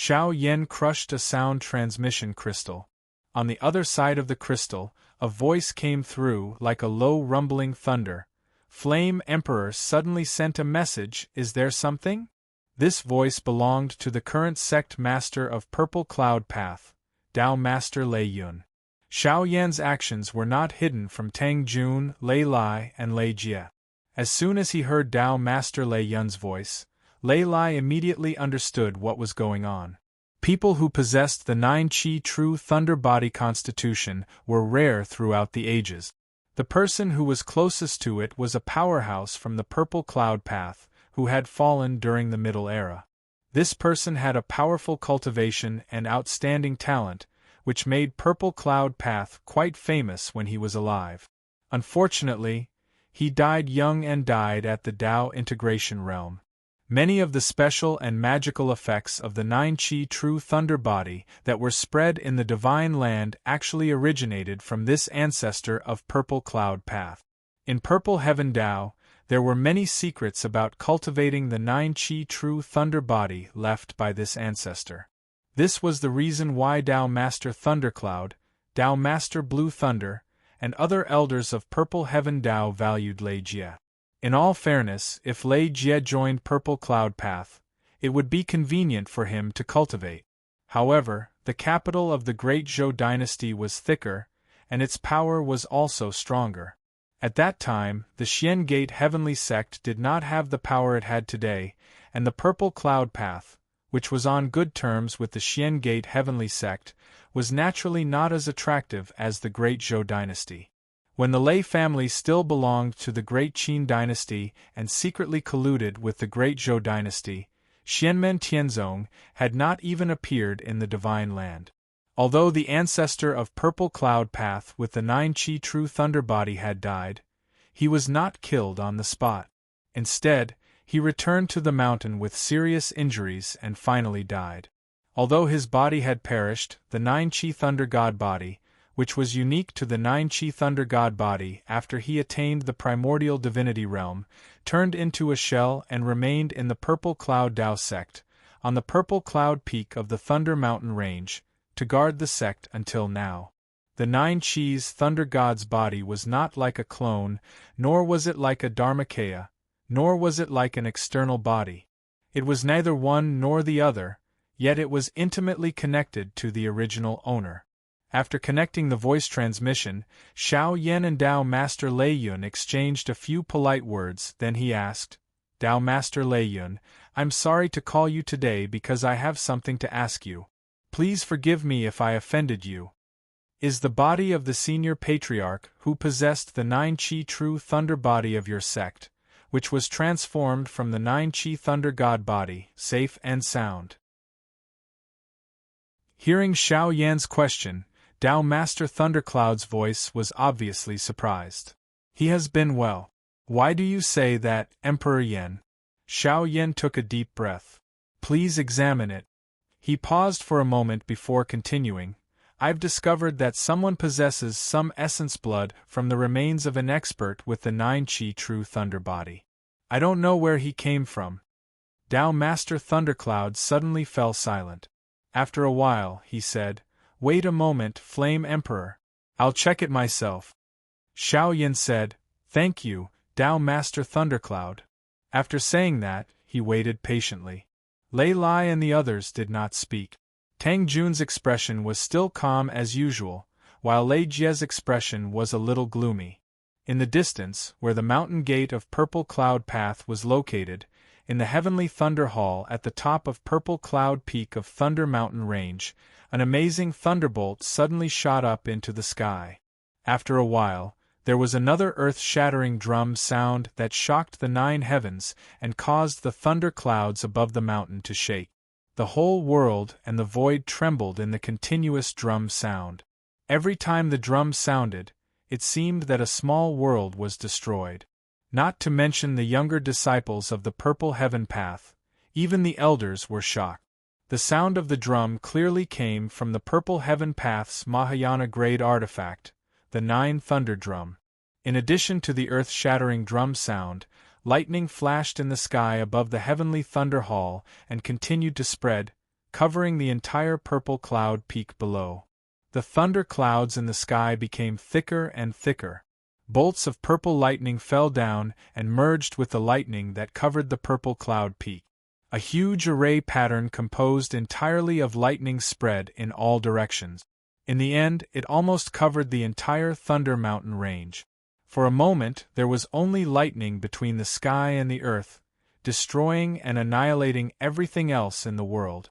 Xiao Yan crushed a sound transmission crystal. On the other side of the crystal, a voice came through like a low rumbling thunder. Flame Emperor suddenly sent a message, is there something? This voice belonged to the current sect master of Purple Cloud Path, Tao Master Lei Yun. Xiao Yan's actions were not hidden from Tang Jun, Lei Lai, and Lei Jie. As soon as he heard Tao Master Lei Yun's voice, Lei Lai immediately understood what was going on. People who possessed the 9-Qi true thunder body constitution were rare throughout the ages. The person who was closest to it was a powerhouse from the Purple Cloud Path, who had fallen during the Middle Era. This person had a powerful cultivation and outstanding talent, which made Purple Cloud Path quite famous when he was alive. Unfortunately, he died young and died at the Tao integration realm. Many of the special and magical effects of the 9-Qi true thunder body that were spread in the divine land actually originated from this ancestor of Purple Cloud Path. In Purple Heaven Tao, there were many secrets about cultivating the 9-Qi true thunder body left by this ancestor. This was the reason why Tao Master Thundercloud, Tao Master Blue Thunder, and other elders of Purple Heaven Tao valued Lei Jie. In all fairness, if Lei Jie joined Purple Cloud Path, it would be convenient for him to cultivate. However, the capital of the Great Zhou dynasty was thicker, and its power was also stronger. At that time, the Xian Gate Heavenly Sect did not have the power it had today, and the Purple Cloud Path, which was on good terms with the Xian Gate Heavenly Sect, was naturally not as attractive as the Great Zhou dynasty. When the Lei family still belonged to the Great Qin dynasty and secretly colluded with the Great Zhou dynasty, Xianmen Tianzong had not even appeared in the divine land. Although the ancestor of Purple Cloud Path with the 9-Qi true thunder body had died, he was not killed on the spot. Instead, he returned to the mountain with serious injuries and finally died. Although his body had perished, the 9-Qi thunder god body, which was unique to the 9-Qi Thunder God body after he attained the primordial divinity realm, turned into a shell and remained in the Purple Cloud Tao sect, on the Purple Cloud Peak of the Thunder Mountain Range, to guard the sect until now. The 9-Qi's Thunder God's body was not like a clone, nor was it like a Dharmakaya, nor was it like an external body. It was neither one nor the other, yet it was intimately connected to the original owner. After connecting the voice transmission, Xiao Yan and Tao Master Lei Yun exchanged a few polite words, then he asked, Tao Master Lei Yun, I'm sorry to call you today because I have something to ask you. Please forgive me if I offended you. Is the body of the senior patriarch who possessed the 9-Qi true thunder body of your sect, which was transformed from the 9-Qi thunder god body, safe and sound? Hearing Xiao Yan's question, Tao Master Thundercloud's voice was obviously surprised. He has been well. Why do you say that, Emperor Yan? Xiao Yan took a deep breath. Please examine it. He paused for a moment before continuing. I've discovered that someone possesses some essence blood from the remains of an expert with the 9-Qi true thunder body. I don't know where he came from. Tao Master Thundercloud suddenly fell silent. After a while, he said, Wait a moment, Flame Emperor. I'll check it myself. Xiao Yan said, Thank you, Tao Master Thundercloud. After saying that, he waited patiently. Lei Lai and the others did not speak. Tang Jun's expression was still calm as usual, while Lei Jie's expression was a little gloomy. In the distance, where the mountain gate of Purple Cloud Path was located, in the Heavenly Thunder Hall at the top of Purple Cloud Peak of Thunder Mountain Range, an amazing thunderbolt suddenly shot up into the sky. After a while, there was another earth-shattering drum sound that shocked the 9 heavens and caused the thunder clouds above the mountain to shake. The whole world and the void trembled in the continuous drum sound. Every time the drum sounded, it seemed that a small world was destroyed. Not to mention the younger disciples of the Purple Heaven Path, even the elders were shocked. The sound of the drum clearly came from the Purple Heaven Path's Mahayana grade artifact, the 9 Thunder Drum. In addition to the earth-shattering drum sound, lightning flashed in the sky above the Heavenly Thunder Hall and continued to spread, covering the entire purple cloud peak below. The thunder clouds in the sky became thicker and thicker. Bolts of purple lightning fell down and merged with the lightning that covered the purple cloud peak. A huge array pattern composed entirely of lightning spread in all directions. In the end, it almost covered the entire Thunder Mountain range. For a moment, there was only lightning between the sky and the earth, destroying and annihilating everything else in the world.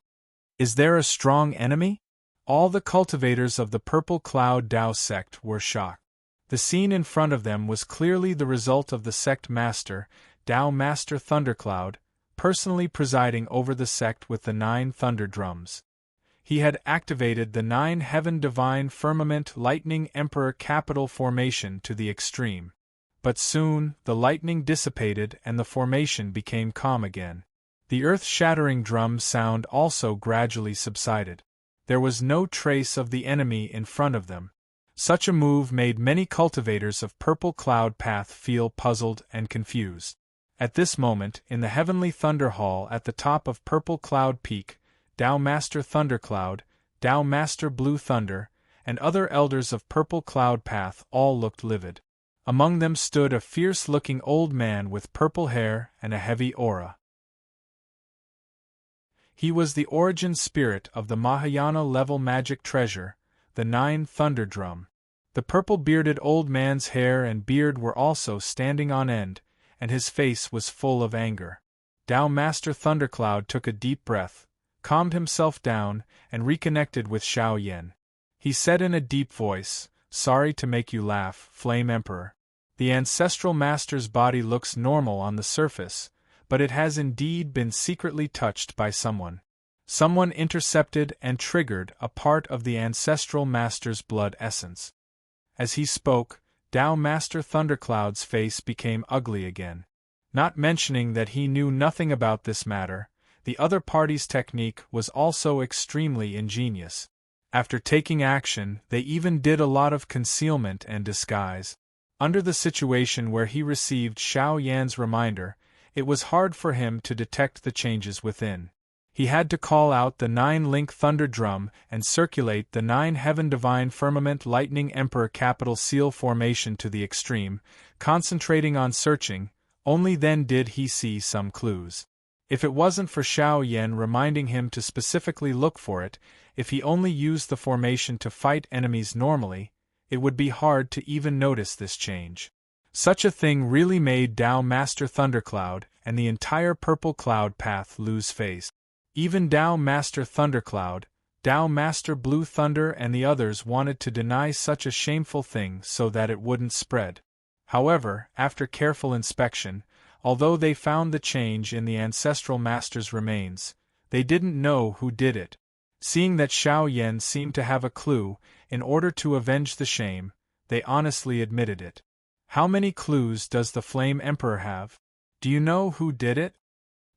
Is there a strong enemy? All the cultivators of the Purple Cloud Tao sect were shocked. The scene in front of them was clearly the result of the sect master, Tao Master Thundercloud, personally presiding over the sect with the 9 thunder drums. He had activated the 9 Heaven Divine Firmament Lightning Emperor Capital formation to the extreme. But soon, the lightning dissipated and the formation became calm again. The earth-shattering drum sound also gradually subsided. There was no trace of the enemy in front of them. Such a move made many cultivators of Purple Cloud Path feel puzzled and confused. At this moment, in the Heavenly Thunder Hall at the top of Purple Cloud Peak, Tao Master Thundercloud, Tao Master Blue Thunder, and other elders of Purple Cloud Path all looked livid. Among them stood a fierce-looking old man with purple hair and a heavy aura. He was the origin spirit of the Mahayana-level magic treasure, the 9 Thunder Drum. The purple-bearded old man's hair and beard were also standing on end, and his face was full of anger. Tao Master Thundercloud took a deep breath, calmed himself down, and reconnected with Xiao Yan. He said in a deep voice, "Sorry to make you laugh, Flame Emperor. The Ancestral Master's body looks normal on the surface, but it has indeed been secretly touched by someone. Someone intercepted and triggered a part of the Ancestral Master's blood essence." As he spoke, Tao Master Thundercloud's face became ugly again. Not mentioning that he knew nothing about this matter, the other party's technique was also extremely ingenious. After taking action, they even did a lot of concealment and disguise. Under the situation where he received Xiao Yan's reminder, it was hard for him to detect the changes within. He had to call out the 9-link Thunder Drum and circulate the 9 Heaven Divine Firmament Lightning Emperor Capital Seal formation to the extreme, concentrating on searching. Only then did he see some clues. If it wasn't for Xiao Yan reminding him to specifically look for it, if he only used the formation to fight enemies normally, it would be hard to even notice this change. Such a thing really made Tao Master Thundercloud and the entire Purple Cloud Path lose face. Even Tao Master Thundercloud, Tao Master Blue Thunder and the others wanted to deny such a shameful thing so that it wouldn't spread. However, after careful inspection, although they found the change in the Ancestral Master's remains, they didn't know who did it. Seeing that Xiao Yan seemed to have a clue, in order to avenge the shame, they honestly admitted it. "How many clues does the Flame Emperor have? Do you know who did it?"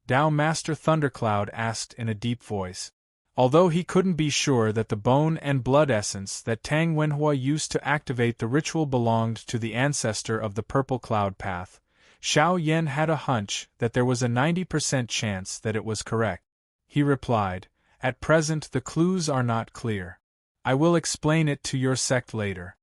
Tao Master Thundercloud asked in a deep voice. Although he couldn't be sure that the bone and blood essence that Tang Wenhua used to activate the ritual belonged to the ancestor of the Purple Cloud Path, Xiao Yan had a hunch that there was a 90% chance that it was correct. He replied, "At present the clues are not clear. I will explain it to your sect later."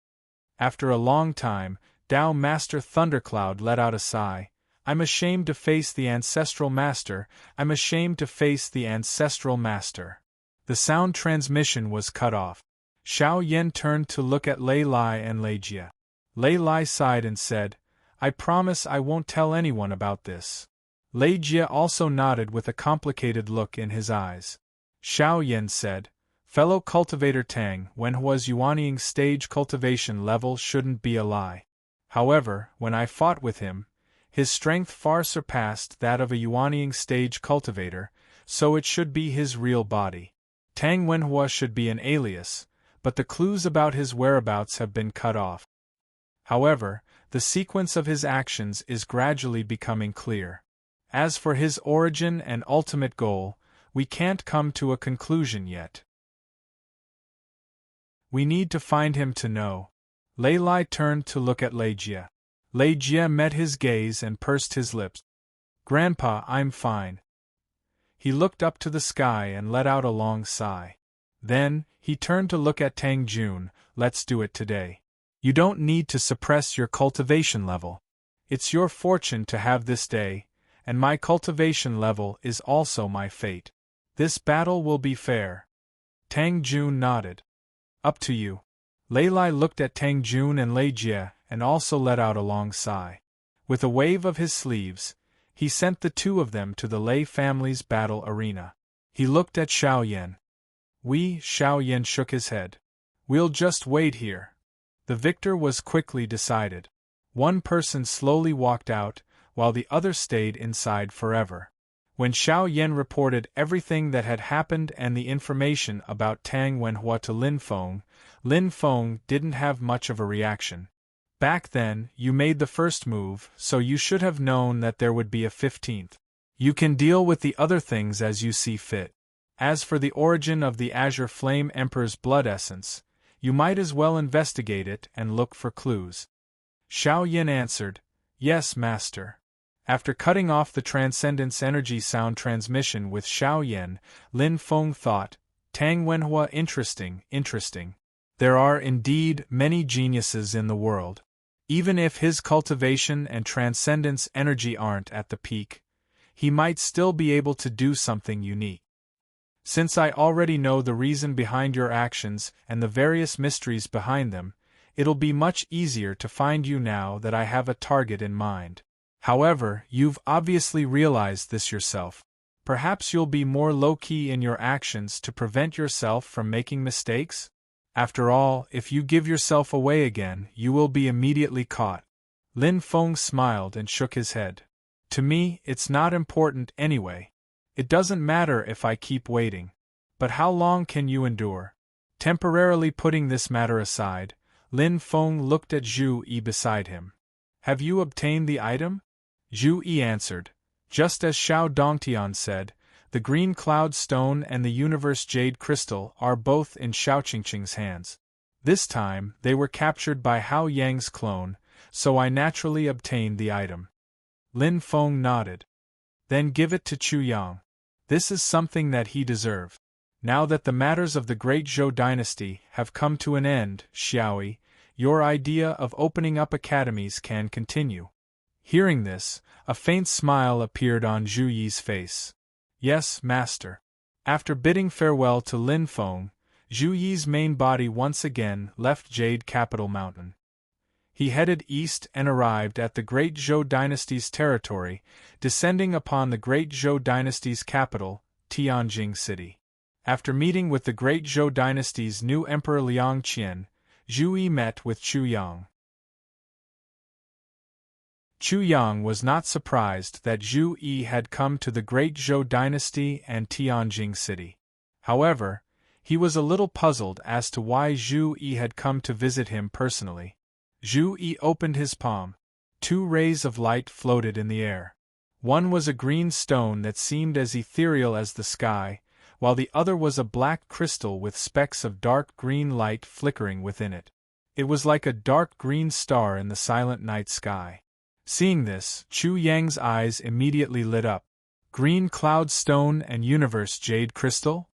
After a long time, Tao Master Thundercloud let out a sigh. "I'm ashamed to face the Ancestral Master, I'm ashamed to face the Ancestral Master." The sound transmission was cut off. Xiao Yan turned to look at Lei Lai and Lei Jia. Lei Lai sighed and said, "I promise I won't tell anyone about this." Lei Jia also nodded with a complicated look in his eyes. Xiao Yan said, "Fellow cultivator Tang Wenhua's Yuanying stage cultivation level shouldn't be a lie. However, when I fought with him, his strength far surpassed that of a Yuanying stage cultivator, so it should be his real body. Tang Wenhua should be an alias, but the clues about his whereabouts have been cut off. However, the sequence of his actions is gradually becoming clear. As for his origin and ultimate goal, we can't come to a conclusion yet. We need to find him to know." Lei Lai turned to look at Lei Jia. Lei Jia met his gaze and pursed his lips. "Grandpa, I'm fine." He looked up to the sky and let out a long sigh. Then, he turned to look at Tang Jun. Let's do it today. You don't need to suppress your cultivation level. It's your fortune to have this day, and my cultivation level is also my fate. This battle will be fair. Tang Jun nodded. Up to you. Lei Lai looked at Tang Jun and Lei Jie and also let out a long sigh. With a wave of his sleeves, he sent the two of them to the Lei family's battle arena. He looked at Xiao Yan. Xiao Yan shook his head. We'll just wait here. The victor was quickly decided. One person slowly walked out, while the other stayed inside forever. When Xiao Yan reported everything that had happened and the information about Tang Wenhua to Lin Feng didn't have much of a reaction. Back then, you made the first move, so you should have known that there would be a 15th. You can deal with the other things as you see fit. As for the origin of the Azure Flame Emperor's blood essence, you might as well investigate it and look for clues. Xiao Yan answered, Yes, Master. After cutting off the Transcendence Energy sound transmission with Xiao Yan, Lin Feng thought, Tang Wenhua interesting. There are indeed many geniuses in the world. Even if his cultivation and transcendence energy aren't at the peak, he might still be able to do something unique. Since I already know the reason behind your actions and the various mysteries behind them, it'll be much easier to find you now that I have a target in mind. However, you've obviously realized this yourself. Perhaps you'll be more low-key in your actions to prevent yourself from making mistakes? After all, if you give yourself away again, you will be immediately caught. Lin Feng smiled and shook his head. To me, it's not important anyway. It doesn't matter if I keep waiting. But how long can you endure? Temporarily putting this matter aside, Lin Feng looked at Zhu Yi beside him. Have you obtained the item? Zhu Yi answered. Just as Xiao Dongtian said, the green cloud stone and the universe jade crystal are both in Xiao Qingqing's hands. This time, they were captured by Hao Yang's clone, so I naturally obtained the item. Lin Feng nodded. Then give it to Chu Yang. This is something that he deserves. Now that the matters of the great Zhou dynasty have come to an end, Xiaoyi, your idea of opening up academies can continue. Hearing this, a faint smile appeared on Zhu Yi's face. Yes, Master. After bidding farewell to Lin Feng, Zhu Yi's main body once again left Jade Capital Mountain. He headed east and arrived at the Great Zhou dynasty's territory, descending upon the Great Zhou dynasty's capital, Tianjing City. After meeting with the Great Zhou dynasty's new Emperor Liang Qian, Zhu Yi met with Chu Yang. Chu Yang was not surprised that Zhu Yi had come to the Great Zhou dynasty and Tianjing City. However, he was a little puzzled as to why Zhu Yi had come to visit him personally. Zhu Yi opened his palm. 2 rays of light floated in the air. One was a green stone that seemed as ethereal as the sky, while the other was a black crystal with specks of dark green light flickering within it. It was like a dark green star in the silent night sky. Seeing this, Chu Yang's eyes immediately lit up. Green cloud stone and universe jade crystal?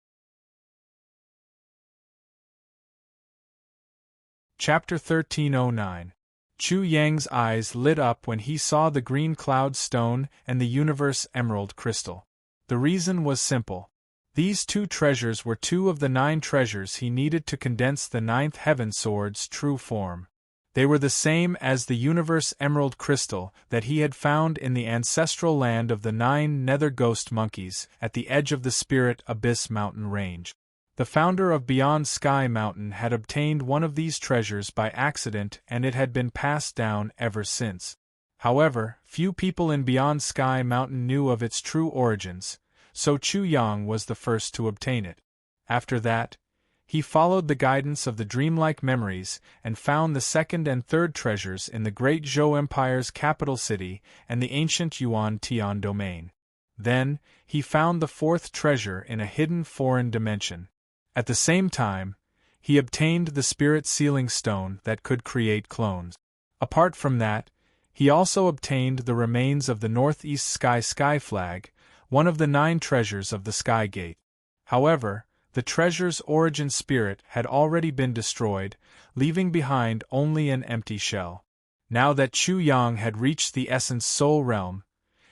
Chapter 1309. Chu Yang's eyes lit up when he saw the green cloud stone and the universe emerald crystal. The reason was simple. These 2 treasures were 2 of the 9 treasures he needed to condense the 9th heaven sword's true form. They were the same as the universe emerald crystal that he had found in the ancestral land of the 9 nether ghost monkeys at the edge of the Spirit Abyss mountain range. The founder of Beyond Sky Mountain had obtained one of these treasures by accident and it had been passed down ever since. However, few people in Beyond Sky Mountain knew of its true origins, so Chu Yang was the first to obtain it. After that, he followed the guidance of the dreamlike memories and found the 2nd and 3rd treasures in the Great Zhou Empire's capital city and the ancient Yuan Tian domain. Then, he found the 4th treasure in a hidden foreign dimension. At the same time, he obtained the spirit sealing stone that could create clones. Apart from that, he also obtained the remains of the Northeast Sky flag, one of the 9 treasures of the Sky Gate. However, the treasure's origin spirit had already been destroyed, leaving behind only an empty shell. Now that Chu Yang had reached the essence soul realm,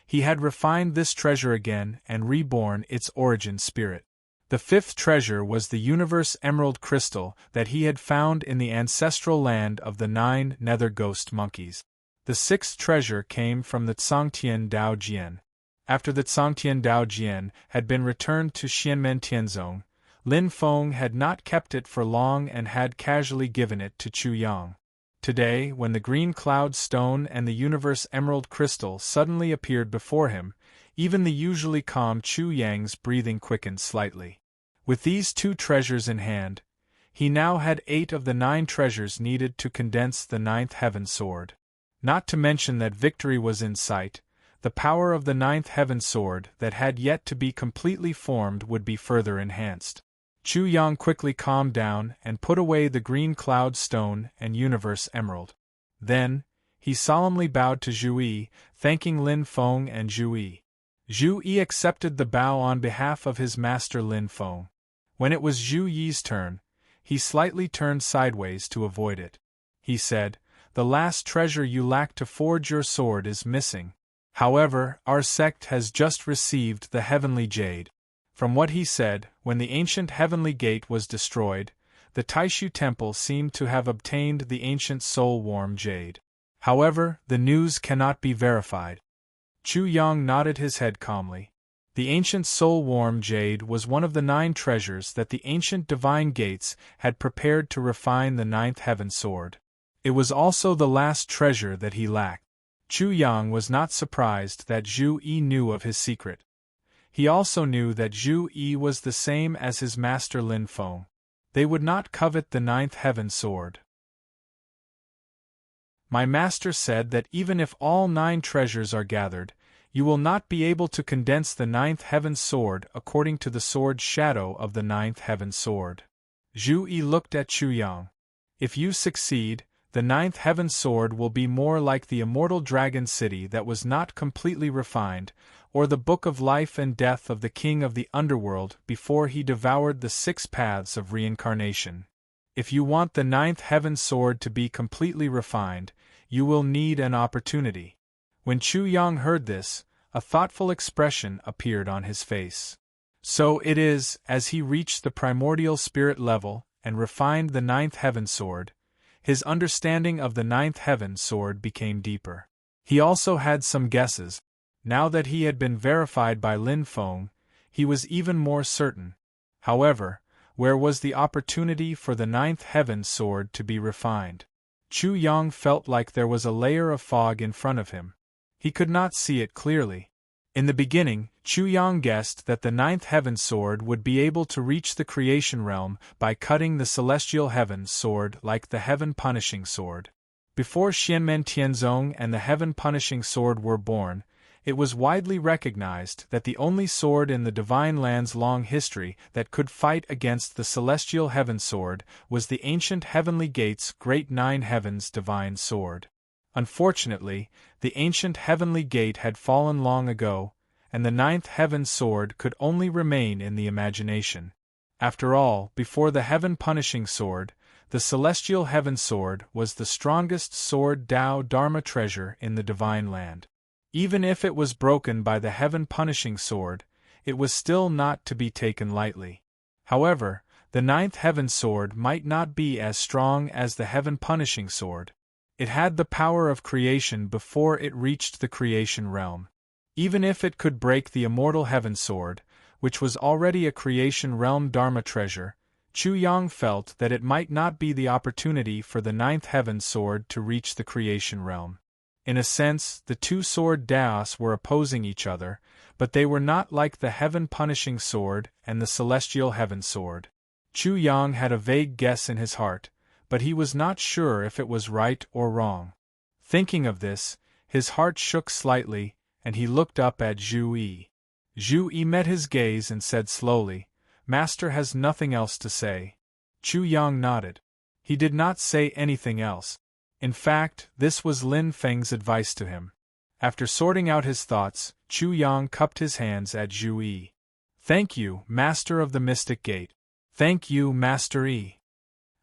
he had refined this treasure again and reborn its origin spirit. The 5th treasure was the universe emerald crystal that he had found in the ancestral land of the 9 nether ghost monkeys. The 6th treasure came from the Tsangtian Dao Jian. After the Tsangtian Dao Jian had been returned to Xianmen Tianzong, Lin Feng had not kept it for long and had casually given it to Chu Yang. Today, when the green cloud stone and the universe emerald crystal suddenly appeared before him, even the usually calm Chu Yang's breathing quickened slightly. With these 2 treasures in hand, he now had 8 of the 9 treasures needed to condense the 9th heaven sword. Not to mention that victory was in sight, the power of the 9th heaven sword that had yet to be completely formed would be further enhanced. Chu Yang quickly calmed down and put away the green cloud stone and universe emerald. Then, he solemnly bowed to Zhu Yi, thanking Lin Feng and Zhu Yi. Zhu Yi accepted the bow on behalf of his master Lin Feng. When it was Zhu Yi's turn, he slightly turned sideways to avoid it. He said, "The last treasure you lack to forge your sword is missing. However, our sect has just received the heavenly jade." From what he said, when the ancient heavenly gate was destroyed, the Taishu temple seemed to have obtained the ancient soul-warm jade. However, the news cannot be verified. Chu Yang nodded his head calmly. The ancient soul-warm jade was one of the 9 treasures that the ancient divine gates had prepared to refine the 9th heaven sword. It was also the last treasure that he lacked. Chu Yang was not surprised that Zhu Yi knew of his secret. He also knew that Zhu Yi was the same as his master Lin Feng. They would not covet the 9th heaven sword. My master said that even if all 9 treasures are gathered, you will not be able to condense the 9th heaven sword according to the sword's shadow of the 9th heaven sword. Zhu Yi looked at Chu Yang. If you succeed, the 9th heaven sword will be more like the immortal dragon city that was not completely refined, or the book of life and death of the king of the underworld before he devoured the 6 paths of reincarnation. If you want the 9th heaven sword to be completely refined, you will need an opportunity. When Chu Yang heard this, a thoughtful expression appeared on his face. So it is, as he reached the primordial spirit level and refined the 9th heaven sword, his understanding of the 9th heaven sword became deeper. He also had some guesses. Now that he had been verified by Lin Feng, he was even more certain. However, where was the opportunity for the 9th heaven sword to be refined? Chu Yang felt like there was a layer of fog in front of him. He could not see it clearly. In the beginning, Chu Yang guessed that the 9th heaven sword would be able to reach the creation realm by cutting the celestial heaven sword like the heaven punishing sword. Before Xianmen Tianzong and the heaven punishing sword were born, it was widely recognized that the only sword in the divine land's long history that could fight against the celestial heaven sword was the ancient heavenly gate's great 9 heavens divine sword. Unfortunately, the ancient heavenly gate had fallen long ago, and the 9th heaven sword could only remain in the imagination. After all, before the heaven punishing sword, the celestial heaven sword was the strongest sword Tao Dharma treasure in the divine land. Even if it was broken by the heaven punishing sword, it was still not to be taken lightly. However, the 9th heaven sword might not be as strong as the heaven punishing sword. It had the power of creation before it reached the creation realm. Even if it could break the immortal heaven sword, which was already a creation realm Dharma treasure, Chu Yang felt that it might not be the opportunity for the 9th heaven sword to reach the creation realm. In a sense, the 2 sword Daos were opposing each other, but they were not like the heaven punishing sword and the celestial heaven sword. Chu Yang had a vague guess in his heart, but he was not sure if it was right or wrong. Thinking of this, his heart shook slightly, and he looked up at Zhu Yi. Zhu Yi met his gaze and said slowly, "Master has nothing else to say." Chu Yang nodded. He did not say anything else. In fact, this was Lin Feng's advice to him. After sorting out his thoughts, Chu Yang cupped his hands at Zhu Yi. Thank you, Master of the Mystic Gate. Thank you, Master Yi.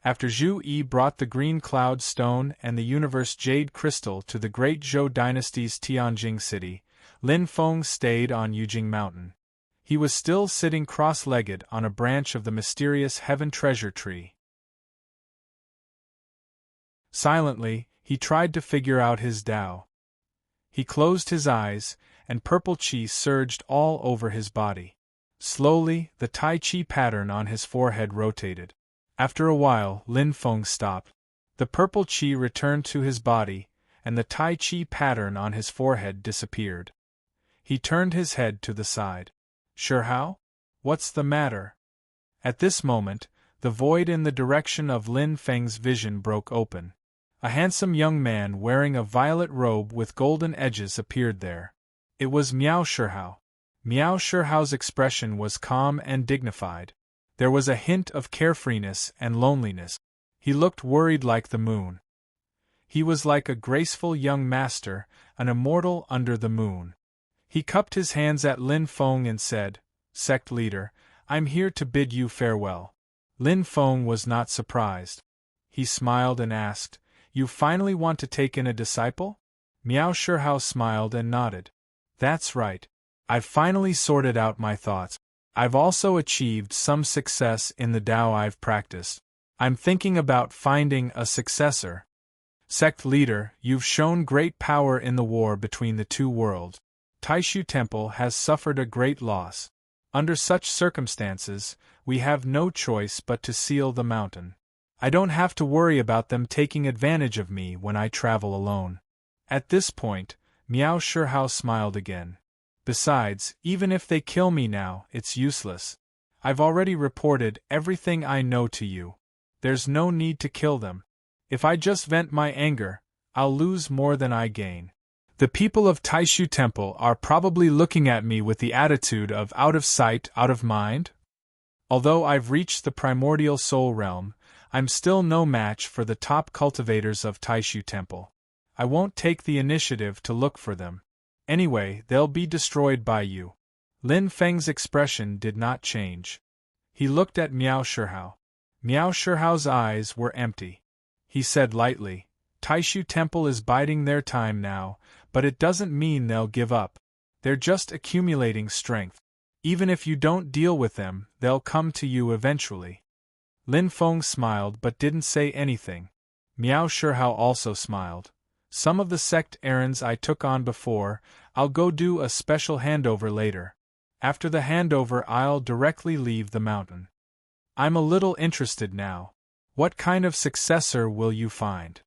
After Zhu Yi brought the green cloud stone and the universe jade crystal to the great Zhou dynasty's Tianjing city, Lin Feng stayed on Yujing Mountain. He was still sitting cross-legged on a branch of the mysterious heaven treasure tree. Silently, he tried to figure out his Tao. He closed his eyes, and purple qi surged all over his body. Slowly, the Tai Chi pattern on his forehead rotated. After a while, Lin Feng stopped. The purple qi returned to his body, and the Tai Chi pattern on his forehead disappeared. He turned his head to the side. Sure how? What's the matter? At this moment, the void in the direction of Lin Feng's vision broke open. A handsome young man wearing a violet robe with golden edges appeared there. It was Miao Shihao. Miao Shihao's expression was calm and dignified. There was a hint of carefreeness and loneliness. He looked worried like the moon. He was like a graceful young master, an immortal under the moon. He cupped his hands at Lin Feng and said, "Sect leader, I'm here to bid you farewell." Lin Feng was not surprised. He smiled and asked, "You finally want to take in a disciple?" Miao Shihao smiled and nodded. "That's right. I've finally sorted out my thoughts. I've also achieved some success in the Tao I've practiced. I'm thinking about finding a successor." Sect leader, you've shown great power in the war between the two worlds. Taishu Temple has suffered a great loss. Under such circumstances, we have no choice but to seal the mountain. I don't have to worry about them taking advantage of me when I travel alone. At this point, Miao Shihao smiled again. Besides, even if they kill me now, it's useless. I've already reported everything I know to you. There's no need to kill them. If I just vent my anger, I'll lose more than I gain. The people of Taishu Temple are probably looking at me with the attitude of out of sight, out of mind. Although I've reached the primordial soul realm, I'm still no match for the top cultivators of Taishu Temple. I won't take the initiative to look for them. Anyway, they'll be destroyed by you. Lin Feng's expression did not change. He looked at Miao Shihao. Miao Shihao's eyes were empty. He said lightly, "Taishu Temple is biding their time now, but it doesn't mean they'll give up. They're just accumulating strength. Even if you don't deal with them, they'll come to you eventually." Lin Feng smiled but didn't say anything. Miao Shihao also smiled. "Some of the sect errands I took on before, I'll go do a special handover later. After the handover I'll directly leave the mountain. I'm a little interested now. What kind of successor will you find?"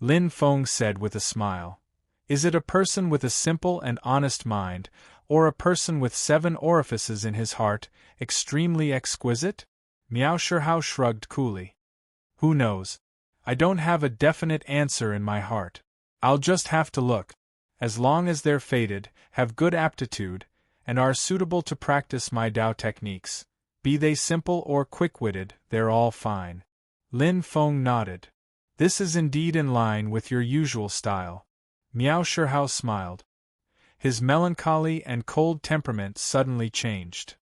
Lin Feng said with a smile. "Is it a person with a simple and honest mind, or a person with 7 orifices in his heart, extremely exquisite?" Miao Shihao shrugged coolly. "Who knows? I don't have a definite answer in my heart. I'll just have to look. As long as they're fated, have good aptitude, and are suitable to practice my Tao techniques, be they simple or quick-witted, they're all fine." Lin Feng nodded. "This is indeed in line with your usual style." Miao Shihao smiled. His melancholy and cold temperament suddenly changed.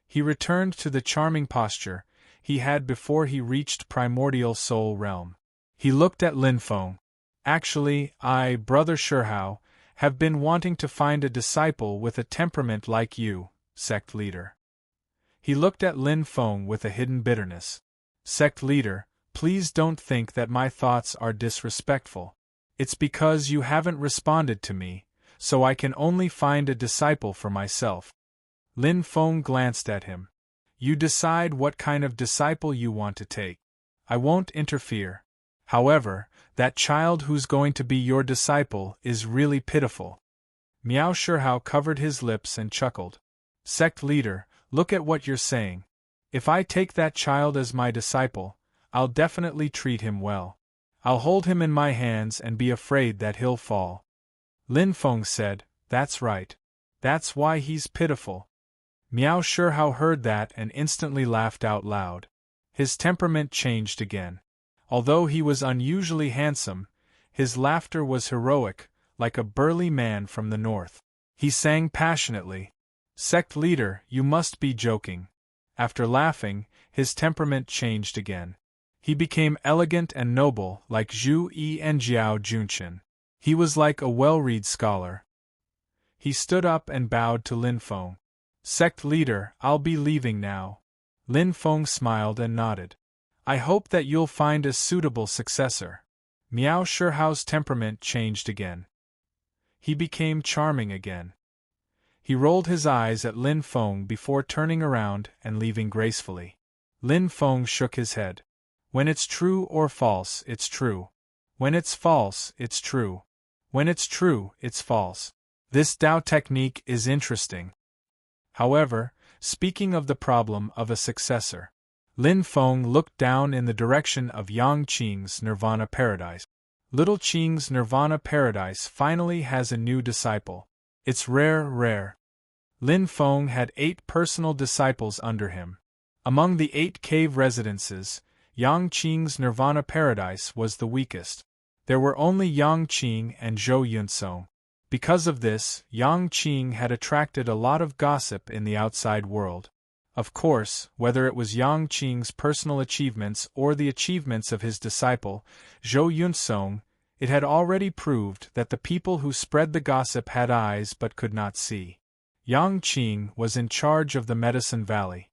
He returned to the charming posture he had before he reached primordial soul realm. He looked at Lin Feng. "Actually, I, Brother Shihao, have been wanting to find a disciple with a temperament like you, sect leader." He looked at Lin Feng with a hidden bitterness. "Sect leader, please don't think that my thoughts are disrespectful. It's because you haven't responded to me, so I can only find a disciple for myself." Lin Feng glanced at him. "You decide what kind of disciple you want to take. I won't interfere. However, that child who's going to be your disciple is really pitiful." Miao Shihao covered his lips and chuckled. "Sect leader, look at what you're saying. If I take that child as my disciple, I'll definitely treat him well. I'll hold him in my hands and be afraid that he'll fall." Lin Feng said, "That's right. That's why he's pitiful." Miao Shihao heard that and instantly laughed out loud. His temperament changed again. Although he was unusually handsome, His laughter was heroic, like a burly man from the north. He sang passionately. "Sect leader, you must be joking." After laughing, his temperament changed again. He became elegant and noble, like Zhu Yi and Jiao Junqian. He was like a well-read scholar. He stood up and bowed to Lin Feng. "Sect leader, I'll be leaving now." Lin Feng smiled and nodded. "I hope that you'll find a suitable successor." Miao Shihao's temperament changed again. He became charming again. He rolled his eyes at Lin Feng before turning around and leaving gracefully. Lin Feng shook his head. "When it's true or false, it's true. When it's false, it's true. When it's true, it's false. This Dao technique is interesting. However, speaking of the problem of a successor." Lin Feng looked down in the direction of Yang Qing's Nirvana Paradise. Little Qing's Nirvana Paradise finally has a new disciple. It's rare. Lin Feng had 8 personal disciples under him. Among the 8 cave residences, Yang Qing's Nirvana Paradise was the weakest. There were only Yang Qing and Zhou Yunsong. Because of this, Yang Qing had attracted a lot of gossip in the outside world. Of course, whether it was Yang Qing's personal achievements or the achievements of his disciple, Zhou Yunsong, it had already proved that the people who spread the gossip had eyes but could not see. Yang Qing was in charge of the Medicine Valley.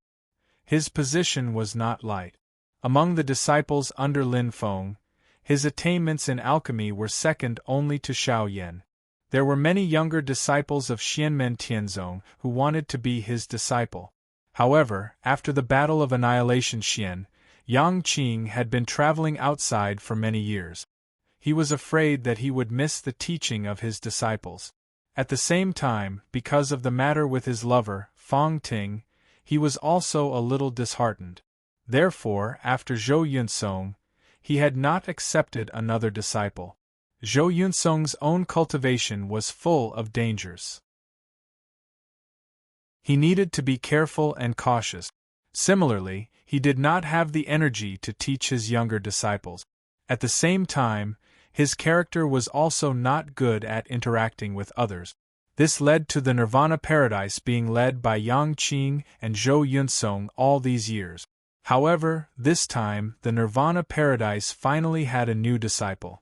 His position was not light. Among the disciples under Lin Feng, his attainments in alchemy were second only to Xiao Yan. There were many younger disciples of Xianmen Tianzong who wanted to be his disciple. However, after the Battle of Annihilation Xian, Yang Qing had been traveling outside for many years. He was afraid that he would miss the teaching of his disciples. At the same time, because of the matter with his lover, Fang Ting, he was also a little disheartened. Therefore, after Zhou Yunsong, he had not accepted another disciple. Zhou Yunsong's own cultivation was full of dangers. He needed to be careful and cautious. Similarly, he did not have the energy to teach his younger disciples. At the same time, his character was also not good at interacting with others. This led to the Nirvana Paradise being led by Yang Qing and Zhou Yunsong all these years. However, this time, the Nirvana Paradise finally had a new disciple.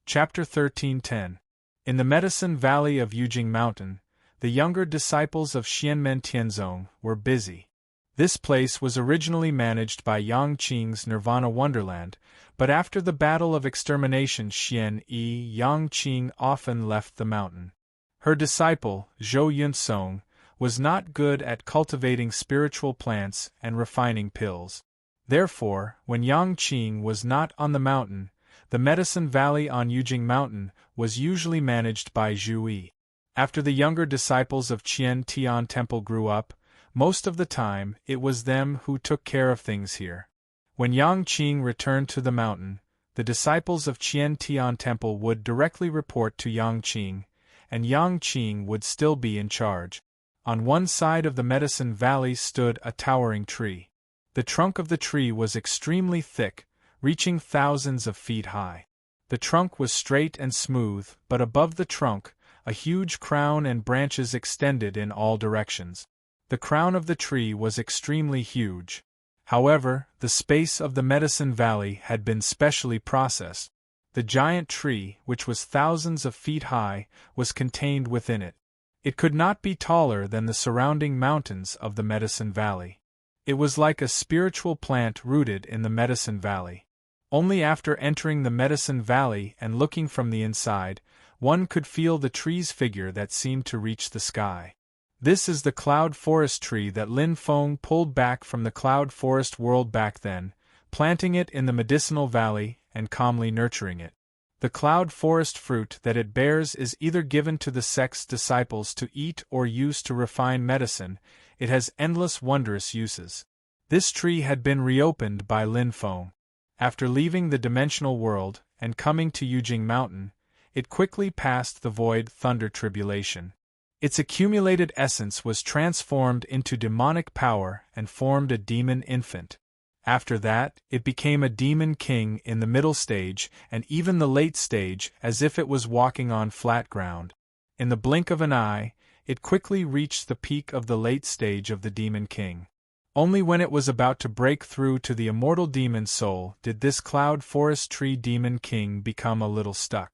Chapter 13:10. In the Medicine Valley of Yujing Mountain, the younger disciples of Xianmen Tianzong were busy. This place was originally managed by Yang Qing's Nirvana Wonderland, but after the Battle of Extermination Xian Yi, Yang Qing often left the mountain. Her disciple, Zhou Yunsong, was not good at cultivating spiritual plants and refining pills. Therefore, when Yang Qing was not on the mountain, the Medicine Valley on Yujing Mountain was usually managed by Zhu Yi. After the younger disciples of Qian Tian Temple grew up, most of the time it was them who took care of things here. When Yang Qing returned to the mountain, the disciples of Qian Tian Temple would directly report to Yang Qing, and Yang Qing would still be in charge. On one side of the Medicine Valley stood a towering tree. The trunk of the tree was extremely thick, reaching thousands of feet high. The trunk was straight and smooth, but above the trunk, a huge crown and branches extended in all directions. The crown of the tree was extremely huge. However, the space of the Medicine Valley had been specially processed. The giant tree, which was thousands of feet high, was contained within it. It could not be taller than the surrounding mountains of the Medicine Valley. It was like a spiritual plant rooted in the Medicine Valley. Only after entering the Medicine Valley and looking from the inside, one could feel the tree's figure that seemed to reach the sky. This is the cloud forest tree that Lin Feng pulled back from the cloud forest world back then, planting it in the medicinal valley and calmly nurturing it. The cloud forest fruit that it bears is either given to the sect's disciples to eat or used to refine medicine. It has endless wondrous uses. This tree had been reopened by Lin Feng. After leaving the dimensional world and coming to Yujing Mountain, it quickly passed the void thunder tribulation. Its accumulated essence was transformed into demonic power and formed a demon infant. After that, it became a demon king in the middle stage and even the late stage, as if it was walking on flat ground. In the blink of an eye, it quickly reached the peak of the late stage of the demon king. Only when it was about to break through to the immortal demon soul did this cloud forest tree demon king become a little stuck.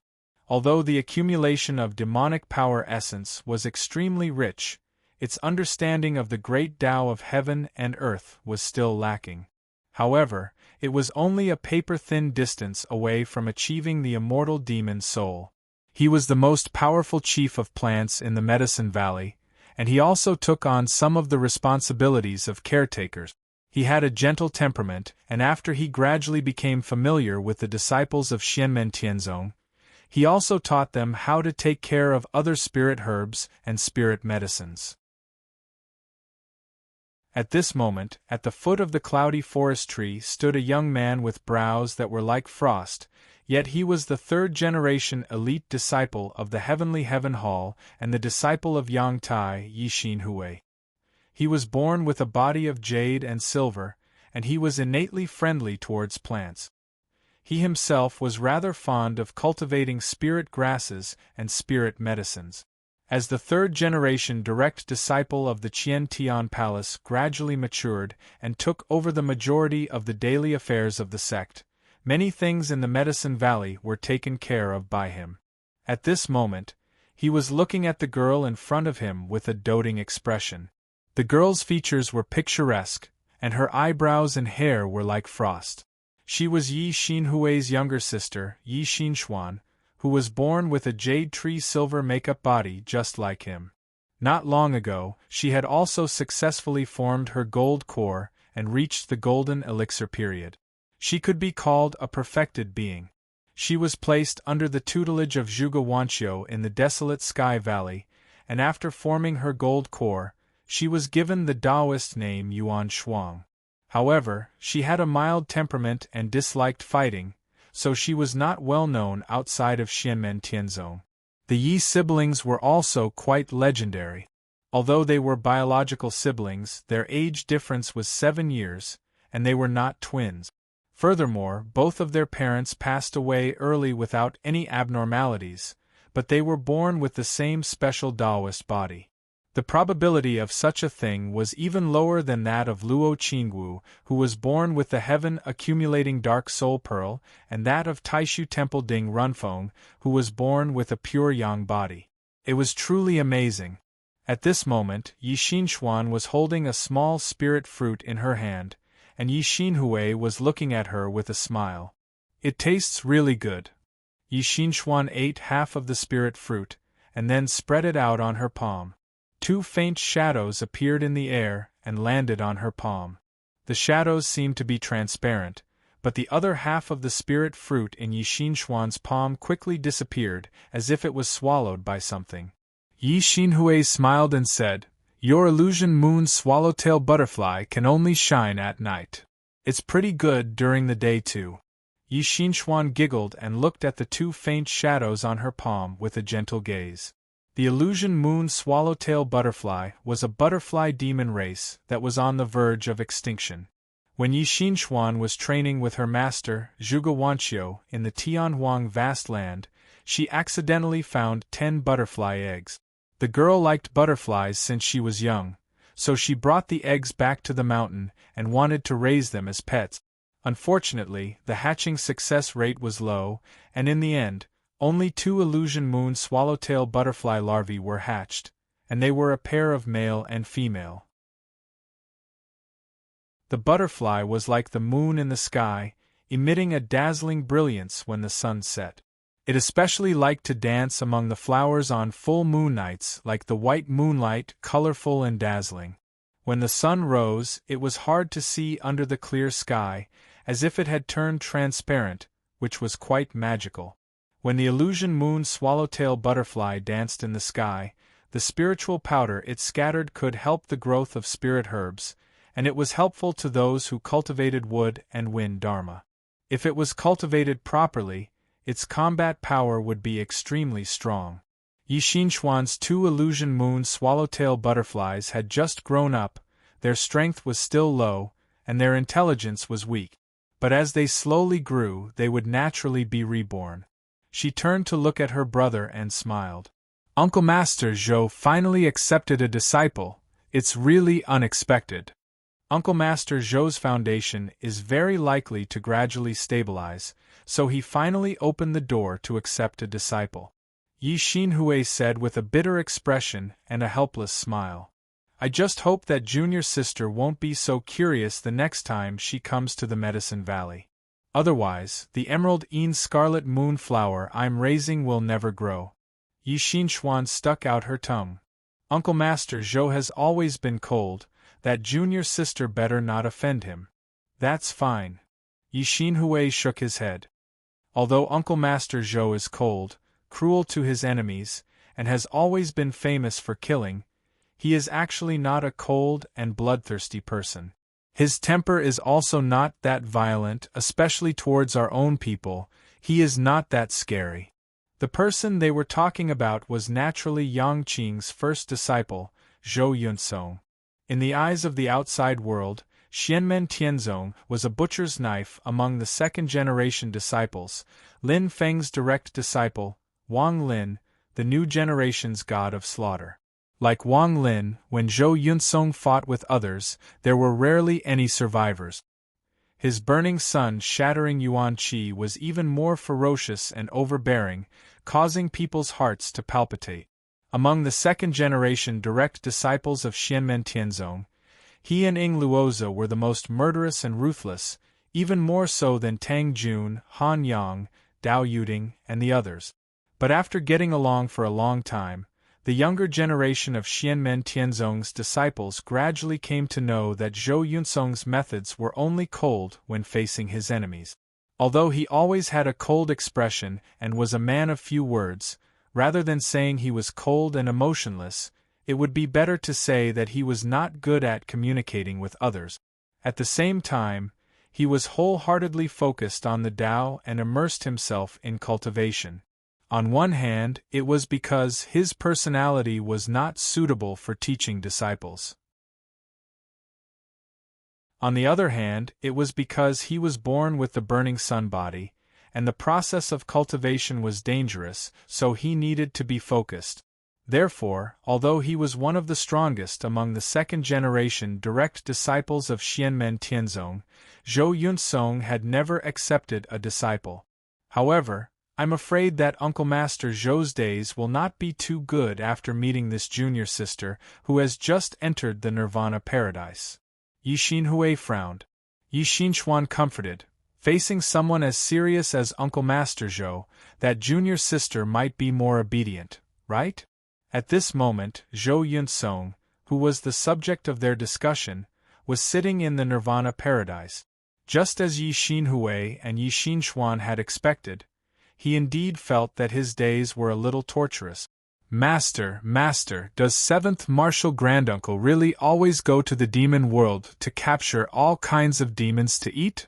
Although the accumulation of demonic power essence was extremely rich, its understanding of the great Tao of heaven and earth was still lacking. However, it was only a paper-thin distance away from achieving the immortal demon soul. He was the most powerful chief of plants in the Medicine Valley, and he also took on some of the responsibilities of caretakers. He had a gentle temperament, and after he gradually became familiar with the disciples of Xianmen Tianzong, he also taught them how to take care of other spirit herbs and spirit medicines. At this moment, at the foot of the cloudy forest tree stood a young man with brows that were like frost, yet he was the third-generation elite disciple of the Heavenly Heaven Hall and the disciple of Yang Tai Yi Xinhui. He was born with a body of jade and silver, and he was innately friendly towards plants. He himself was rather fond of cultivating spirit grasses and spirit medicines. As the third-generation direct disciple of the Qian Tian Palace gradually matured and took over the majority of the daily affairs of the sect, many things in the Medicine Valley were taken care of by him. At this moment, he was looking at the girl in front of him with a doting expression. The girl's features were picturesque, and her eyebrows and hair were like frost. She was Yi Xinhui's younger sister, Yi Xinxuan, who was born with a jade tree silver makeup body just like him. Not long ago, she had also successfully formed her gold core and reached the golden elixir period. She could be called a perfected being. She was placed under the tutelage of Zhuge Wanqiu in the desolate Sky Valley, and after forming her gold core, she was given the Taoist name Yuan Shuang. However, she had a mild temperament and disliked fighting, so she was not well known outside of Xianmen Tianzong. The Yi siblings were also quite legendary. Although they were biological siblings, their age difference was 7 years, and they were not twins. Furthermore, both of their parents passed away early without any abnormalities, but they were born with the same special Taoist body. The probability of such a thing was even lower than that of Luo Qingwu, who was born with the heaven-accumulating dark soul pearl, and that of Taishu Temple Ding Runfeng, who was born with a pure yang body. It was truly amazing. At this moment, Yi Xinxuan was holding a small spirit fruit in her hand, and Yi Xinhui was looking at her with a smile. "It tastes really good." Yi Xinxuan ate half of the spirit fruit, and then spread it out on her palm. 2 faint shadows appeared in the air and landed on her palm. The shadows seemed to be transparent, but the other half of the spirit fruit in Yi Xinxuan's palm quickly disappeared, as if it was swallowed by something. Yi Xinhui smiled and said, "Your illusion moon swallowtail butterfly can only shine at night. It's pretty good during the day too." Yi Xinxuan giggled and looked at the 2 faint shadows on her palm with a gentle gaze. The illusion moon swallowtail butterfly was a butterfly demon race that was on the verge of extinction. When Yi Xinxuan was training with her master, Zhuge Wanqiu, in the Tianhuang vast land, she accidentally found 10 butterfly eggs. The girl liked butterflies since she was young, so she brought the eggs back to the mountain and wanted to raise them as pets. Unfortunately, the hatching success rate was low, and in the end, only 2 illusion moon swallowtail butterfly larvae were hatched, and they were a pair of male and female. The butterfly was like the moon in the sky, emitting a dazzling brilliance when the sun set. It especially liked to dance among the flowers on full moon nights like the white moonlight, colorful and dazzling. When the sun rose, it was hard to see under the clear sky, as if it had turned transparent, which was quite magical. When the illusion moon swallowtail butterfly danced in the sky, the spiritual powder it scattered could help the growth of spirit herbs, and it was helpful to those who cultivated wood and wind dharma. If it was cultivated properly, its combat power would be extremely strong. Yi Xinxuan's 2 illusion moon swallowtail butterflies had just grown up, their strength was still low, and their intelligence was weak. But as they slowly grew, they would naturally be reborn. She turned to look at her brother and smiled. Uncle Master Zhou finally accepted a disciple. It's really unexpected. Uncle Master Zhou's foundation is very likely to gradually stabilize, so he finally opened the door to accept a disciple. Yi Xinhui said with a bitter expression and a helpless smile. I just hope that junior sister won't be so curious the next time she comes to the Medicine Valley. Otherwise, the emerald-een scarlet moonflower I'm raising will never grow. Yi Xinchuan stuck out her tongue. Uncle Master Zhou has always been cold. That junior sister better not offend him. That's fine. Yi Xinhui shook his head. Although Uncle Master Zhou is cold, cruel to his enemies, and has always been famous for killing, he is actually not a cold and bloodthirsty person. His temper is also not that violent, especially towards our own people. He is not that scary. The person they were talking about was naturally Yang Qing's first disciple, Zhou Yunsong. In the eyes of the outside world, Xianmen Tianzong was a butcher's knife among the second-generation disciples, Lin Feng's direct disciple, Wang Lin, the new generation's god of slaughter. Like Wang Lin, when Zhou Yunsong fought with others, there were rarely any survivors. His burning sun shattering Yuan Qi was even more ferocious and overbearing, causing people's hearts to palpitate. Among the second-generation direct disciples of Xianmen Tianzong, he and Ing Luozi were the most murderous and ruthless, even more so than Tang Jun, Han Yang, Dao Yuding, and the others. But after getting along for a long time, the younger generation of Xianmen Tianzong's disciples gradually came to know that Zhou Yunsong's methods were only cold when facing his enemies. Although he always had a cold expression and was a man of few words, rather than saying he was cold and emotionless, it would be better to say that he was not good at communicating with others. At the same time, he was wholeheartedly focused on the Tao and immersed himself in cultivation. On one hand, it was because his personality was not suitable for teaching disciples. On the other hand, it was because he was born with the burning sun body, and the process of cultivation was dangerous, so he needed to be focused. Therefore, although he was one of the strongest among the second-generation direct disciples of Xianmen Tianzong, Zhou Yunsong had never accepted a disciple. However, I'm afraid that Uncle Master Zhou's days will not be too good after meeting this junior sister who has just entered the Nirvana paradise. Yi Xinhui frowned. Yi Xinchuan comforted. Facing someone as serious as Uncle Master Zhou, that junior sister might be more obedient, right? At this moment, Zhou Yunsong, who was the subject of their discussion, was sitting in the Nirvana paradise. Just as Yi Xinhui and Yi Xinchuan had expected, he indeed felt that his days were a little torturous. Master, does 7th Martial Granduncle really always go to the demon world to capture all kinds of demons to eat?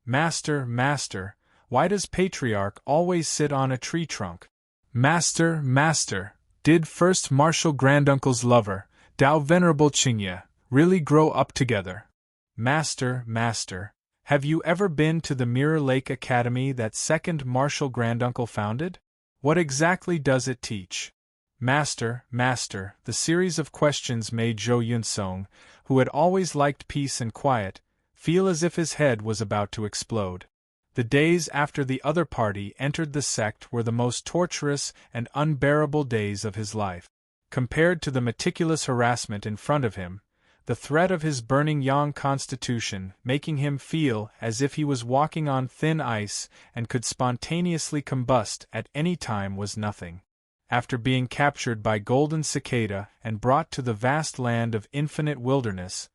Master, why does Patriarch always sit on a tree trunk? Master, did 1st Martial Granduncle's lover, Dao Venerable Qingye, really grow up together? Master, have you ever been to the Mirror Lake Academy that 2nd Martial Granduncle founded? What exactly does it teach? Master, the series of questions made Zhou Yunsong, who had always liked peace and quiet, feel as if his head was about to explode. The days after the other party entered the sect were the most torturous and unbearable days of his life. Compared to the meticulous harassment in front of him, the threat of his burning yang constitution making him feel as if he was walking on thin ice and could spontaneously combust at any time was nothing. After being captured by Golden Cicada and brought to the vast land of infinite wilderness,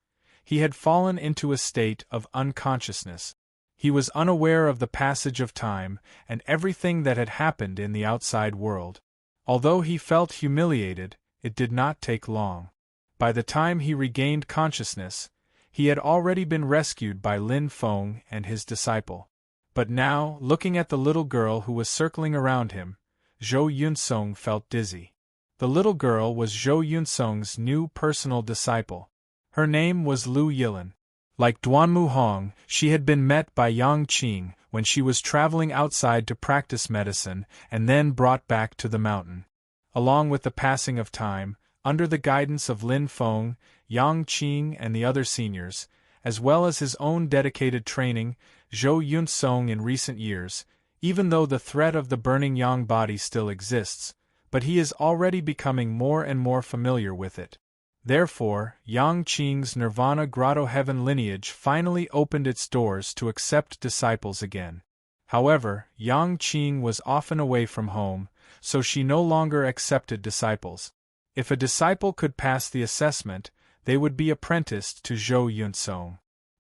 he had fallen into a state of unconsciousness. He was unaware of the passage of time and everything that had happened in the outside world. Although he felt humiliated, it did not take long. By the time he regained consciousness, he had already been rescued by Lin Feng and his disciple. But now, looking at the little girl who was circling around him, Zhou Yunsong felt dizzy. The little girl was Zhou Yunsong's new personal disciple. Her name was Lu Yilin. Like Duanmu Hong, she had been met by Yang Qing when she was traveling outside to practice medicine and then brought back to the mountain. Along with the passing of time, under the guidance of Lin Feng, Yang Qing and the other seniors, as well as his own dedicated training, Zhou Yunsong in recent years, even though the threat of the burning Yang body still exists, but he is already becoming more and more familiar with it. Therefore, Yang Qing's Nirvana Grotto Heaven lineage finally opened its doors to accept disciples again. However, Yang Qing was often away from home, so she no longer accepted disciples. If a disciple could pass the assessment, they would be apprenticed to Zhou Yunsong.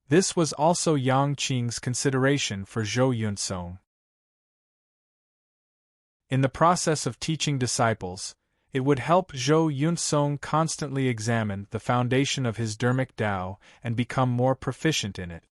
This was also Yang Qing's consideration for Zhou Yunsong. In the process of teaching disciples, it would help Zhou Yunsong constantly examine the foundation of his Dharmic Tao and become more proficient in it.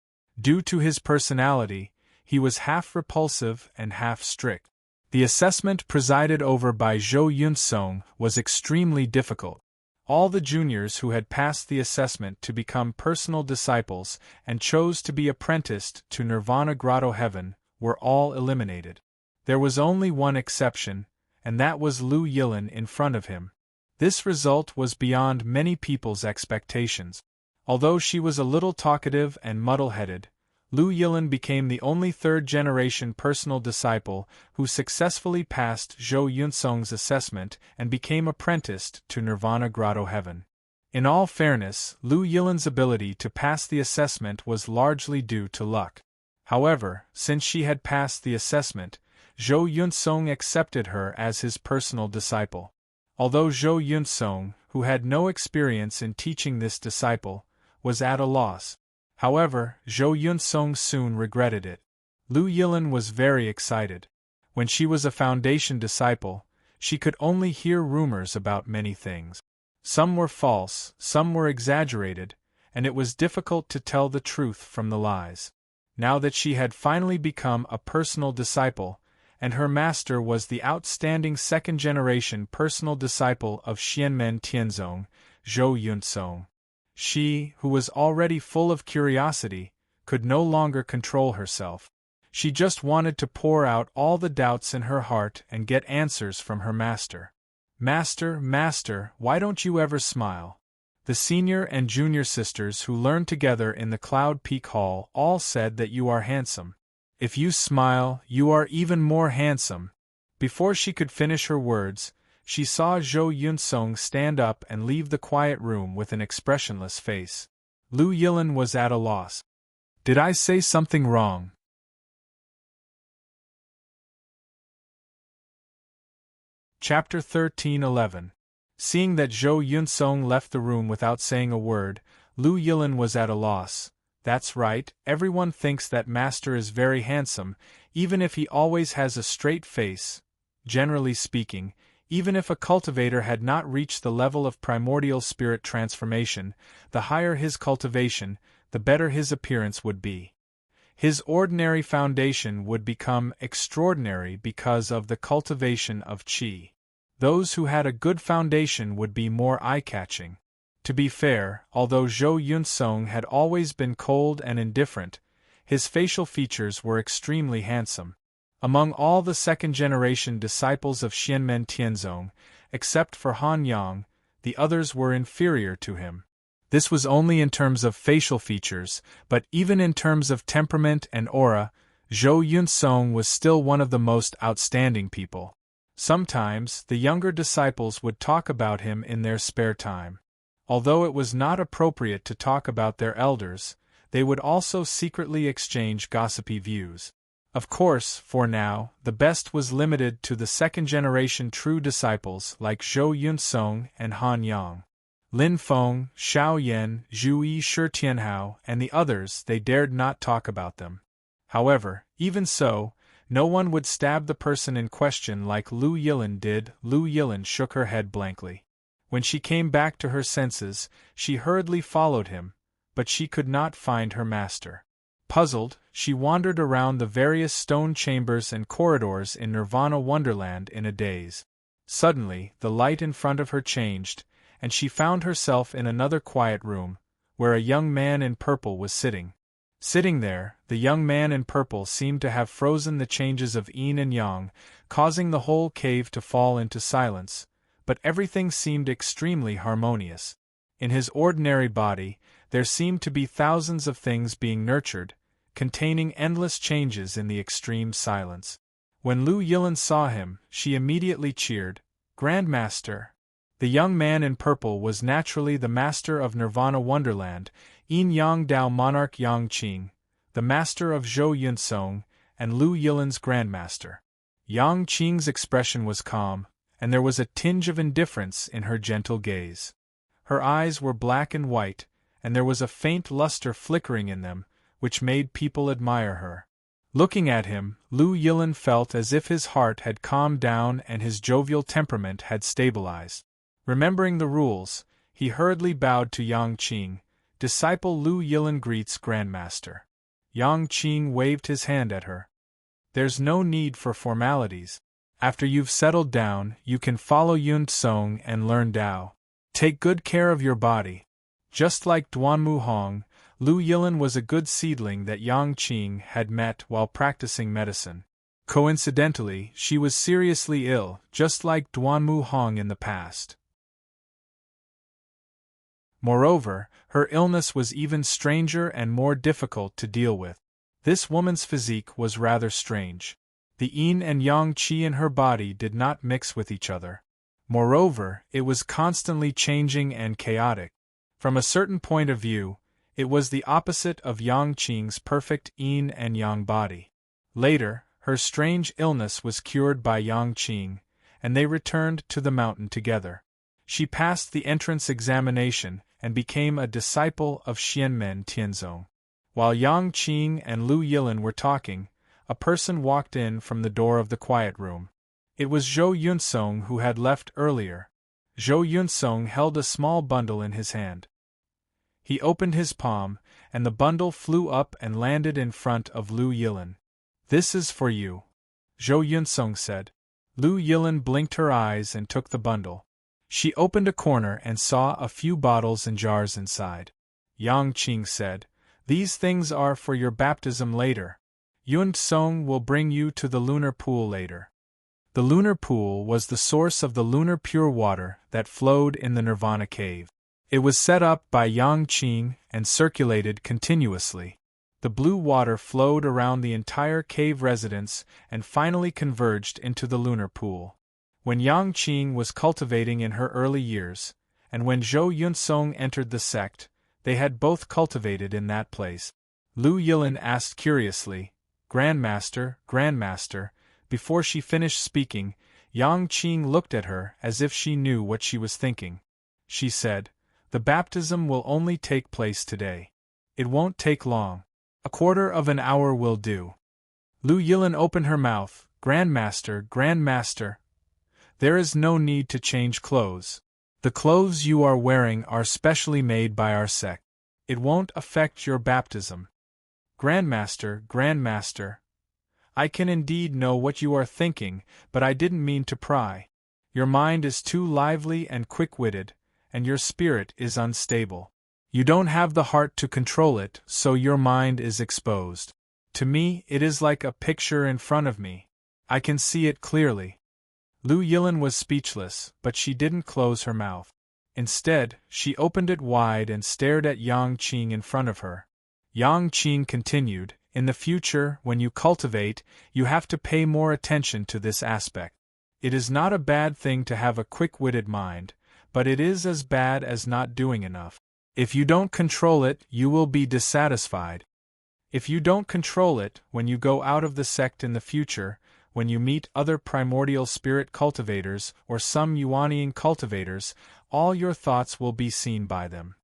Due to his personality, he was half repulsive and half strict. The assessment presided over by Zhou Yunsong was extremely difficult. All the juniors who had passed the assessment to become personal disciples and chose to be apprenticed to Nirvana Grotto Heaven were all eliminated. There was only one exception, and that was Lu Yilin in front of him. This result was beyond many people's expectations. Although she was a little talkative and muddle-headed, Lu Yilin became the only third-generation personal disciple who successfully passed Zhou Yunsong's assessment and became apprenticed to Nirvana Grotto Heaven. In all fairness, Lu Yilin's ability to pass the assessment was largely due to luck. However, since she had passed the assessment, Zhou Yunsong accepted her as his personal disciple. Although Zhou Yunsong, who had no experience in teaching this disciple, was at a loss. However, Zhou Yunsong soon regretted it. Lu Yilin was very excited. When she was a foundation disciple, she could only hear rumors about many things. Some were false, some were exaggerated, and it was difficult to tell the truth from the lies. Now that she had finally become a personal disciple, and her master was the outstanding second-generation personal disciple of Xianmen Tianzong, Zhou Yunsong, she, who was already full of curiosity, could no longer control herself. She just wanted to pour out all the doubts in her heart and get answers from her master. Master, why don't you ever smile? The senior and junior sisters who learned together in the Cloud Peak Hall all said that you are handsome. If you smile, you are even more handsome. Before she could finish her words, she saw Zhou Yunsong stand up and leave the quiet room with an expressionless face. Lu Yilin was at a loss. Did I say something wrong? Chapter 13:11. Seeing that Zhou Yunsong left the room without saying a word, Lu Yilin was at a loss. That's right, everyone thinks that master is very handsome, even if he always has a straight face. Generally speaking, even if a cultivator had not reached the level of primordial spirit transformation, the higher his cultivation, the better his appearance would be. His ordinary foundation would become extraordinary because of the cultivation of qi. Those who had a good foundation would be more eye-catching. To be fair, although Zhou Yunsong had always been cold and indifferent, his facial features were extremely handsome. Among all the second-generation disciples of Xianmen Tianzong, except for Han Yang, the others were inferior to him. This was only in terms of facial features, but even in terms of temperament and aura, Zhou Yunsong was still one of the most outstanding people. Sometimes, the younger disciples would talk about him in their spare time. Although it was not appropriate to talk about their elders, they would also secretly exchange gossipy views. Of course, for now, the best was limited to the second-generation true disciples like Zhou Yunsong and Han Yang. Lin Feng, Xiao Yan, Zhu Yi Shi Tianhao, and the others, they dared not talk about them. However, even so, no one would stab the person in question like Lu Yilin did. Lu Yilin shook her head blankly. When she came back to her senses, she hurriedly followed him, but she could not find her master. Puzzled, she wandered around the various stone chambers and corridors in Nirvana Wonderland in a daze. Suddenly, the light in front of her changed, and she found herself in another quiet room, where a young man in purple was sitting. Sitting there, the young man in purple seemed to have frozen the changes of yin and yang, causing the whole cave to fall into silence, but everything seemed extremely harmonious. In his ordinary body, there seemed to be thousands of things being nurtured, containing endless changes in the extreme silence. When Lu Yilin saw him, she immediately cheered, "Grandmaster!" The young man in purple was naturally the master of Nirvana Wonderland, Yin Yang Dao Monarch Yang Qing, the master of Zhou Yunsong, and Lu Yilin's grandmaster. Yang Qing's expression was calm, and there was a tinge of indifference in her gentle gaze. Her eyes were black and white, and there was a faint luster flickering in them, which made people admire her. Looking at him, Lu Yilin felt as if his heart had calmed down and his jovial temperament had stabilized. Remembering the rules, he hurriedly bowed to Yang Qing. "Disciple Lu Yilin greets Grandmaster." Yang Qing waved his hand at her. "There's no need for formalities. After you've settled down, you can follow Yun Tsong and learn Tao. Take good care of your body." Just like Duanmu Hong, Lu Yilin was a good seedling that Yang Qing had met while practicing medicine. Coincidentally, she was seriously ill, just like Duanmu Hong in the past. Moreover, her illness was even stranger and more difficult to deal with. This woman's physique was rather strange. The yin and yang qi in her body did not mix with each other. Moreover, it was constantly changing and chaotic. From a certain point of view, it was the opposite of Yang Qing's perfect yin and yang body. Later, her strange illness was cured by Yang Qing, and they returned to the mountain together. She passed the entrance examination and became a disciple of Xianmen Tianzong. While Yang Qing and Lu Yilin were talking, a person walked in from the door of the quiet room. It was Zhou Yunsong who had left earlier. Zhou Yunsong held a small bundle in his hand. He opened his palm, and the bundle flew up and landed in front of Lu Yilin. "This is for you," Zhou Yunsong said. Lu Yilin blinked her eyes and took the bundle. She opened a corner and saw a few bottles and jars inside. Yang Qing said, "These things are for your baptism later. Yun Tsong will bring you to the lunar pool later." The lunar pool was the source of the lunar pure water that flowed in the Nirvana cave. It was set up by Yang Qing and circulated continuously. The blue water flowed around the entire cave residence and finally converged into the lunar pool. When Yang Qing was cultivating in her early years, and when Zhou Yunsong entered the sect, they had both cultivated in that place. Lu Yilin asked curiously, "Grandmaster, Grandmaster," before she finished speaking. Yang Qing looked at her as if she knew what she was thinking. She said, "The baptism will only take place today. It won't take long. A quarter of an hour will do." Lu Yilin opened her mouth. "Grandmaster, Grandmaster, there is no need to change clothes. The clothes you are wearing are specially made by our sect. It won't affect your baptism." "Grandmaster, Grandmaster, I can indeed know what you are thinking, but I didn't mean to pry. Your mind is too lively and quick-witted, and your spirit is unstable. You don't have the heart to control it, so your mind is exposed. To me, it is like a picture in front of me. I can see it clearly." Lu Yilin was speechless, but she didn't close her mouth. Instead, she opened it wide and stared at Yang Qing in front of her. Yang Qing continued, "In the future, when you cultivate, you have to pay more attention to this aspect. It is not a bad thing to have a quick-witted mind, but it is as bad as not doing enough. If you don't control it, you will be dissatisfied. If you don't control it, when you go out of the sect in the future, when you meet other primordial spirit cultivators or some Yuanian cultivators, all your thoughts will be seen by them."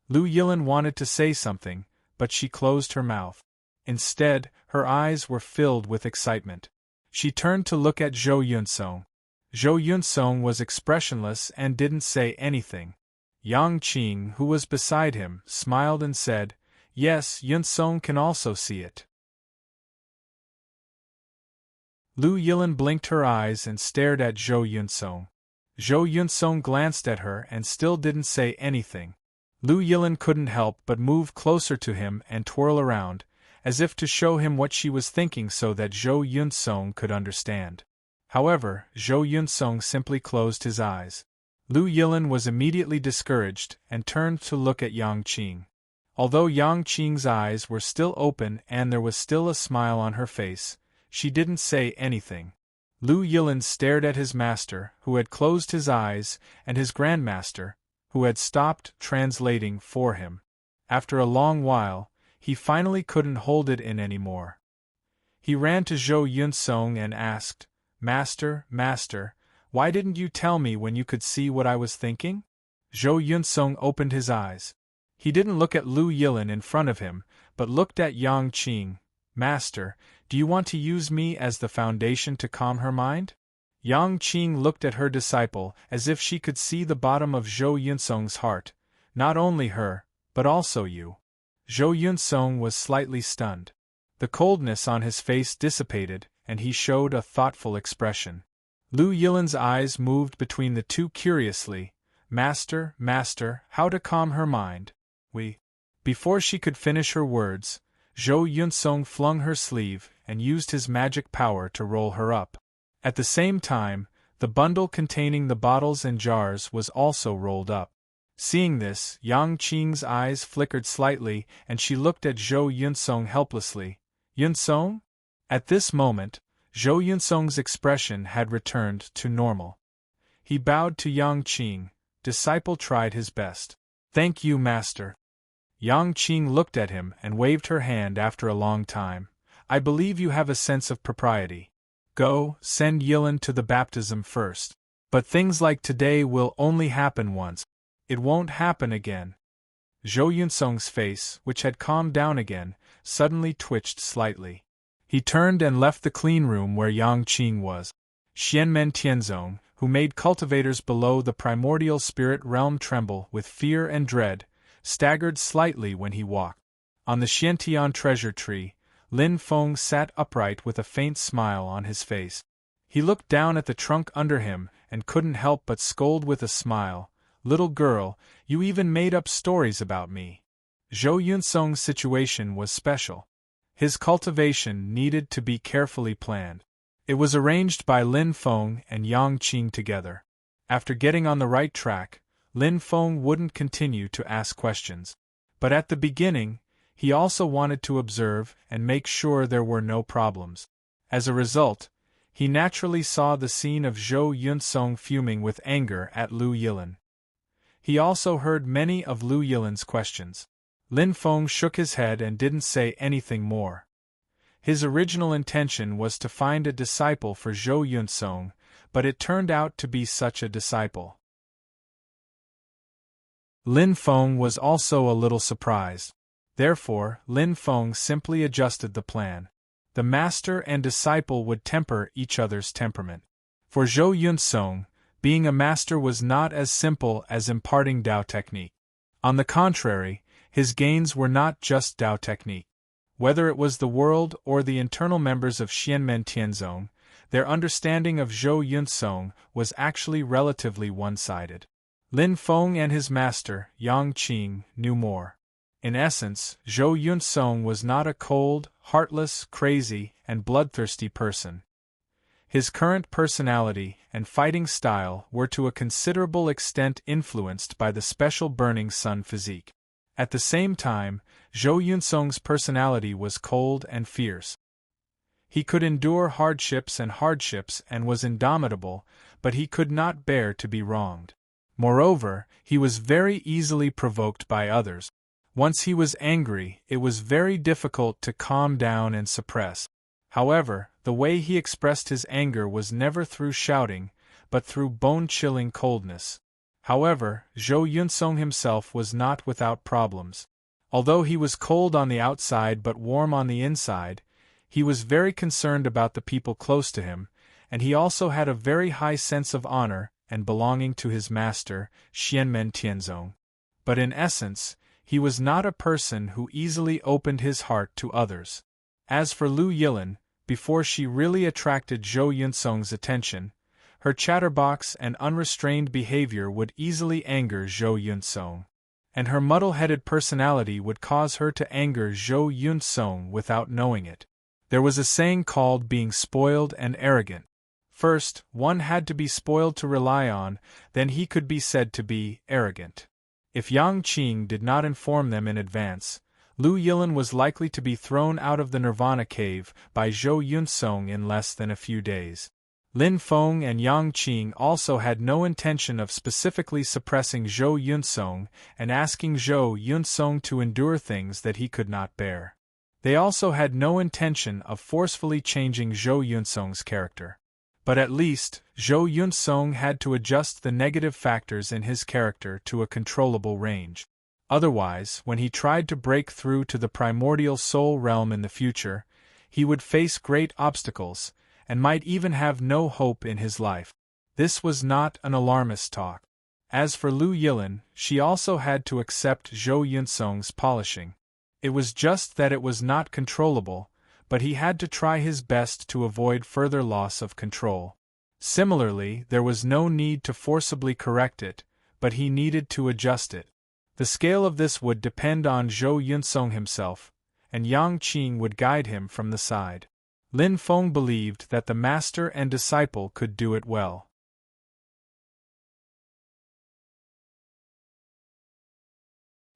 Lu Yilin wanted to say something, but she closed her mouth. Instead, her eyes were filled with excitement. She turned to look at Zhou Yunsong. Zhou Yunsong was expressionless and didn't say anything. Yang Qing, who was beside him, smiled and said, "Yes, Yunsong can also see it." Lu Yilin blinked her eyes and stared at Zhou Yunsong. Zhou Yunsong glanced at her and still didn't say anything. Lu Yilin couldn't help but move closer to him and twirl around, as if to show him what she was thinking so that Zhou Yunsong could understand. However, Zhou Yunsong simply closed his eyes. Lu Yilin was immediately discouraged and turned to look at Yang Qing. Although Yang Qing's eyes were still open and there was still a smile on her face, she didn't say anything. Lu Yilin stared at his master, who had closed his eyes, and his grandmaster, who had stopped translating for him. After a long while, he finally couldn't hold it in anymore. He ran to Zhou Yunsong and asked, "Master, Master, why didn't you tell me when you could see what I was thinking?" Zhou Yunsong opened his eyes. He didn't look at Lu Yilin in front of him, but looked at Yang Qing. "Master, do you want to use me as the foundation to calm her mind?" Yang Qing looked at her disciple as if she could see the bottom of Zhou Yunsong's heart, "Not only her, but also you." Zhou Yunsong was slightly stunned. The coldness on his face dissipated, and he showed a thoughtful expression. Lu Yilin's eyes moved between the two curiously. "Master, Master, how to calm her mind? We." Before she could finish her words, Zhou Yunsong flung her sleeve and used his magic power to roll her up. At the same time, the bundle containing the bottles and jars was also rolled up. Seeing this, Yang Qing's eyes flickered slightly and she looked at Zhou Yunsong helplessly. "Yunsong?" At this moment, Zhou Yunsong's expression had returned to normal. He bowed to Yang Qing. Disciple tried his best. "Thank you, Master." Yang Qing looked at him and waved her hand after a long time. "I believe you have a sense of propriety. Go, send Yilin to the baptism first. But things like today will only happen once. It won't happen again." Zhou Yunsong's face, which had calmed down again, suddenly twitched slightly. He turned and left the clean room where Yang Qing was. Xianmen Tianzong, who made cultivators below the primordial spirit realm tremble with fear and dread, staggered slightly when he walked. On the Xiantian treasure tree, Lin Feng sat upright with a faint smile on his face. He looked down at the trunk under him and couldn't help but scold with a smile, "Little girl, you even made up stories about me." Zhou Yunsong's situation was special. His cultivation needed to be carefully planned. It was arranged by Lin Feng and Yang Qing together. After getting on the right track, Lin Feng wouldn't continue to ask questions. But at the beginning, he also wanted to observe and make sure there were no problems. As a result, he naturally saw the scene of Zhou Yunsong fuming with anger at Lu Yilin. He also heard many of Lu Yilin's questions. Lin Feng shook his head and didn't say anything more. His original intention was to find a disciple for Zhou Yunsong, but it turned out to be such a disciple. Lin Feng was also a little surprised. Therefore, Lin Feng simply adjusted the plan. The master and disciple would temper each other's temperament. For Zhou Yunsong, being a master was not as simple as imparting Dao technique. On the contrary, his gains were not just Dao technique. Whether it was the world or the internal members of Xianmen Tianzong, their understanding of Zhou Yunsong was actually relatively one-sided. Lin Feng and his master, Yang Qing, knew more. In essence, Zhou Yunsong was not a cold, heartless, crazy, and bloodthirsty person. His current personality and fighting style were to a considerable extent influenced by the special burning sun physique. At the same time, Zhou Yunsong's personality was cold and fierce. He could endure hardships and was indomitable, but he could not bear to be wronged. Moreover, he was very easily provoked by others. Once he was angry, it was very difficult to calm down and suppress. However, the way he expressed his anger was never through shouting, but through bone-chilling coldness. However, Zhou Yunsong himself was not without problems. Although he was cold on the outside but warm on the inside, he was very concerned about the people close to him, and he also had a very high sense of honor and belonging to his master, Xianmen Tianzong. But in essence, he was not a person who easily opened his heart to others. As for Lu Yilin, before she really attracted Zhou Yunsong's attention, her chatterbox and unrestrained behavior would easily anger Zhou Yunsong. and her muddle-headed personality would cause her to anger Zhou Yunsong without knowing it. There was a saying called being spoiled and arrogant. First, one had to be spoiled to rely on, then he could be said to be arrogant. If Yang Qing did not inform them in advance, Lu Yilin was likely to be thrown out of the Nirvana cave by Zhou Yunsong in less than a few days. Lin Feng and Yang Qing also had no intention of specifically suppressing Zhou Yunsong and asking Zhou Yunsong to endure things that he could not bear. They also had no intention of forcefully changing Zhou Yunsong's character. But at least, Zhou Yunsong had to adjust the negative factors in his character to a controllable range. Otherwise, when he tried to break through to the primordial soul realm in the future, he would face great obstacles, and might even have no hope in his life. This was not an alarmist talk. As for Lu Yilin, she also had to accept Zhou Yunsong's polishing. It was just that it was not controllable, but he had to try his best to avoid further loss of control. Similarly, there was no need to forcibly correct it, but he needed to adjust it. The scale of this would depend on Zhou Yunsong himself, and Yang Qing would guide him from the side. Lin Feng believed that the master and disciple could do it well.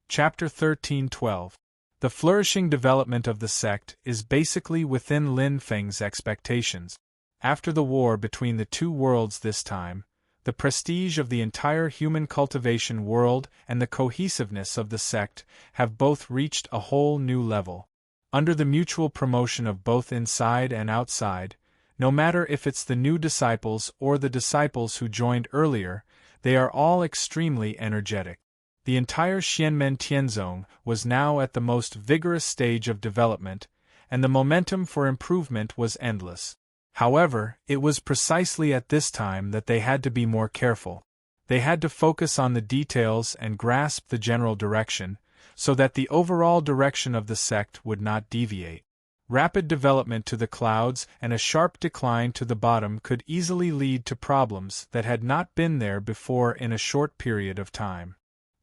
Chapter 13:12. The flourishing development of the sect is basically within Lin Feng's expectations. After the war between the two worlds this time, the prestige of the entire human cultivation world and the cohesiveness of the sect have both reached a whole new level. Under the mutual promotion of both inside and outside, no matter if it's the new disciples or the disciples who joined earlier, they are all extremely energetic. The entire Xianmen Tianzong was now at the most vigorous stage of development, and the momentum for improvement was endless. However, it was precisely at this time that they had to be more careful. They had to focus on the details and grasp the general direction, so that the overall direction of the sect would not deviate. Rapid development to the clouds and a sharp decline to the bottom could easily lead to problems that had not been there before in a short period of time.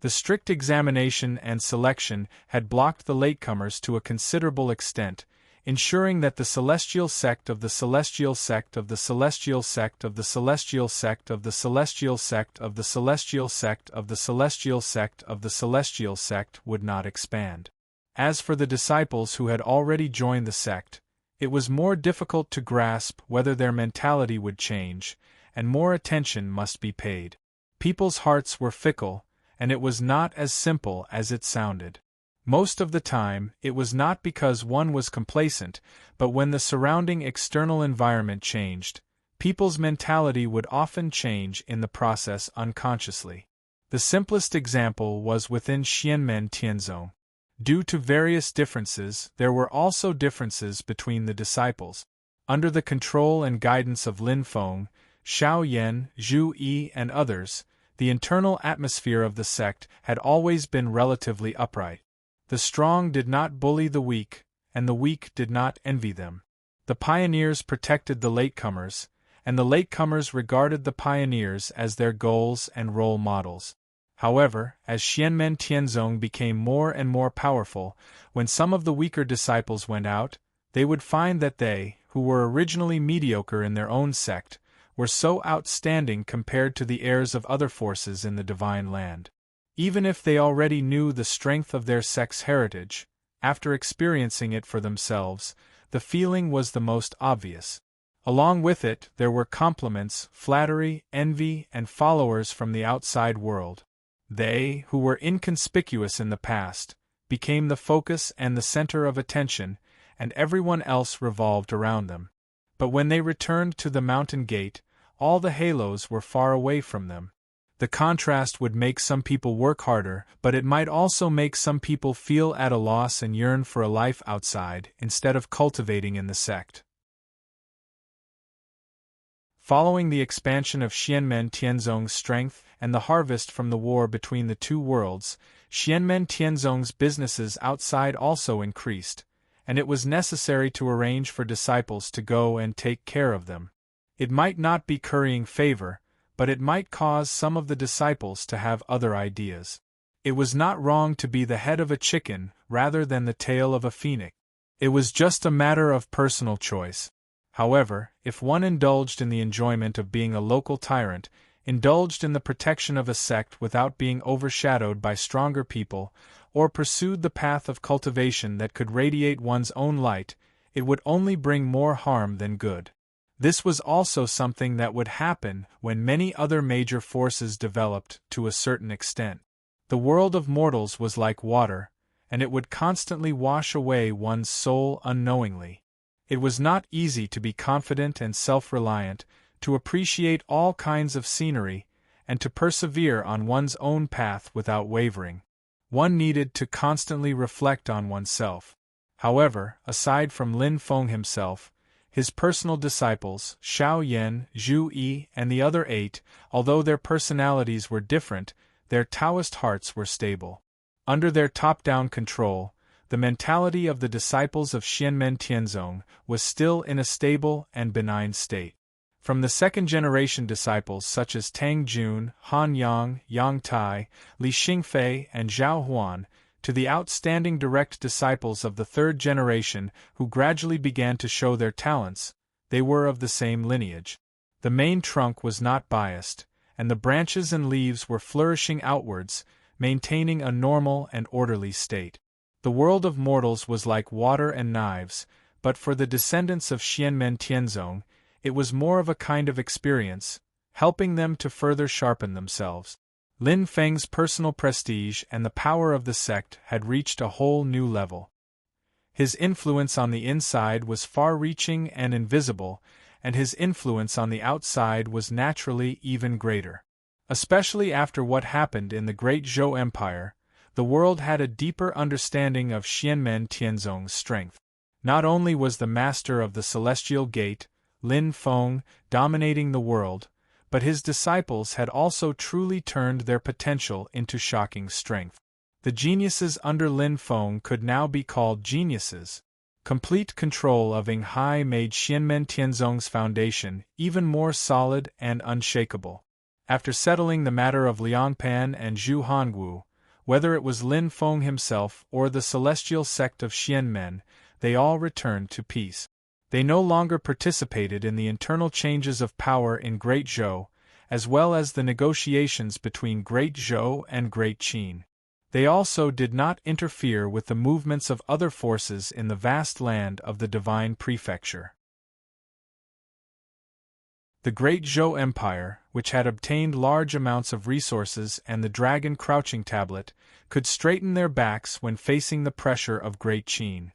The strict examination and selection had blocked the latecomers to a considerable extent, ensuring that the celestial sect of the celestial sect of the celestial sect of the celestial sect of the celestial sect of the celestial sect of the celestial sect of the celestial sect would not expand. As for the disciples who had already joined the sect, it was more difficult to grasp whether their mentality would change, and more attention must be paid. People's hearts were fickle, and it was not as simple as it sounded. Most of the time, it was not because one was complacent, but when the surrounding external environment changed, people's mentality would often change in the process unconsciously. The simplest example was within Xianmen Tianzong. Due to various differences, there were also differences between the disciples. Under the control and guidance of Lin Feng, Xiao Yan, Zhu Yi, and others, the internal atmosphere of the sect had always been relatively upright. The strong did not bully the weak, and the weak did not envy them. The pioneers protected the latecomers, and the latecomers regarded the pioneers as their goals and role models. However, as Xianmen Tianzong became more and more powerful, when some of the weaker disciples went out, they would find that they, who were originally mediocre in their own sect, were so outstanding compared to the heirs of other forces in the divine land. Even if they already knew the strength of their sect's heritage, after experiencing it for themselves, the feeling was the most obvious. Along with it, there were compliments, flattery, envy, and followers from the outside world. They, who were inconspicuous in the past, became the focus and the center of attention, and everyone else revolved around them. But when they returned to the mountain gate, all the halos were far away from them. The contrast would make some people work harder, but it might also make some people feel at a loss and yearn for a life outside, instead of cultivating in the sect. Following the expansion of Xianmen Tianzong's strength and the harvest from the war between the two worlds, Xianmen Tianzong's businesses outside also increased, and it was necessary to arrange for disciples to go and take care of them. It might not be currying favor, but it might cause some of the disciples to have other ideas. It was not wrong to be the head of a chicken rather than the tail of a phoenix. It was just a matter of personal choice. However, if one indulged in the enjoyment of being a local tyrant, indulged in the protection of a sect without being overshadowed by stronger people, or pursued the path of cultivation that could radiate one's own light, it would only bring more harm than good. This was also something that would happen when many other major forces developed to a certain extent. The world of mortals was like water, and it would constantly wash away one's soul unknowingly. It was not easy to be confident and self-reliant, to appreciate all kinds of scenery, and to persevere on one's own path without wavering. One needed to constantly reflect on oneself. However, aside from Lin Feng himself, his personal disciples, Xiao Yan, Zhu Yi, and the other 8, although their personalities were different, their Taoist hearts were stable. Under their top-down control, the mentality of the disciples of Xianmen Tianzong was still in a stable and benign state. From the second-generation disciples such as Tang Jun, Han Yang, Yang Tai, Li Xingfei, and Zhao Huan, to the outstanding direct disciples of the third generation who gradually began to show their talents, they were of the same lineage. The main trunk was not biased, and the branches and leaves were flourishing outwards, maintaining a normal and orderly state. The world of mortals was like water and knives, but for the descendants of Xianmen Tianzong, it was more of a kind of experience, helping them to further sharpen themselves. Lin Feng's personal prestige and the power of the sect had reached a whole new level. His influence on the inside was far-reaching and invisible, and his influence on the outside was naturally even greater. Especially after what happened in the Great Zhou Empire, the world had a deeper understanding of Xianmen Tianzong's strength. Not only was the master of the Celestial Gate, Lin Feng, dominating the world, but his disciples had also truly turned their potential into shocking strength. The geniuses under Lin Feng could now be called geniuses. Complete control of Enghai made Xianmen Tianzong's foundation even more solid and unshakable. After settling the matter of Liangpan and Zhu Hongwu, whether it was Lin Feng himself or the celestial sect of Xianmen, they all returned to peace. They no longer participated in the internal changes of power in Great Zhou, as well as the negotiations between Great Zhou and Great Qin. They also did not interfere with the movements of other forces in the vast land of the Divine Prefecture. The Great Zhou Empire, which had obtained large amounts of resources and the Dragon Crouching Tablet, could straighten their backs when facing the pressure of Great Qin.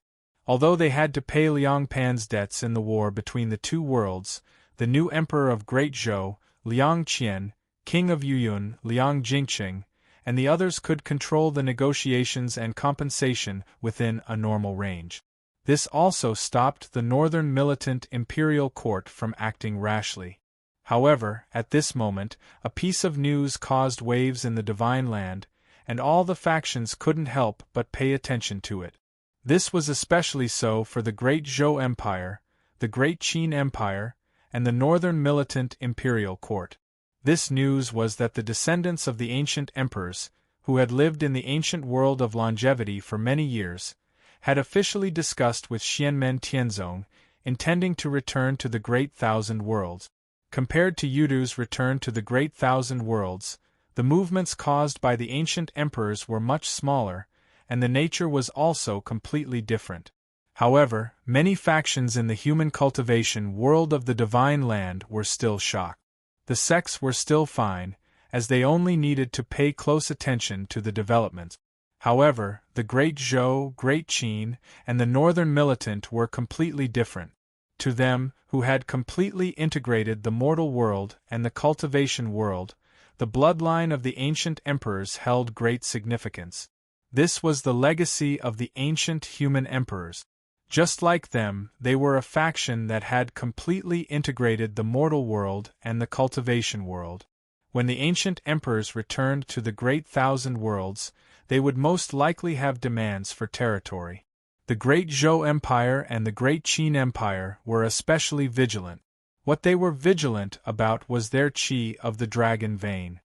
Although they had to pay Liangpan's debts in the war between the two worlds, the new emperor of Great Zhou, Liang Qian, king of Yuyun, Liang Jingqing, and the others could control the negotiations and compensation within a normal range. This also stopped the northern militant imperial court from acting rashly. However, at this moment, a piece of news caused waves in the Divine Land, and all the factions couldn't help but pay attention to it. This was especially so for the Great Zhou Empire, the Great Qin Empire, and the northern militant imperial court. This news was that the descendants of the ancient emperors, who had lived in the ancient world of longevity for many years, had officially discussed with Xianmen Tianzong, intending to return to the Great Thousand Worlds. Compared to Yudu's return to the Great Thousand Worlds, the movements caused by the ancient emperors were much smaller, and the nature was also completely different. However, many factions in the human cultivation world of the Divine Land were still shocked. The sects were still fine, as they only needed to pay close attention to the developments. However, the Great Zhou, Great Qin, and the Northern Militant were completely different. To them, who had completely integrated the mortal world and the cultivation world, the bloodline of the ancient emperors held great significance. This was the legacy of the ancient human emperors. Just like them, they were a faction that had completely integrated the mortal world and the cultivation world. When the ancient emperors returned to the Great Thousand Worlds, they would most likely have demands for territory. The Great Zhou Empire and the Great Qin Empire were especially vigilant. What they were vigilant about was their qi of the dragon vein.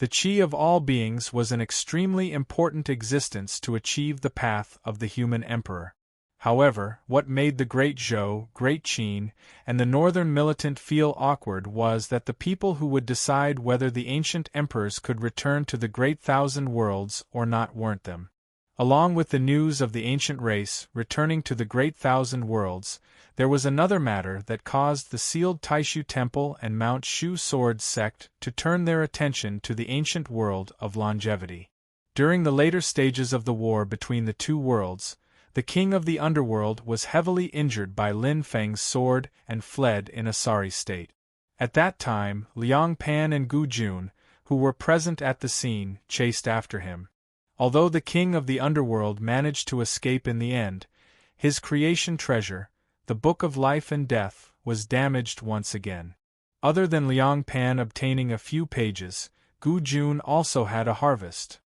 The Qi of all beings was an extremely important existence to achieve the path of the human emperor. However, what made the Great Zhou, Great Qin, and the northern militant feel awkward was that the people who would decide whether the ancient emperors could return to the Great Thousand Worlds or not weren't them. Along with the news of the ancient race returning to the Great Thousand Worlds, there was another matter that caused the sealed Taishu Temple and Mount Shu Sword sect to turn their attention to the ancient world of longevity. During the later stages of the war between the two worlds, the king of the underworld was heavily injured by Lin Feng's sword and fled in a sorry state. At that time, Liang Pan and Gu Jun, who were present at the scene, chased after him. Although the king of the underworld managed to escape in the end, his creation treasure, the Book of Life and Death, was damaged once again. Other than Liang Pan obtaining a few pages, Gu Jun also had a harvest.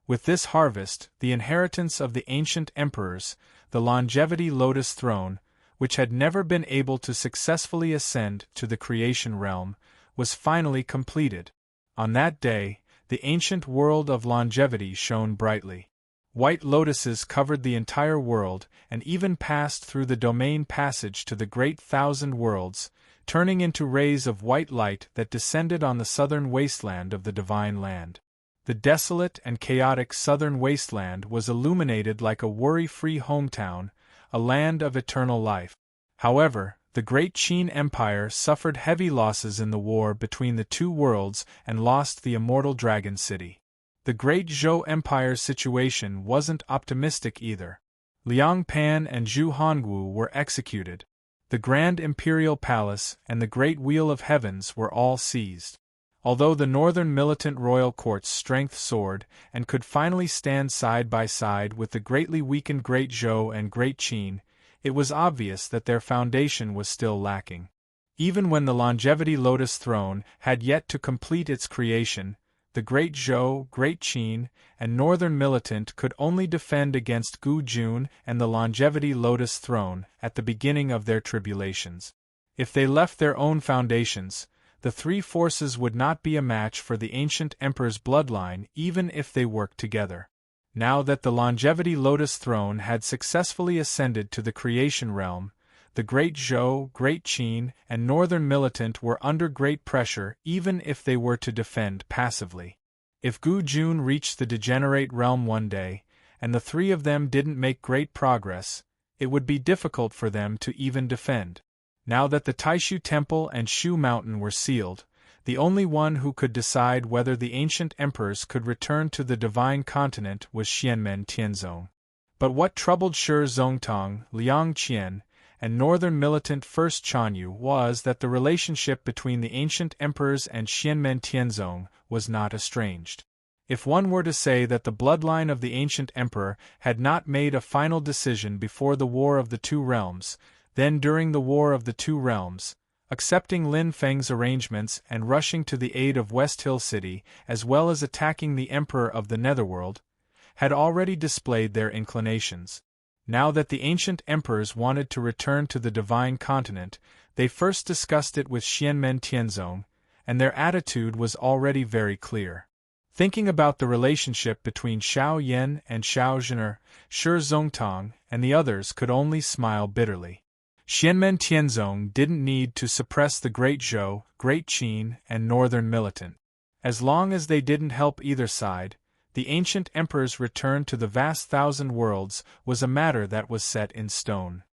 With this harvest, the inheritance of the ancient emperors, the longevity lotus throne, which had never been able to successfully ascend to the creation realm, was finally completed. On that day, the ancient world of longevity shone brightly. White lotuses covered the entire world and even passed through the domain passage to the Great Thousand Worlds, turning into rays of white light that descended on the southern wasteland of the Divine Land. The desolate and chaotic southern wasteland was illuminated like a worry-free hometown, a land of eternal life. However, the Great Qin Empire suffered heavy losses in the war between the two worlds and lost the immortal Dragon City. The Great Zhou Empire's situation wasn't optimistic either. Liang Pan and Zhu Hongwu were executed. The Grand Imperial Palace and the Great Wheel of Heavens were all seized. Although the northern militant royal court's strength soared and could finally stand side by side with the greatly weakened Great Zhou and Great Qin, it was obvious that their foundation was still lacking. Even when the longevity lotus throne had yet to complete its creation, the Great Zhou, Great Qin, and northern militant could only defend against Gu Jun and the longevity lotus throne at the beginning of their tribulations. If they left their own foundations, the three forces would not be a match for the ancient emperor's bloodline even if they worked together. Now that the longevity lotus throne had successfully ascended to the creation realm, the Great Zhou, Great Qin, and northern militant were under great pressure even if they were to defend passively. If Gu Jun reached the degenerate realm one day, and the three of them didn't make great progress, it would be difficult for them to even defend. Now that the Taishu Temple and Shu Mountain were sealed, the only one who could decide whether the ancient emperors could return to the divine continent was Xianmen Tianzong. But what troubled Shi Zongtong, Liang Qian, and northern militant First Chanyu was that the relationship between the ancient emperors and Xianmen Tianzong was not estranged. If one were to say that the bloodline of the ancient emperor had not made a final decision before the War of the Two Realms, then during the War of the Two Realms, accepting Lin Feng's arrangements and rushing to the aid of West Hill City as well as attacking the Emperor of the Netherworld, had already displayed their inclinations. Now that the ancient emperors wanted to return to the divine continent, they first discussed it with Xianmen Tianzong, and their attitude was already very clear. Thinking about the relationship between Xiao Yan and Xiao Zhener, Shi Zongtong and the others could only smile bitterly. Xianmen Tianzong didn't need to suppress the Great Zhou, Great Qin, and northern militant. As long as they didn't help either side, the ancient emperor's return to the vast thousand worlds was a matter that was set in stone.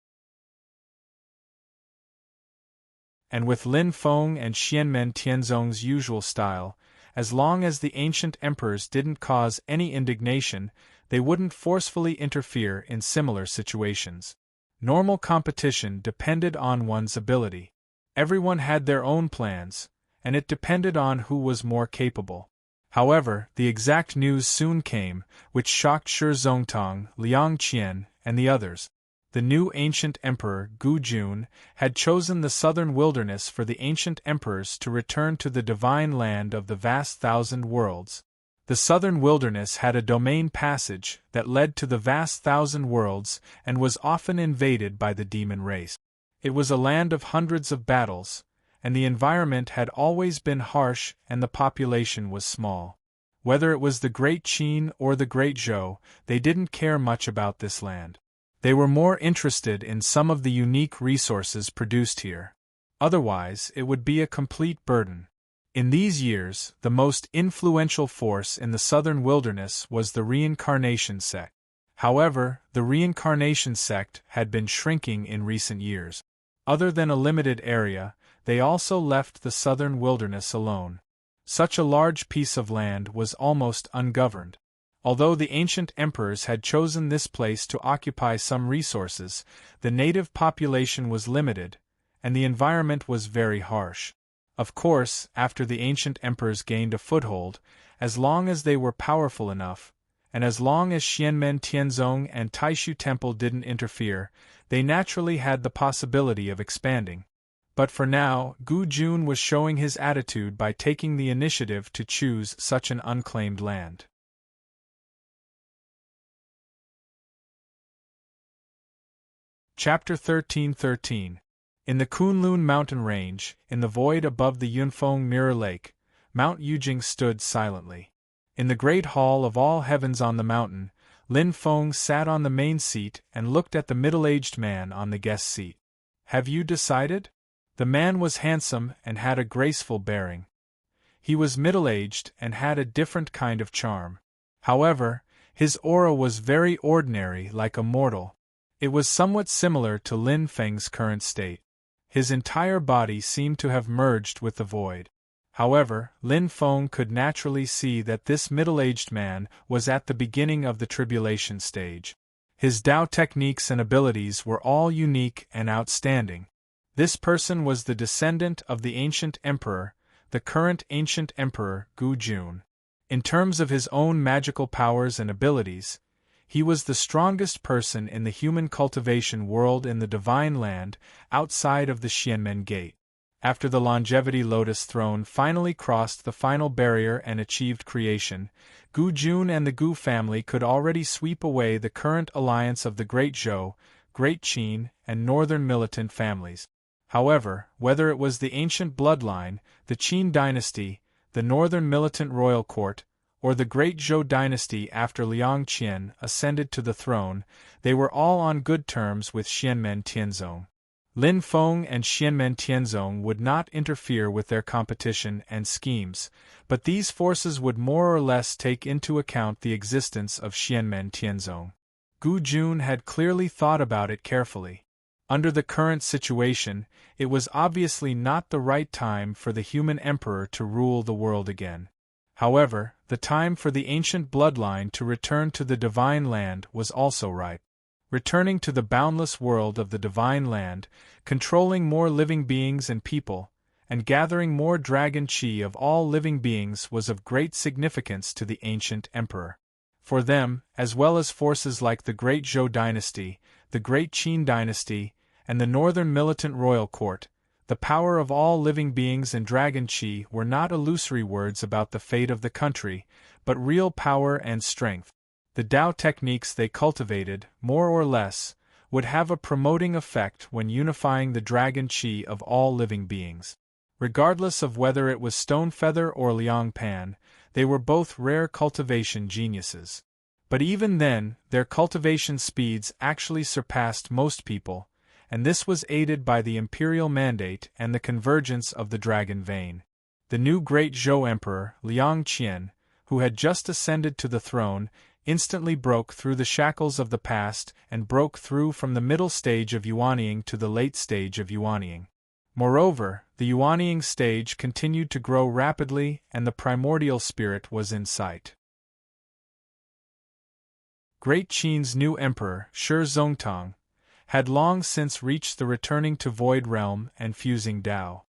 And with Lin Feng and Xianmen Tianzong's usual style, as long as the ancient emperors didn't cause any indignation, they wouldn't forcefully interfere in similar situations. Normal competition depended on one's ability. Everyone had their own plans, and it depended on who was more capable. However, the exact news soon came, which shocked Shi Zongtong, Liang Qian, and the others. The new ancient emperor, Gu Jun, had chosen the southern wilderness for the ancient emperors to return to the divine land of the vast thousand worlds. The southern wilderness had a domain passage that led to the vast thousand worlds and was often invaded by the demon race. It was a land of hundreds of battles, and the environment had always been harsh and the population was small. Whether it was the Great Qin or the Great Zhou, they didn't care much about this land. They were more interested in some of the unique resources produced here. Otherwise, it would be a complete burden. In these years, the most influential force in the southern wilderness was the reincarnation sect. However, the reincarnation sect had been shrinking in recent years. Other than a limited area, they also left the southern wilderness alone. Such a large piece of land was almost ungoverned. Although the ancient emperors had chosen this place to occupy some resources, the native population was limited, and the environment was very harsh. Of course, after the ancient emperors gained a foothold, as long as they were powerful enough, and as long as Xianmen Tianzong and Taishu Temple didn't interfere, they naturally had the possibility of expanding. But for now, Gu Jun was showing his attitude by taking the initiative to choose such an unclaimed land. Chapter 13:13. In the Kunlun mountain range, in the void above the Yunfeng Mirror Lake, Mount Yujing stood silently. In the great hall of all heavens on the mountain, Lin Feng sat on the main seat and looked at the middle-aged man on the guest seat. "Have you decided?" The man was handsome and had a graceful bearing. He was middle-aged and had a different kind of charm. However, his aura was very ordinary, like a mortal. It was somewhat similar to Lin Feng's current state. His entire body seemed to have merged with the void. However, Lin Feng could naturally see that this middle-aged man was at the beginning of the tribulation stage. His Dao techniques and abilities were all unique and outstanding. This person was the descendant of the ancient emperor, the current ancient emperor Gu Jun. In terms of his own magical powers and abilities, he was the strongest person in the human cultivation world in the Divine Land, outside of the Xianmen Gate. After the Longevity Lotus Throne finally crossed the final barrier and achieved creation, Gu Jun and the Gu family could already sweep away the current alliance of the Great Zhou, Great Qin, and Northern militant families. However, whether it was the ancient bloodline, the Qin dynasty, the Northern militant royal court, or the Great Zhou dynasty after Liang Qian ascended to the throne, they were all on good terms with Xianmen Tianzong. Lin Feng and Xianmen Tianzong would not interfere with their competition and schemes, but these forces would more or less take into account the existence of Xianmen Tianzong. Gu Jun had clearly thought about it carefully. Under the current situation, it was obviously not the right time for the human emperor to rule the world again. However, the time for the ancient bloodline to return to the Divine Land was also ripe. Returning to the boundless world of the Divine Land, controlling more living beings and people, and gathering more dragon chi of all living beings was of great significance to the ancient emperor. For them, as well as forces like the Great Zhou dynasty, the Great Qin dynasty, and the Northern militant royal court, the power of all living beings and dragon chi were not illusory words about the fate of the country, but real power and strength. The Dao techniques they cultivated, more or less, would have a promoting effect when unifying the dragon chi of all living beings. Regardless of whether it was Stonefeather or Liang Pan, they were both rare cultivation geniuses. But even then, their cultivation speeds actually surpassed most people, and this was aided by the imperial mandate and the convergence of the dragon vein. The new Great Zhou Emperor, Liang Qian, who had just ascended to the throne, instantly broke through the shackles of the past and broke through from the middle stage of Yuanying to the late stage of Yuanying. Moreover, the Yuanying stage continued to grow rapidly and the primordial spirit was in sight. Great Qin's new emperor, Shi Zongtang, had long since reached the returning to void realm and fusing Dao.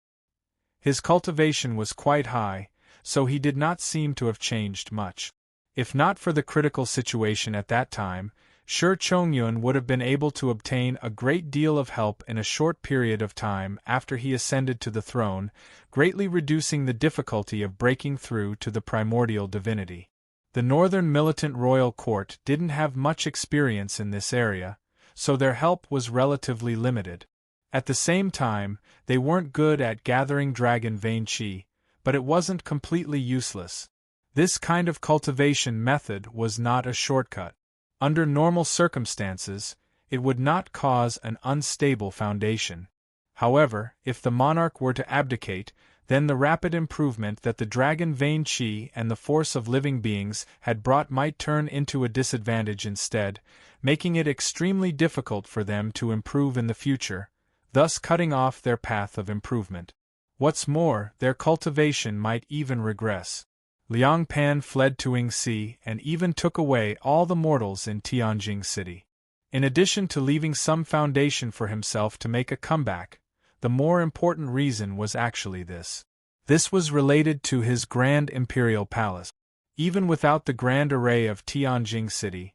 His cultivation was quite high, so he did not seem to have changed much. If not for the critical situation at that time, Shi Chongyun would have been able to obtain a great deal of help in a short period of time after he ascended to the throne, greatly reducing the difficulty of breaking through to the primordial divinity. The Northern militant royal court didn't have much experience in this area, so their help was relatively limited. At the same time, they weren't good at gathering dragon vein qi, but it wasn't completely useless. This kind of cultivation method was not a shortcut. Under normal circumstances, it would not cause an unstable foundation. However, if the monarch were to abdicate, then the rapid improvement that the dragon vein qi and the force of living beings had brought might turn into a disadvantage instead, making it extremely difficult for them to improve in the future, thus cutting off their path of improvement. What's more, their cultivation might even regress. Liang Pan fled to Yingxi and even took away all the mortals in Tianjing City. In addition to leaving some foundation for himself to make a comeback, the more important reason was actually this. This was related to his grand imperial palace. Even without the grand array of Tianjing City,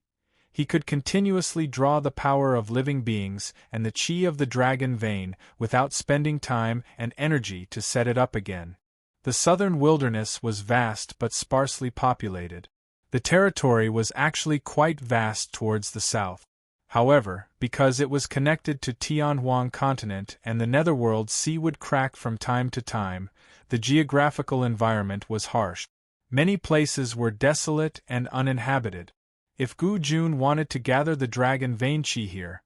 he could continuously draw the power of living beings and the qi of the dragon vein without spending time and energy to set it up again. The southern wilderness was vast but sparsely populated. The territory was actually quite vast towards the south. However, because it was connected to Tianhuang continent and the netherworld sea would crack from time to time, the geographical environment was harsh. Many places were desolate and uninhabited. If Gu Jun wanted to gather the dragon vein qi here,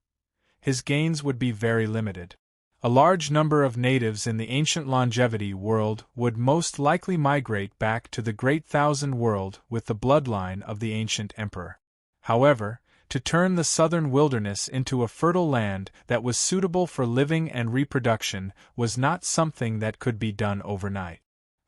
his gains would be very limited. A large number of natives in the ancient longevity world would most likely migrate back to the Great Thousand World with the bloodline of the ancient emperor. However, to turn the southern wilderness into a fertile land that was suitable for living and reproduction was not something that could be done overnight.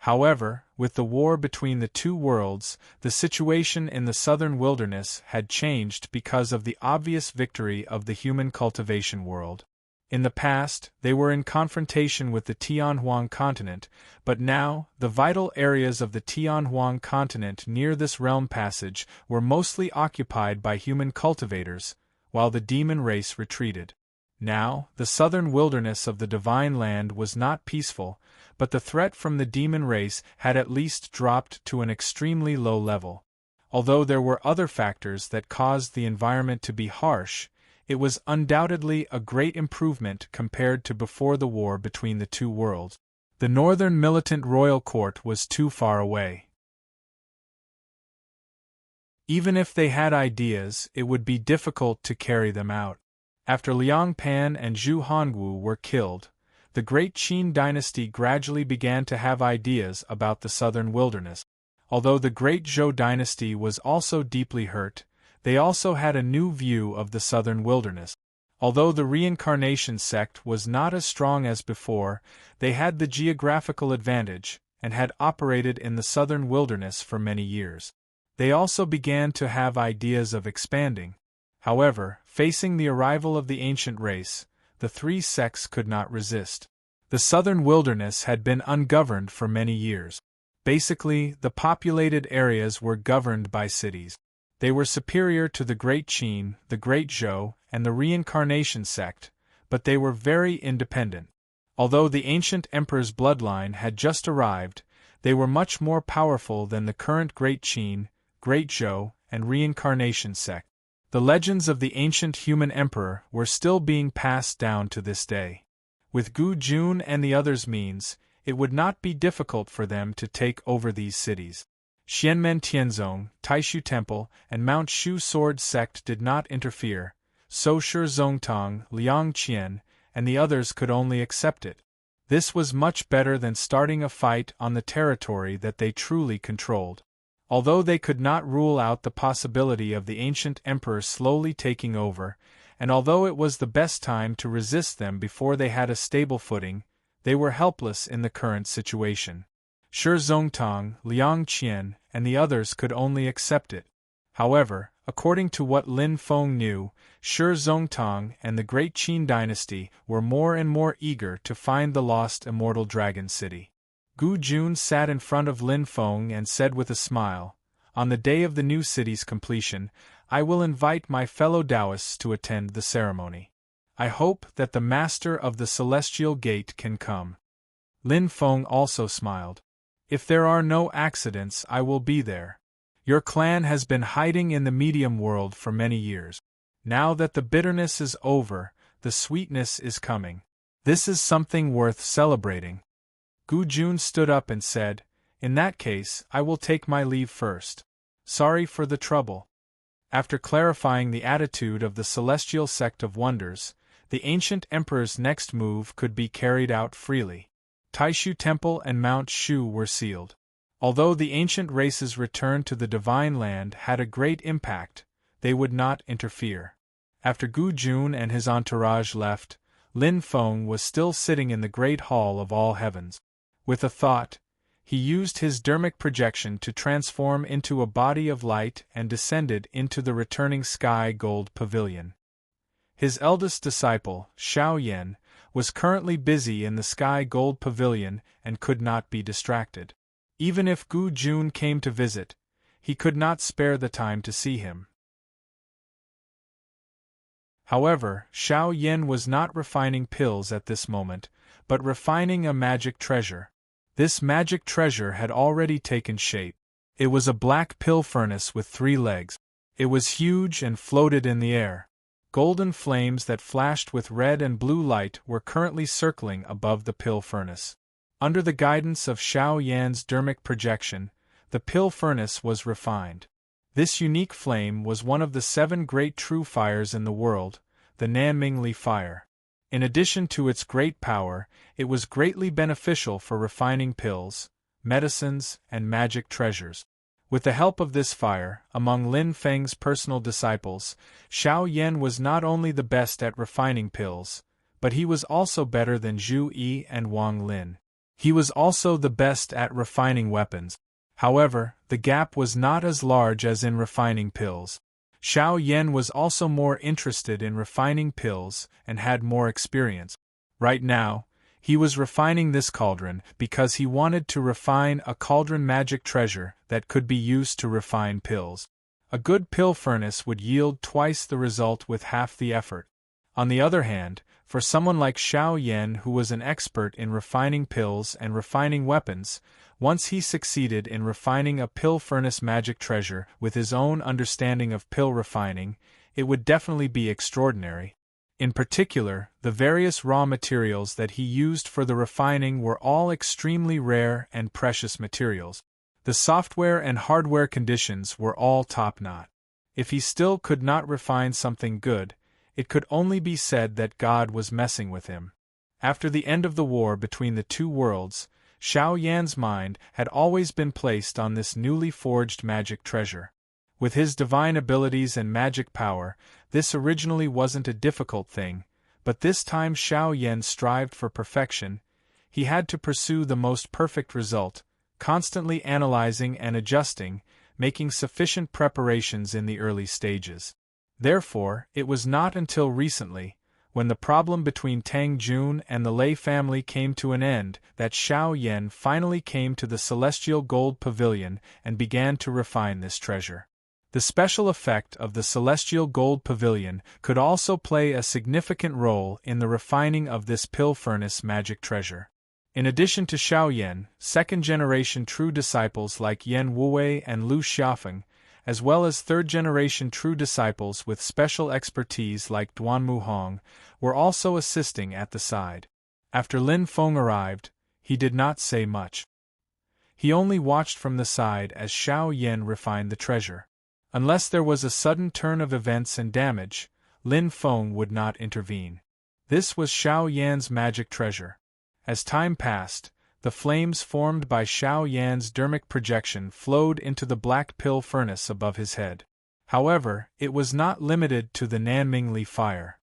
However, with the war between the two worlds, the situation in the southern wilderness had changed because of the obvious victory of the human cultivation world. In the past, they were in confrontation with the Tianhuang continent, but now, the vital areas of the Tianhuang continent near this realm passage were mostly occupied by human cultivators, while the demon race retreated. Now, the southern wilderness of the Divine Land was not peaceful, but the threat from the demon race had at least dropped to an extremely low level. Although there were other factors that caused the environment to be harsh, it was undoubtedly a great improvement compared to before the war between the two worlds. The northern militant royal court was too far away. Even if they had ideas, it would be difficult to carry them out. After Liang Pan and Zhu Hongwu were killed, the great Qin dynasty gradually began to have ideas about the southern wilderness. Although the great Zhou dynasty was also deeply hurt, they also had a new view of the southern wilderness. Although the reincarnation sect was not as strong as before, they had the geographical advantage, and had operated in the southern wilderness for many years. They also began to have ideas of expanding. However, facing the arrival of the ancient race, the three sects could not resist. The southern wilderness had been ungoverned for many years. Basically, the populated areas were governed by cities. They were superior to the Great Qin, the Great Zhou, and the Reincarnation sect, but they were very independent. Although the ancient emperor's bloodline had just arrived, they were much more powerful than the current Great Qin, Great Zhou, and Reincarnation sect. The legends of the ancient human emperor were still being passed down to this day. With Gu Jun and the others' means, it would not be difficult for them to take over these cities. Xianmen Tianzong, Taishu Temple, and Mount Shu Sword Sect did not interfere, so Shi Zongtang, Liang Qian, and the others could only accept it. This was much better than starting a fight on the territory that they truly controlled. Although they could not rule out the possibility of the ancient emperor slowly taking over, and although it was the best time to resist them before they had a stable footing, they were helpless in the current situation. Shi Zongtang, Liang Qian, and the others could only accept it. However, according to what Lin Feng knew, Shi Zongtang and the Great Qin dynasty were more and more eager to find the lost immortal dragon city. Gu Jun sat in front of Lin Feng and said with a smile, "On the day of the new city's completion, I will invite my fellow Taoists to attend the ceremony. I hope that the master of the Celestial Gate can come." Lin Feng also smiled. "If there are no accidents, I will be there. Your clan has been hiding in the medium world for many years. Now that the bitterness is over, the sweetness is coming. This is something worth celebrating. Gu Jun stood up and said, "In that case, I will take my leave first. Sorry for the trouble." After clarifying the attitude of the celestial sect of wonders, the ancient emperor's next move could be carried out freely. Taishu Temple and Mount Shu were sealed. Although the ancient race's return to the Divine Land had a great impact, they would not interfere. After Gu Jun and his entourage left, Lin Feng was still sitting in the Great Hall of All Heavens. With a thought, he used his dermic projection to transform into a body of light and descended into the returning sky gold pavilion. His eldest disciple, Xiao Yan, was currently busy in the sky gold pavilion and could not be distracted. Even if Gu Jun came to visit, he could not spare the time to see him. However, Xiao Yan was not refining pills at this moment, but refining a magic treasure. This magic treasure had already taken shape. It was a black pill furnace with 3 legs. It was huge and floated in the air. Golden flames that flashed with red and blue light were currently circling above the pill furnace. Under the guidance of Xiao Yan's dermic projection, the pill furnace was refined. This unique flame was one of the 7 great true fires in the world, the Nanmingli fire. In addition to its great power, it was greatly beneficial for refining pills, medicines, and magic treasures. With the help of this fire, among Lin Feng's personal disciples, Xiao Yan was not only the best at refining pills, but he was also better than Zhu Yi and Wang Lin. He was also the best at refining weapons. However, the gap was not as large as in refining pills. Xiao Yan was also more interested in refining pills and had more experience. Right now, he was refining this cauldron because he wanted to refine a cauldron magic treasure that could be used to refine pills. A good pill furnace would yield twice the result with half the effort. On the other hand, for someone like Xiao Yan who was an expert in refining pills and refining weapons, once he succeeded in refining a pill furnace magic treasure with his own understanding of pill refining, it would definitely be extraordinary. In particular, the various raw materials that he used for the refining were all extremely rare and precious materials. The software and hardware conditions were all top-notch. If he still could not refine something good, it could only be said that God was messing with him. After the end of the war between the 2 worlds, Xiao Yan's mind had always been placed on this newly forged magic treasure. With his divine abilities and magic power, this originally wasn't a difficult thing, but this time Xiao Yan strived for perfection. He had to pursue the most perfect result, constantly analyzing and adjusting, making sufficient preparations in the early stages. Therefore, it was not until recently, when the problem between Tang Jun and the Lei family came to an end, that Xiao Yan finally came to the Celestial Gold Pavilion and began to refine this treasure. The special effect of the Celestial Gold Pavilion could also play a significant role in the refining of this pill furnace magic treasure. In addition to Xiao Yan, second-generation true disciples like Yan Wuwei and Lu Xiaofeng, as well as third-generation true disciples with special expertise like Duan Muhong, were also assisting at the side. After Lin Feng arrived, he did not say much. He only watched from the side as Xiao Yan refined the treasure. Unless there was a sudden turn of events and damage, Lin Feng would not intervene. This was Xiao Yan's magic treasure. As time passed, the flames formed by Xiao Yan's dermic projection flowed into the black pill furnace above his head. However, it was not limited to the Nanmingli fire.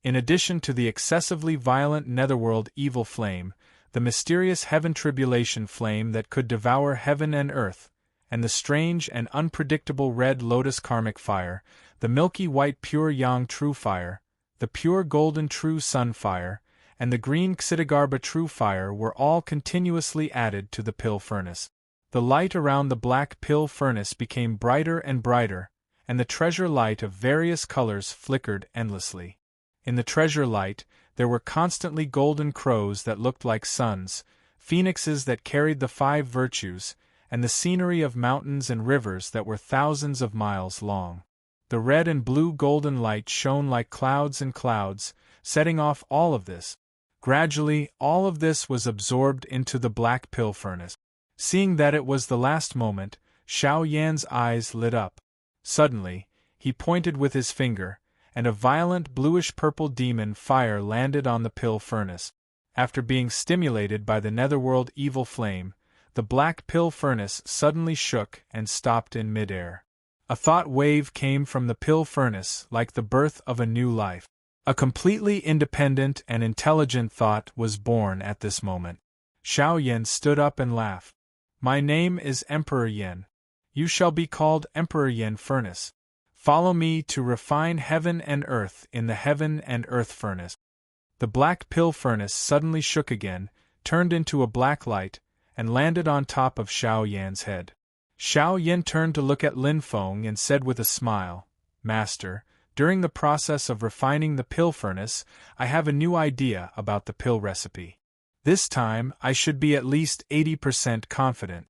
In addition to the excessively violent netherworld evil flame, the mysterious heaven tribulation flame that could devour heaven and earth, and the strange and unpredictable red lotus karmic fire, the milky white pure yang true fire, the pure golden true sun fire, and the green Xitigarbha true fire were all continuously added to the pill furnace. The light around the black pill furnace became brighter and brighter, and the treasure light of various colors flickered endlessly. In the treasure light, there were constantly golden crows that looked like suns, phoenixes that carried the 5 virtues, and the scenery of mountains and rivers that were thousands of miles long. The red and blue golden light shone like clouds and clouds, setting off all of this. Gradually, all of this was absorbed into the black pill furnace. Seeing that it was the last moment, Xiao Yan's eyes lit up. Suddenly, he pointed with his finger, and a violent bluish-purple demon fire landed on the pill furnace. After being stimulated by the netherworld evil flame, the black pill furnace suddenly shook and stopped in midair. A thought wave came from the pill furnace like the birth of a new life. A completely independent and intelligent thought was born at this moment. Xiao Yan stood up and laughed. "My name is Emperor Yan. You shall be called Emperor Yan Furnace. Follow me to refine heaven and earth in the heaven and earth furnace." The black pill furnace suddenly shook again, turned into a black light, and landed on top of Xiao Yan's head. Xiao Yan turned to look at Lin Feng and said with a smile, "Master, during the process of refining the pill furnace, I have a new idea about the pill recipe. This time, I should be at least 80% confident."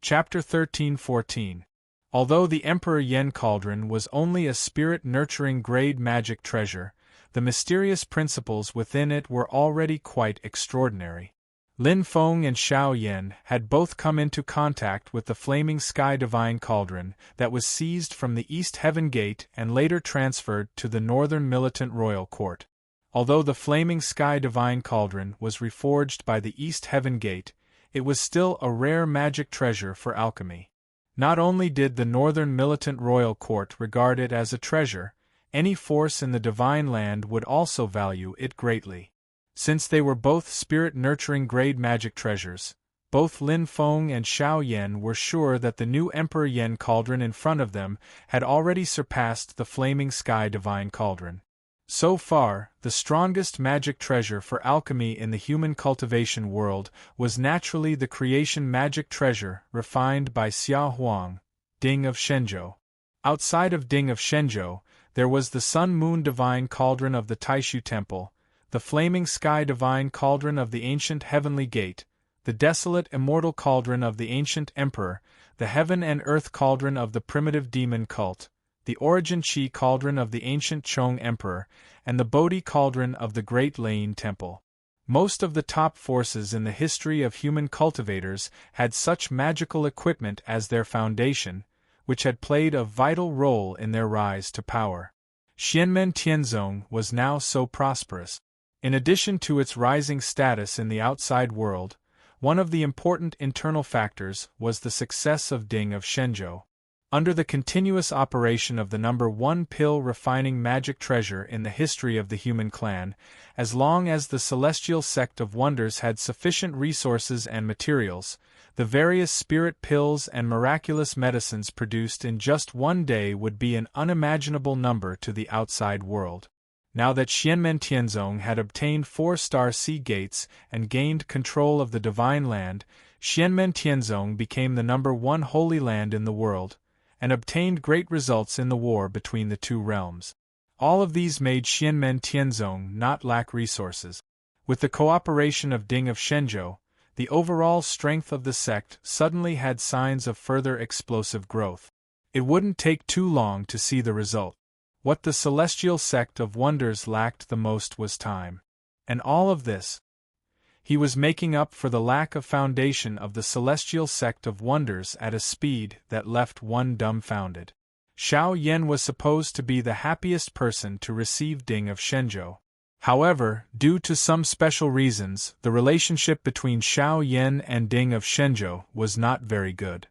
Chapter 13-14. Although the Emperor Yen Cauldron was only a spirit-nurturing grade magic treasure, the mysterious principles within it were already quite extraordinary. Lin Feng and Xiao Yan had both come into contact with the Flaming Sky Divine Cauldron that was seized from the East Heaven Gate and later transferred to the Northern Militant Royal Court. Although the Flaming Sky Divine Cauldron was reforged by the East Heaven Gate, it was still a rare magic treasure for alchemy. Not only did the Northern Militant Royal Court regard it as a treasure, any force in the Divine Land would also value it greatly. Since they were both spirit-nurturing grade magic treasures, both Lin Feng and Xiao Yan were sure that the new Emperor Yen Cauldron in front of them had already surpassed the Flaming Sky Divine Cauldron. So far, the strongest magic treasure for alchemy in the human cultivation world was naturally the creation magic treasure refined by Xia Huang, Ding of Shenzhou. Outside of Ding of Shenzhou, there was the Sun-Moon Divine Cauldron of the Taishu Temple, the Flaming Sky Divine Cauldron of the Ancient Heavenly Gate, the Desolate Immortal Cauldron of the Ancient Emperor, the Heaven and Earth Cauldron of the Primitive Demon Cult, the Origin Chi Cauldron of the Ancient Chong Emperor, and the Bodhi Cauldron of the Great Lane Temple. Most of the top forces in the history of human cultivators had such magical equipment as their foundation, which had played a vital role in their rise to power. Xianmen Tianzong was now so prosperous. In addition to its rising status in the outside world, one of the important internal factors was the success of Ding of Shenzhou. Under the continuous operation of the number one pill refining magic treasure in the history of the human clan, as long as the Celestial Sect of Wonders had sufficient resources and materials, the various spirit pills and miraculous medicines produced in just one day would be an unimaginable number to the outside world. Now that Xianmen Tianzong had obtained 4-star sea gates and gained control of the Divine Land, Xianmen Tianzong became the number one holy land in the world, and obtained great results in the war between the two realms. All of these made Xianmen Tianzong not lack resources. With the cooperation of Ding of Shenzhou, the overall strength of the sect suddenly had signs of further explosive growth. It wouldn't take too long to see the result. What the Celestial Sect of Wonders lacked the most was time. And all of this, he was making up for the lack of foundation of the Celestial Sect of Wonders at a speed that left one dumbfounded. Xiao Yan was supposed to be the happiest person to receive Ding of Shenzhou. However, due to some special reasons, the relationship between Xiao Yan and Ding of Shenzhou was not very good.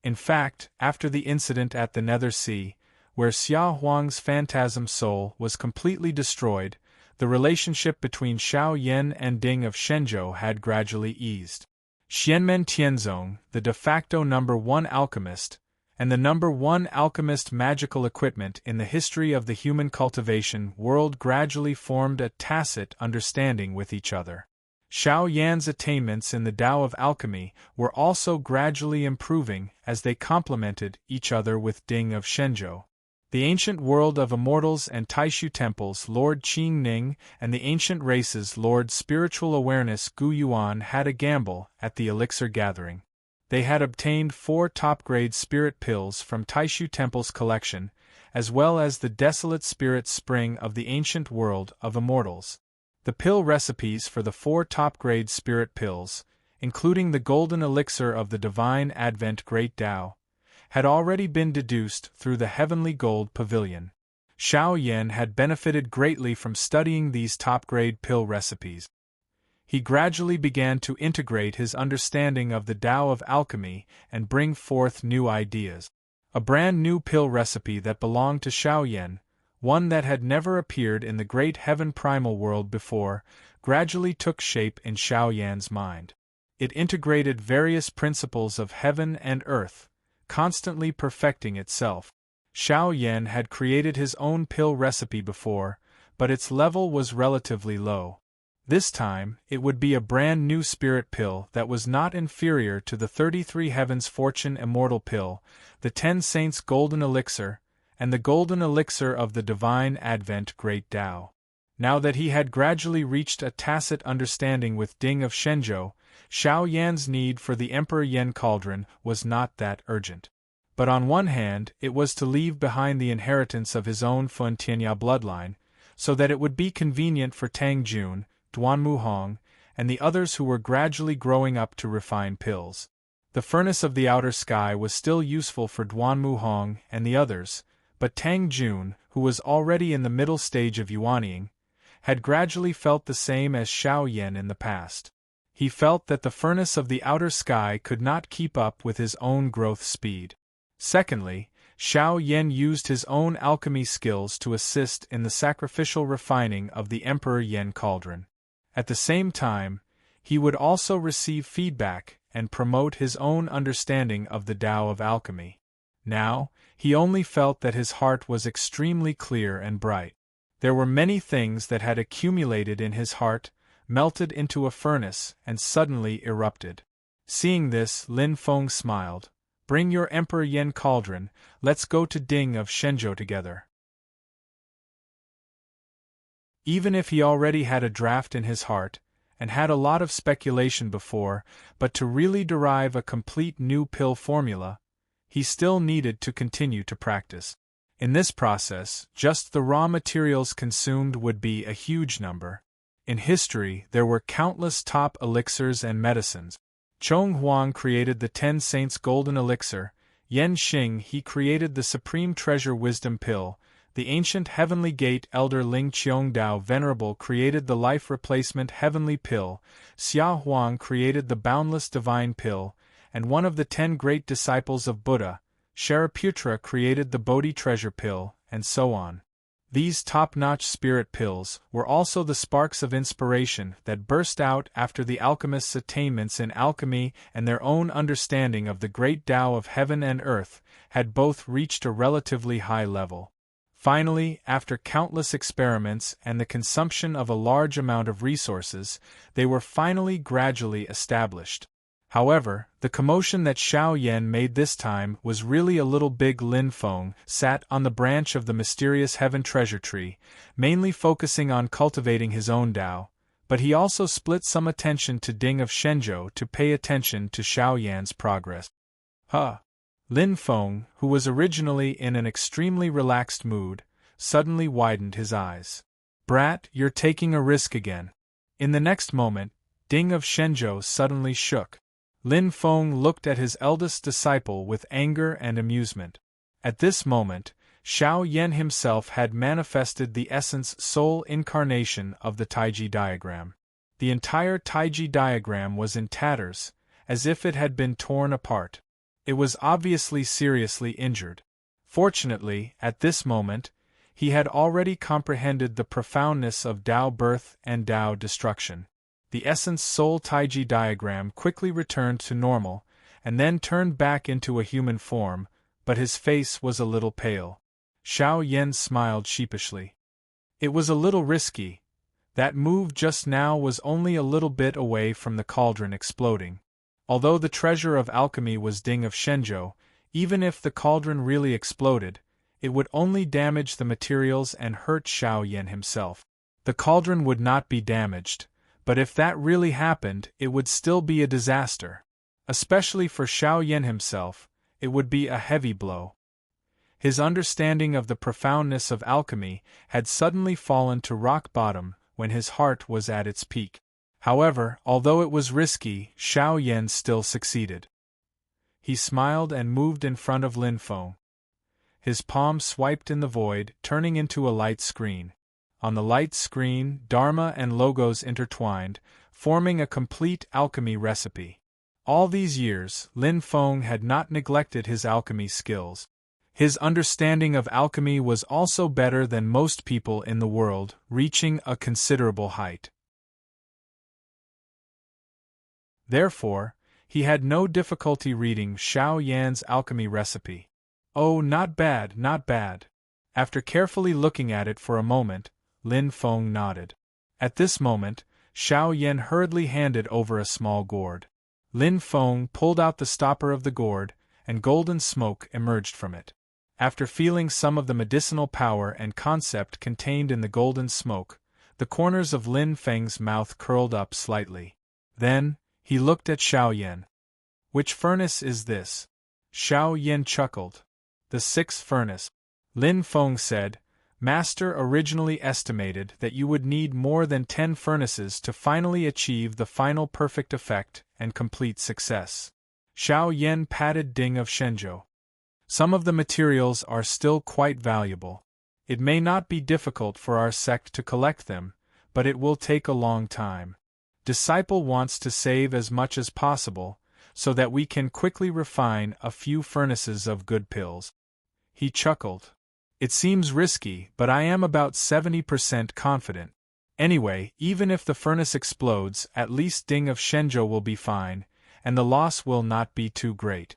In fact, after the incident at the Nether Sea, where Xia Huang's phantasm soul was completely destroyed, the relationship between Xiao Yan and Ding of Shenzhou had gradually eased. Xianmen Tianzong, the de facto number one alchemist, and the number one alchemist magical equipment in the history of the human cultivation world gradually formed a tacit understanding with each other. Xiao Yan's attainments in the Tao of alchemy were also gradually improving as they complemented each other with Ding of Shenzhou. The ancient world of immortals and Taishu temples Lord Qing Ning and the ancient races Lord Spiritual Awareness Gu Yuan had a gamble at the elixir gathering. They had obtained 4 top-grade spirit pills from Taishu Temple's collection, as well as the desolate spirit spring of the ancient world of immortals. The pill recipes for the 4 top-grade spirit pills, including the golden elixir of the divine Advent Great Tao, had already been deduced through the heavenly gold pavilion. Xiao Yan had benefited greatly from studying these top-grade pill recipes. He gradually began to integrate his understanding of the Tao of alchemy and bring forth new ideas. A brand new pill recipe that belonged to Xiao Yan, one that had never appeared in the great heaven primal world before, gradually took shape in Xiao Yan's mind. It integrated various principles of heaven and earth, constantly perfecting itself. Xiao Yan had created his own pill recipe before, but its level was relatively low. This time, it would be a brand new spirit pill that was not inferior to the 33 Heavens Fortune Immortal Pill, the 10 Saints Golden Elixir, and the Golden Elixir of the Divine Advent Great Tao. Now that he had gradually reached a tacit understanding with Ding of Shenzhou, Xiao Yan's need for the Emperor Yen Cauldron was not that urgent. But on one hand, it was to leave behind the inheritance of his own Fun Tianya bloodline, so that it would be convenient for Tang Jun, Duan Muhong, and the others who were gradually growing up to refine pills. The furnace of the outer sky was still useful for Duan Muhong and the others, but Tang Jun, who was already in the middle stage of yuanying, had gradually felt the same as Xiao Yan in the past. He felt that the furnace of the outer sky could not keep up with his own growth speed. Secondly, Xiao Yan used his own alchemy skills to assist in the sacrificial refining of the Emperor Yen Cauldron. At the same time, he would also receive feedback and promote his own understanding of the Tao of alchemy. Now, he only felt that his heart was extremely clear and bright. There were many things that had accumulated in his heart, melted into a furnace, and suddenly erupted. Seeing this, Lin Feng smiled. "Bring your Emperor Yen Cauldron, let's go to Ding of Shenzhou together." Even if he already had a draft in his heart, and had a lot of speculation before, but to really derive a complete new pill formula, he still needed to continue to practice. In this process, just the raw materials consumed would be a huge number. In history, there were countless top elixirs and medicines. Chong Huang created the 10 Saints Golden Elixir, Yen Xing he created the Supreme Treasure Wisdom Pill, the ancient Heavenly Gate Elder Ling Qiongdao Venerable created the Life Replacement Heavenly Pill, Xia Huang created the Boundless Divine Pill, and one of the 10 great disciples of Buddha, Shariputra created the Bodhi Treasure Pill, and so on. These top-notch spirit pills were also the sparks of inspiration that burst out after the alchemists' attainments in alchemy and their own understanding of the great Tao of heaven and earth had both reached a relatively high level. Finally, after countless experiments and the consumption of a large amount of resources, they were finally gradually established. However, the commotion that Xiao Yan made this time was really a little big. Lin Feng sat on the branch of the mysterious heaven treasure tree, mainly focusing on cultivating his own Tao, but he also split some attention to Ding of Shenzhou to pay attention to Xiao Yan's progress. Lin Feng, who was originally in an extremely relaxed mood, suddenly widened his eyes. "Brat, you're taking a risk again." In the next moment, Ding of Shenzhou suddenly shook. Lin Feng looked at his eldest disciple with anger and amusement. At this moment, Xiao Yan himself had manifested the essence soul incarnation of the Taiji diagram. The entire Taiji diagram was in tatters, as if it had been torn apart. It was obviously seriously injured. Fortunately, at this moment, he had already comprehended the profoundness of Tao birth and Tao destruction. The essence soul Taiji diagram quickly returned to normal, and then turned back into a human form, but his face was a little pale. Xiao Yan smiled sheepishly. "It was a little risky. That move just now was only a little bit away from the cauldron exploding. Although the treasure of alchemy was Ding of Shenzhou, even if the cauldron really exploded, It would only damage the materials and hurt Xiao Yan himself. The cauldron would not be damaged, but if that really happened, it would still be a disaster. Especially for Xiao Yan himself, it would be a heavy blow. His understanding of the profoundness of alchemy had suddenly fallen to rock bottom when his heart was at its peak. However, although it was risky, Xiao Yan still succeeded. He smiled and moved in front of Lin Feng. His palm swiped in the void, turning into a light screen. On the light screen, Dharma and logos intertwined, forming a complete alchemy recipe. All these years, Lin Feng had not neglected his alchemy skills. His understanding of alchemy was also better than most people in the world, reaching a considerable height. Therefore, he had no difficulty reading Xiao Yan's alchemy recipe. Oh, not bad, not bad. After carefully looking at it for a moment, Lin Feng nodded. At this moment, Xiao Yan hurriedly handed over a small gourd. Lin Feng pulled out the stopper of the gourd, and golden smoke emerged from it. After feeling some of the medicinal power and concept contained in the golden smoke, the corners of Lin Feng's mouth curled up slightly. Then, he looked at Xiao Yan. "Which furnace is this?" Xiao Yan chuckled. "The sixth furnace." Lin Feng said, "Master originally estimated that you would need more than 10 furnaces to finally achieve the final perfect effect and complete success." Xiao Yan patted Ding of Shenzhou. "Some of the materials are still quite valuable. It may not be difficult for our sect to collect them, but it will take a long time. Disciple wants to save as much as possible, so that we can quickly refine a few furnaces of good pills." He chuckled. "It seems risky, but I am about 70% confident. Anyway, even if the furnace explodes, at least Ding of Shenzhou will be fine, and the loss will not be too great."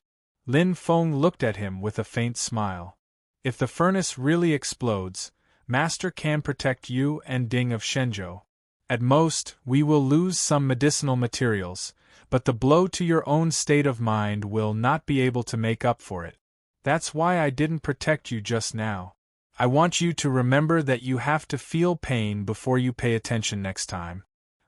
Lin Feng looked at him with a faint smile. "If the furnace really explodes, Master can protect you and Ding of Shenzhou. At most, we will lose some medicinal materials, but the blow to your own state of mind will not be able to make up for it. That's why I didn't protect you just now. I want you to remember that you have to feel pain before you pay attention next time."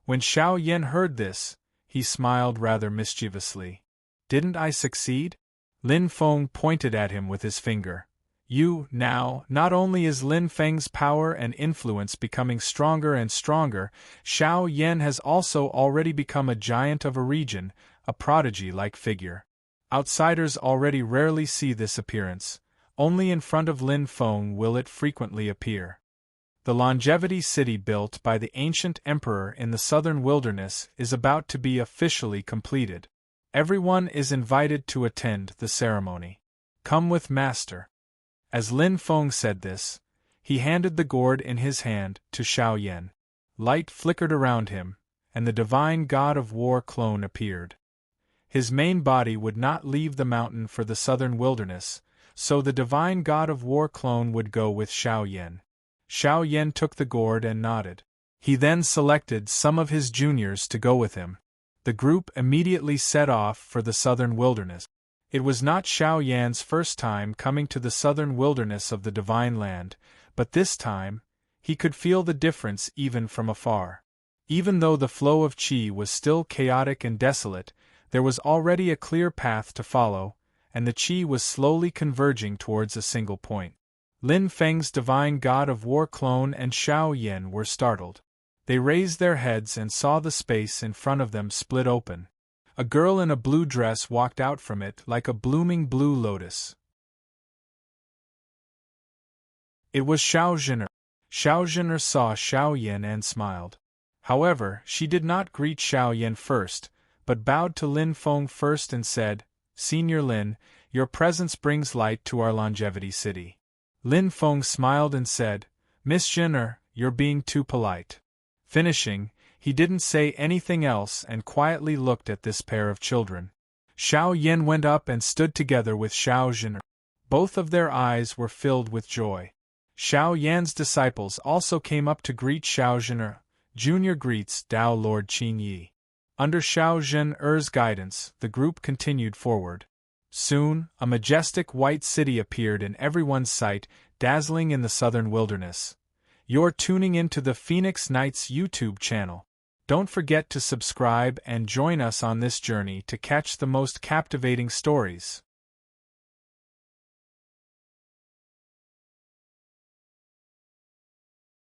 When Xiao Yan heard this, he smiled rather mischievously. "Didn't I succeed?" Lin Feng pointed at him with his finger. Now, not only is Lin Feng's power and influence becoming stronger and stronger, Xiao Yan has also already become a giant of a region, a prodigy-like figure. Outsiders already rarely see this appearance, only in front of Lin Feng will it frequently appear. The longevity city built by the ancient emperor in the southern wilderness is about to be officially completed. Everyone is invited to attend the ceremony. "Come with Master." As Lin Feng said this, he handed the gourd in his hand to Xiao Yan. Light flickered around him, and the divine god of war clone appeared. His main body would not leave the mountain for the southern wilderness, so the divine god of war clone would go with Xiao Yan. Xiao Yan took the gourd and nodded. He then selected some of his juniors to go with him. The group immediately set off for the southern wilderness. It was not Xiao Yan's first time coming to the southern wilderness of the Divine Land, but this time, he could feel the difference even from afar. Even though the flow of qi was still chaotic and desolate, there was already a clear path to follow, and the qi was slowly converging towards a single point. Lin Feng's divine god of war clone and Xiao Yan were startled. They raised their heads and saw the space in front of them split open. A girl in a blue dress walked out from it like a blooming blue lotus. It was Xiao Zhen'er. Xiao Zhen'er saw Xiao Yan and smiled. However, she did not greet Xiao Yan first, but bowed to Lin Feng first and said, "Senior Lin, your presence brings light to our longevity city." Lin Feng smiled and said, "Miss Zhen'er, you're being too polite." Finishing, he didn't say anything else and quietly looked at this pair of children. Xiao Yan went up and stood together with Xiao Zhen'er. Both of their eyes were filled with joy. Xiao Yan's disciples also came up to greet Xiao Zhen'er. Junior greets Tao Lord Qin Yi. Under Xiao Zhen'er's guidance, the group continued forward. Soon, a majestic white city appeared in everyone's sight, dazzling in the southern wilderness. You're tuning into the Phoenix Nights YouTube channel. Don't forget to subscribe and join us on this journey to catch the most captivating stories.